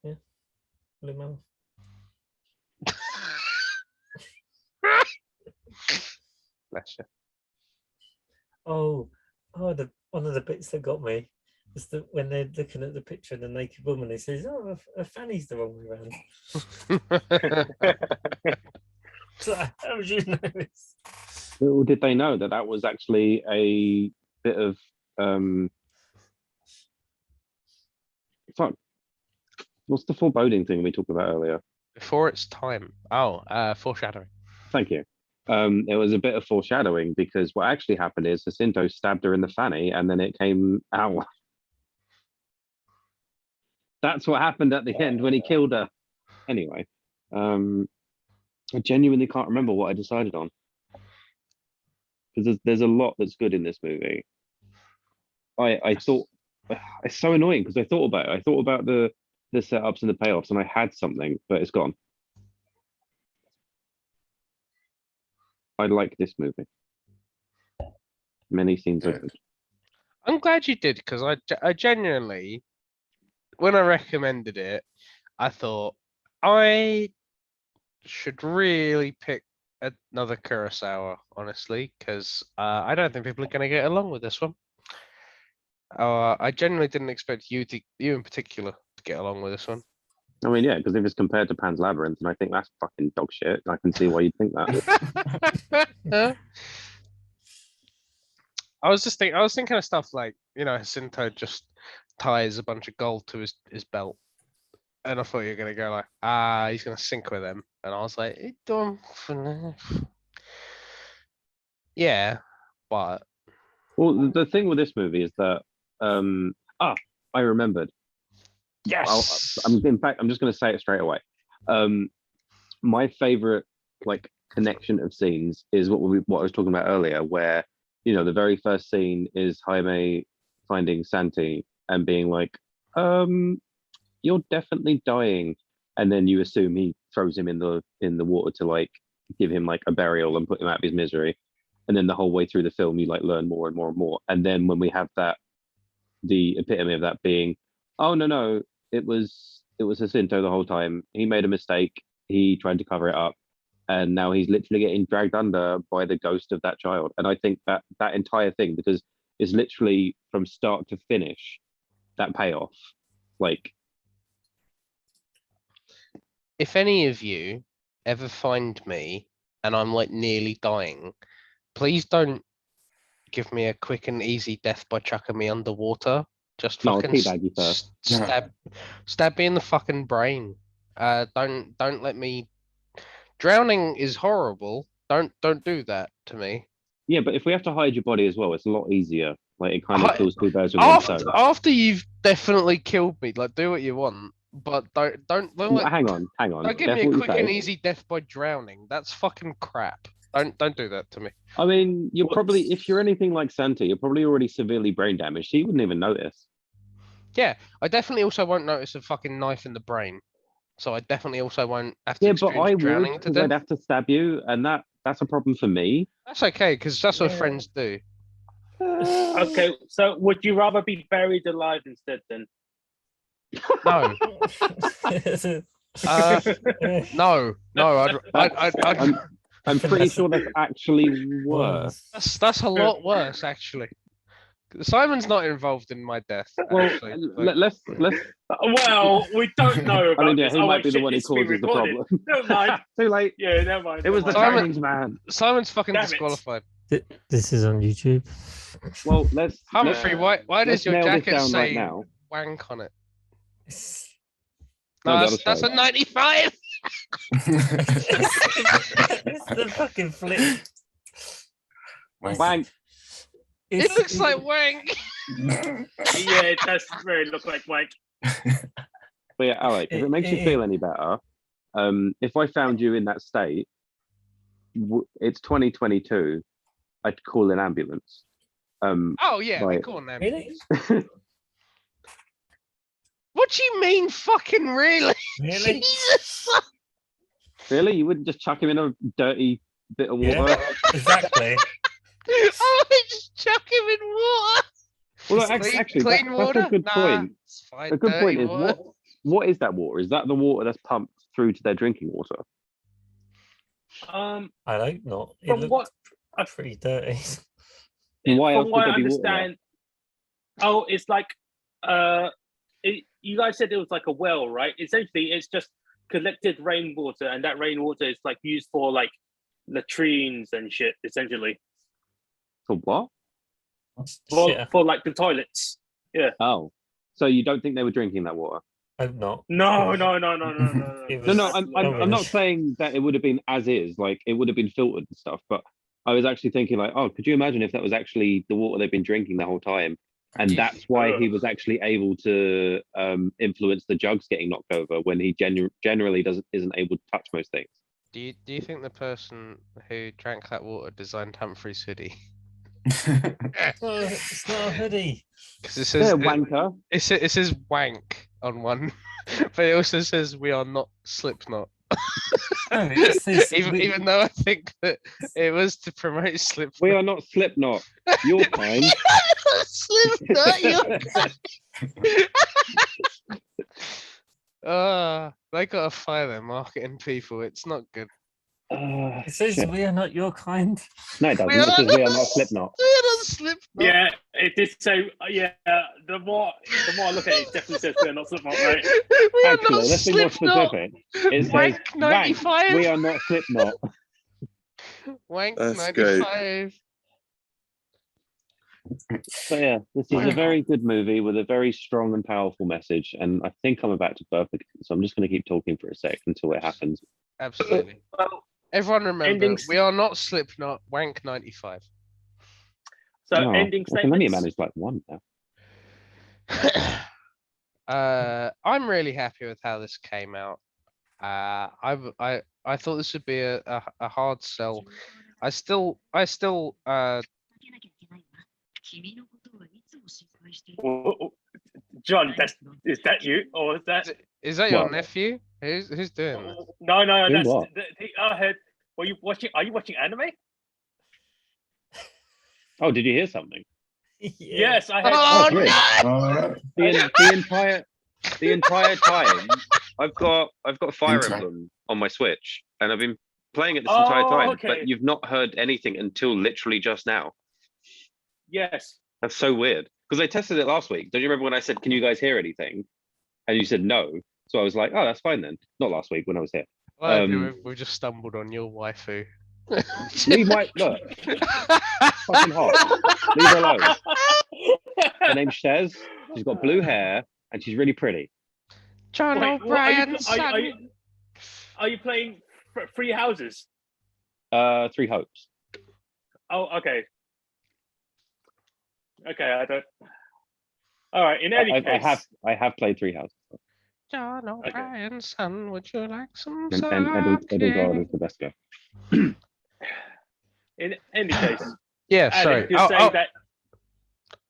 Woolly mammoth. bless you. Oh, one of the bits that got me was that when they're looking at the picture of the naked woman, he says, "Oh, her fanny's the wrong way around." So, how would you know this? Little did they know that that was actually a bit of fuck. What's the foreboding thing we talked about earlier? Before its time. Oh, foreshadowing. Thank you. It was a bit of foreshadowing because what actually happened is Jacinto stabbed her in the fanny and then it came out. That's what happened at the end when he killed her. Anyway, I genuinely can't remember what I decided on because there's a lot that's good in this movie. I thought it's so annoying because I thought about it. I thought about the setups and the payoffs, and I had something, but it's gone. I like this movie. Many scenes are good. I'm glad you did because I genuinely, when I recommended it, I thought I should really pick another Kurosawa, honestly, because I don't think people are going to get along with this one. I genuinely didn't expect you in particular to get along with this one. I mean, yeah, because if it's compared to Pan's Labyrinth, and I think that's fucking dog shit, I can see why you'd think that. I was thinking of stuff like, Jacinto just ties a bunch of gold to his belt. And I thought you were going to go like, he's going to sink with them. And I was like, yeah, but. Well, the thing with this movie is that, I remembered. Yes. In fact, I'm just going to say it straight away. My favorite connection of scenes is what I was talking about earlier, where the very first scene is Jaime finding Santi and being like, "You're definitely dying," and then you assume he throws him in the water to give him a burial and put him out of his misery, and then the whole way through the film you learn more and more and more, and then when we have the epitome of that being, oh no, it was Jacinto the whole time. He made a mistake. He tried to cover it up, and now he's literally getting dragged under by the ghost of that child. And I think that entire thing, because it's literally from start to finish, that payoff. If any of you ever find me and I'm nearly dying, please don't give me a quick and easy death by chucking me underwater. Just No, I'll fucking teabag you first. stab me in the fucking brain. Don't let me. Drowning is horrible. Don't do that to me. Yeah, but if we have to hide your body as well, it's a lot easier. It kind of kills two birds with one stone. After you've definitely killed me, do what you want, but don't Hang on. Don't give me a quick and easy death by drowning. That's fucking crap. Don't do that to me. I mean, you're probably, if you're anything like Santa, you're probably already severely brain damaged. He wouldn't even notice. Yeah, I definitely also won't notice a fucking knife in the brain. So I definitely also won't have to Yeah, but I would, drowning to because death. I'd have to stab you, and that that's a problem for me. That's okay, because that's what Yeah. friends do. Okay, so would you rather be buried alive instead then? No, no, I'd I'm pretty sure that's actually worse. that's a lot worse, actually. Simon's not involved in my death. Well, actually, but- let's. Well, we don't know about I mean, yeah, this. he Oh, might wait, be the shit, one who it's being causes the recorded. problem. Never mind. Too late. Yeah, never mind. It was the never mind. Chinese man. Simon's fucking Damn it. disqualified. This is on YouTube. Well, let's. Humphrey, why does let's your nail this jacket down say right now. wank on it? No, No, the that's other a 95. It's the fucking flip. Bang. It looks like wank. Yeah, it does really look like wank. But yeah, Alec, if it makes you feel any better, if I found you in that state, it's 2022, I'd call an ambulance. Oh yeah, we Right. call them. Really? What do you mean, fucking really? Really? Jesus. Really? You wouldn't just chuck him in a dirty bit of Yeah. water? Exactly. I would just chuck him in water. Well, look, Clean- actually, clean that's water? a good Nah, point. it's fine. A good point dirty is water. what is that water? Is that the water that's pumped through to their drinking water? I hope not. It From looked what pretty dirty. Why else from would what I there be water? there? understand, it's like you guys said it was like a well, right? Essentially, it's just collected rainwater, and that rainwater is like used for like latrines and shit. Essentially, For what? Shit, for like the toilets. Oh, so you don't think they were drinking that water? I hope not. No. It No, was no, I'm not saying that it would have been as is, like it would have been filtered and stuff, but I was actually thinking like, oh, could you imagine if that was actually the water they've been drinking the whole time? And that's why he was actually able to influence the jugs getting knocked over when he generally isn't able to touch most things. Do you think the person who drank that water designed Humphrey's hoodie? Well, it's not a hoodie. Because it Yeah, says wanker. it says wank on one, but it also says we are not Slipknot. No, it says even though I think that it was to promote Slipknot. We are not Slipknot. Your kind. Slipknot, your they gotta fire their marketing people. It's not good. It says Shit. we are not your kind. No, it doesn't. It says we are not Slipknot. We are not Slipknot. Yeah, it did say. Yeah, the more I look at it, it definitely says we're not Slipknot, right? We are Actually, not let's be more Slipknot. specific. It says Wank wank. 95. We are not Slipknot. Wank That's great. 95. So yeah, this is a very good movie with a very strong and powerful message, and I think I'm about to burp again. So I'm just going to keep talking for a sec until it happens. Absolutely. Well, Everyone remember, endings- we are not Slipknot. Wank 95. so No, ending I can only statements. manage like one now. I'm really happy with how this came out. I thought this would be a hard sell. I still John, is that you or is that? is that your What? nephew? Who's doing that? No, Doing that's what? I heard. Were you watching? Are you watching anime? Oh, did you hear something? Yes, I heard. Oh good. no! The entire time I've got Fire Intro. Emblem on my Switch, and I've been playing it this entire Oh, time, okay. but you've not heard anything until literally just now. Yes. That's so weird. Because I tested it last week. Don't you remember when I said, "Can you guys hear anything?" And you said no. So I was like, "Oh, that's fine then." Not last week when I was here. Well, we've just stumbled on your waifu. Leave my look. Fucking hot. Leave her alone. Her name's Shez. She's got blue hair and she's really pretty. John Wait, what, are you- O'Brien's are son. you- Are you playing Three Houses? Three Hopes. Oh, okay. Okay, I don't. All right. In any case, I have played Three Houses. John O'Brien's son, would you like some And Edelgard is the best guy. in any case, Yeah, Alec, sorry. you're saying that.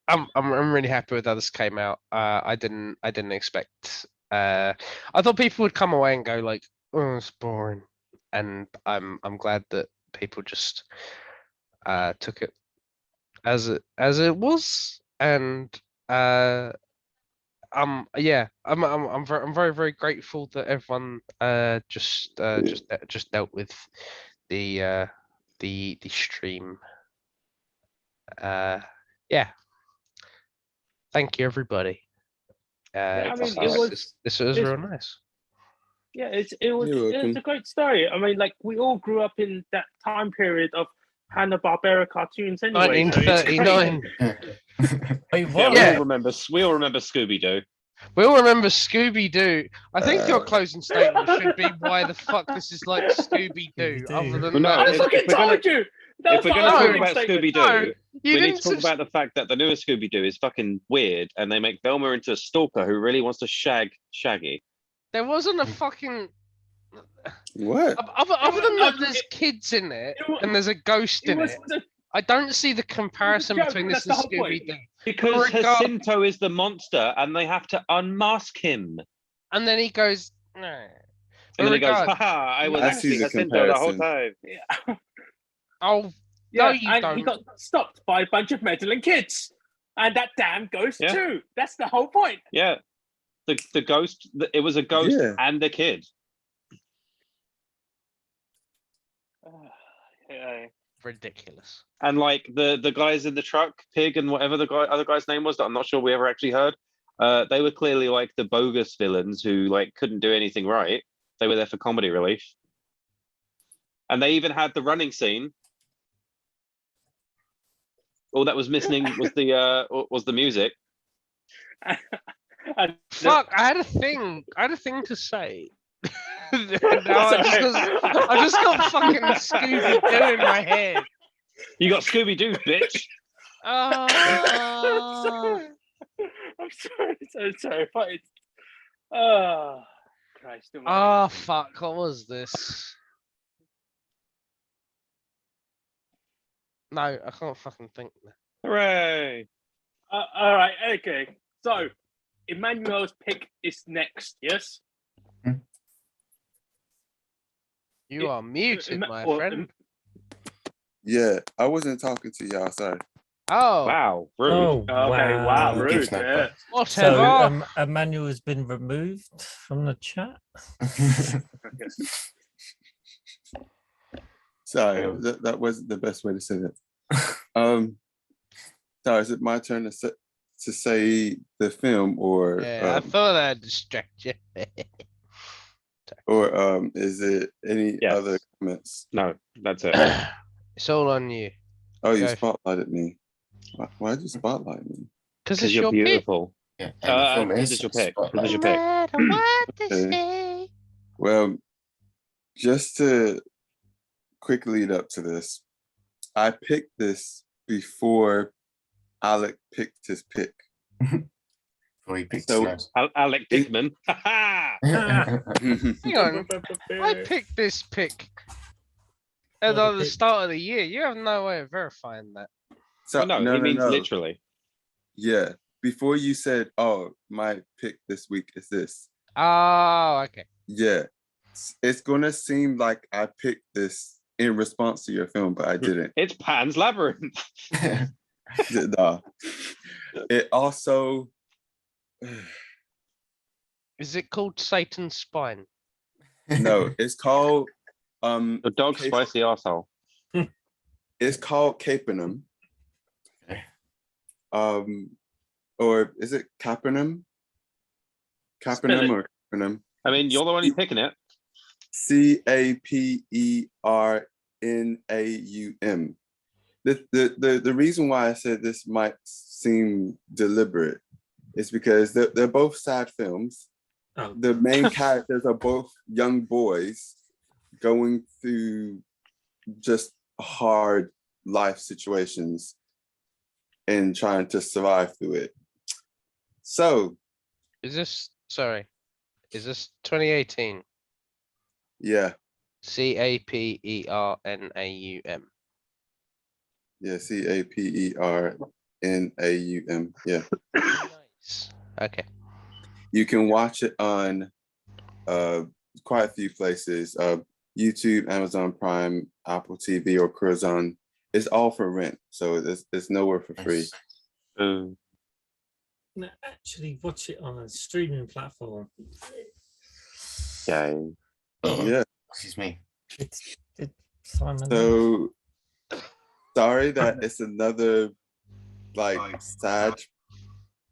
I'm really happy with how this came out. I didn't expect. I thought people would come away and go like, "Oh, it's boring," and I'm glad that people just took it as it was, and yeah, I'm very grateful that everyone just dealt with the stream. Yeah, thank you everybody. I mean, this was real nice. Yeah, it was You're a welcome. great story. I mean, like we all grew up in that time period of Hanna-Barbera cartoons anyway. So it's great. 1939. Wait, Yeah, what? Yeah. we all remember Scooby Doo. We all remember Scooby Doo. I think your closing statement should be why the fuck this is like Scooby Doo. Scooby-Doo. Other than Well, no, that, I if fucking we're gonna- told you. That If was we're my going to talk opening about statement. Scooby No, Doo, you we need didn't. to talk about the fact that the newest Scooby Doo is fucking weird, and they make Velma into a stalker who really wants to shag Shaggy. There wasn't a fucking. What? Other than that, there's kids in it, it wa- and there's a ghost in it. I don't see the comparison joke, between this that's and the whole point. Scooby Doo. Because Regard- Jacinto is the monster, and they have to unmask him. And then he goes, no. And then he goes, Regard- haha, I was I actually see the Jacinto the whole comparison. time. Yeah. Oh, Yeah, no, you and don't. he got stopped by a bunch of meddling kids, and that damn ghost Yeah. too. That's the whole point. Yeah. The ghost, it was a ghost Yeah. and a kid. Yeah. Ridiculous. And like the guys in the truck, Pig and whatever the other guy's name was that I'm not sure we ever actually heard, they were clearly like the bogus villains who like couldn't do anything right. They were there for comedy relief. And they even had the running scene. All that was missing was the music. And Fuck, I had a thing to say. Now I just got fucking Scooby Doo in my head. You got Scooby Doo, bitch. Oh, I'm sorry, so sorry, but it's oh Christ. oh fuck, what was this? No, I can't fucking think. Hooray. All right, okay. So Emmanuel's pick is next, yes? You are muted, my friend. Yeah, I wasn't talking to y'all. Sorry. Oh, Wow, rude. Oh, Okay, wow, rude. Gives no Yeah. whatever. So Emmanuel has been removed from the chat. Sorry, that wasn't the best way to say that. Sorry, is it my turn to say the film, or Yeah, I thought I'd distract you. is it any Yes. other comments? No, that's it. It's all on you. Oh, you Go. spotlighted me. Why'd you spotlight me? Because Because it's you're your pick. beautiful. Yeah, and the film This is is your pick. This Spotlight. is your pick. Okay. Well, just to quick lead up to this, I picked this before Alec picked his pick. Before he picked So- his Alec Dickman. nose. Hang on. I picked this pick at Well, the the pick- start of the year. You have no way of verifying that. So no, he means literally. Yeah. Before you said, "Oh, my pick this week is this." Oh, okay. Yeah, it's gonna seem like I picked this in response to your film, but I didn't. It's Pan's Labyrinth. No. It also. Is it called Satan's Spine? No, it's called The dog Okay. spicy arsehole. it's called Capernaum. Okay. Or is it Capernaum? Capernaum or Capernaum? I mean, you're the one who's picking it. Capernaum. The reason why I said this might seem deliberate is because they're both sad films. Oh. The main characters are both young boys going through just hard life situations and trying to survive through it. So, Is this 2018? yeah, Capernaum. yeah, Capernaum. Yeah. Nice. Okay. You can watch it on quite a few places. YouTube, Amazon Prime, Apple TV, or Curzon. It's all for rent, so it's nowhere for free. Mm. No, actually watch it on a streaming platform. Yeah. Yeah. Excuse me. It's Simon. So sorry that it's another like sad,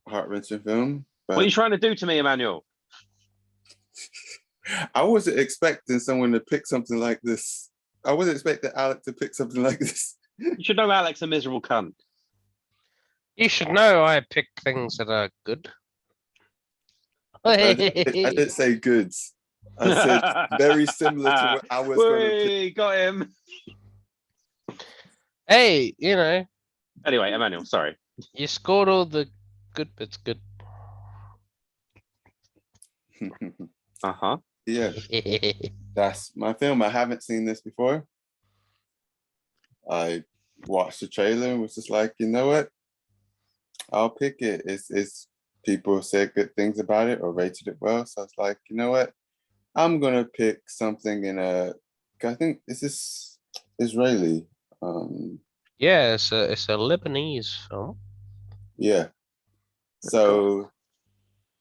heart-wrenching film. What are you But trying to do to me, Emmanuel? I wasn't expecting someone to pick something like this. I wasn't expecting Alec to pick something like this. You should know Alex a miserable cunt. You should know I pick things that are good. I didn't say goods. I said very similar to what I was going to pick. We got him. Hey, you know, Anyway, Emmanuel, sorry. you scored all the good bits good. Uh-huh. Yeah, that's my film. I haven't seen this before. I watched the trailer and was just like, you know what? I'll pick it. It's people said good things about it or rated it well. So I was like, you know what? I'm gonna pick something in I think this is Israeli. Yeah, it's a Lebanese film. Yeah. So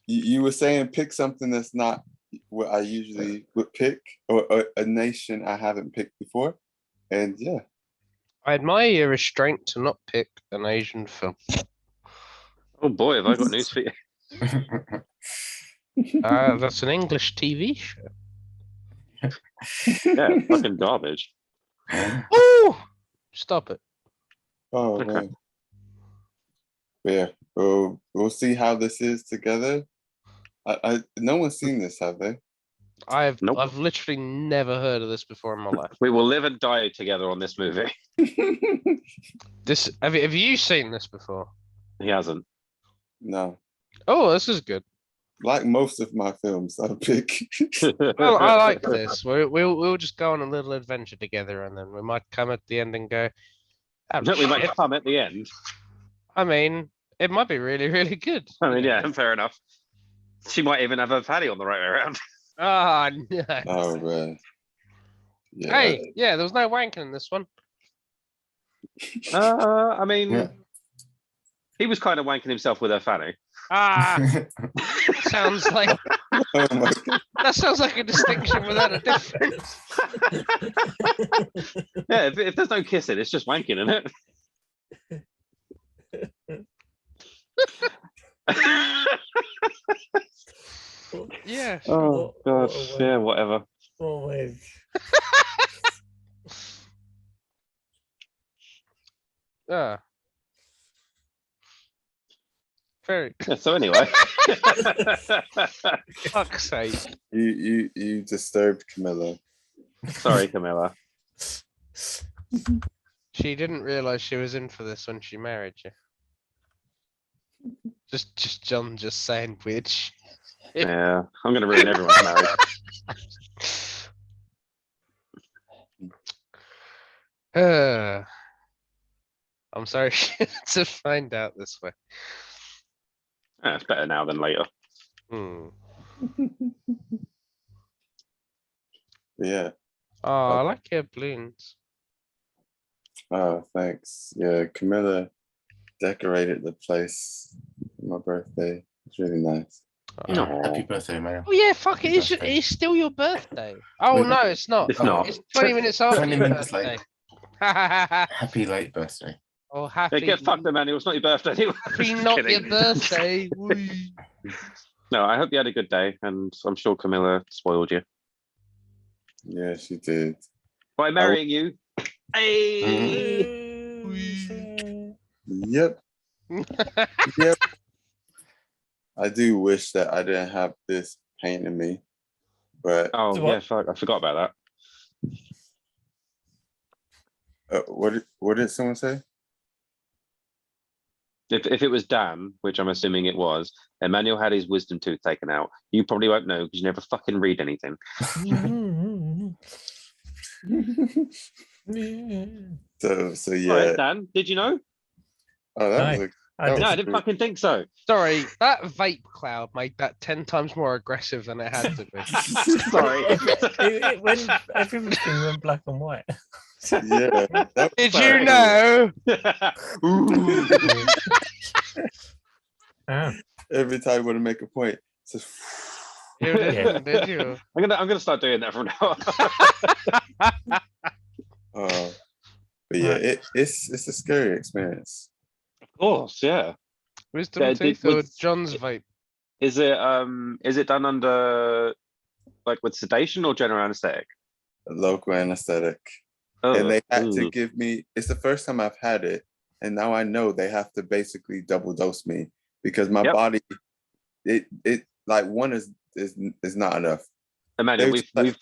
you were saying pick something that's not what I usually would pick, or a nation I haven't picked before. And yeah. I admire your restraint to not pick an Asian film. Oh boy, have I got news for you. That's an English TV show. Yeah, fucking garbage. Oh, stop it. Oh Okay. man. But yeah, we'll see how this is together. I no one's seen this, have they? I've Nope. literally never heard of this before in my life. We will live and die together on this movie. This have you seen this before? He hasn't. No. Oh, this is good. Like most of my films, I pick. Well, I like this. We'll just go on a little adventure together, and then we might come at the end and go. "Oh, We might shit." come at the end. I mean, it might be really, really good. I mean, yeah, fair enough. She might even have her fatty on the right way around. Ah, no. Oh man. Yeah. Hey, yeah, there was no wanking in this one. I mean, Yeah. he was kind of wanking himself with her fanny. Ah, sounds like Oh my God. that sounds like a distinction without a difference. Yeah, if there's no kissing, it's just wanking, isn't it? Yeah. Oh god, What yeah, whatever. Always. Yeah. Very Yeah, so anyway, fuck's sake. You disturbed Camilla. sorry, Camilla. She didn't realize she was in for this when she married you. Just John just saying weird shit. Yeah, I'm gonna ruin everyone's marriage. I'm sorry to find out this way. Yeah, it's better now than later. Hmm. Yeah. Oh, I like your balloons. Oh, thanks. Yeah, Camilla decorated the place for my birthday. It's really nice. Oh. Happy birthday, man. Oh yeah, fuck it. Happy It's birthday. it's still your birthday. Oh no, it's not. It's not. It's 20 minutes after 20 your minutes birthday. late. Happy late birthday. Oh, Hey, happy. get fucked, Emmanuel. It's not your birthday anyway. Happy Just not kidding. your birthday. Whee. No, I hope you had a good day, and I'm sure Camilla spoiled you Yeah, she did. by marrying you. Hey. Yep. Yep. I do wish that I didn't have this pain in me, but Oh So yeah, what? fuck, I forgot about what did someone say? that. If it was Dan, which I'm assuming it was, Emmanuel had his wisdom tooth taken out. You probably won't know because you never fucking read anything. So All yeah. right, Dan, did you know? Oh, that Hi. was No, I didn't fucking think so. Sorry, that vape cloud made that 10 times more aggressive than it had to be. Sorry. When everything went black and white. Yeah. that was Did fire. you know? Ooh. Oh, Every time you want to make a point, it's just You didn't, did you? I'm gonna start doing that from now on. but yeah, it's a scary experience. Of course, yeah. Wisdom Yeah, tooth did- or was- John's vape? Is it done under like with sedation or general anesthetic? Local anesthetic. Oh, And they had to ooh. give me, it's the first time I've had it. And now I know they have to basically double dose me because my Yep. body, it like one is not enough. Emmanuel, They- we've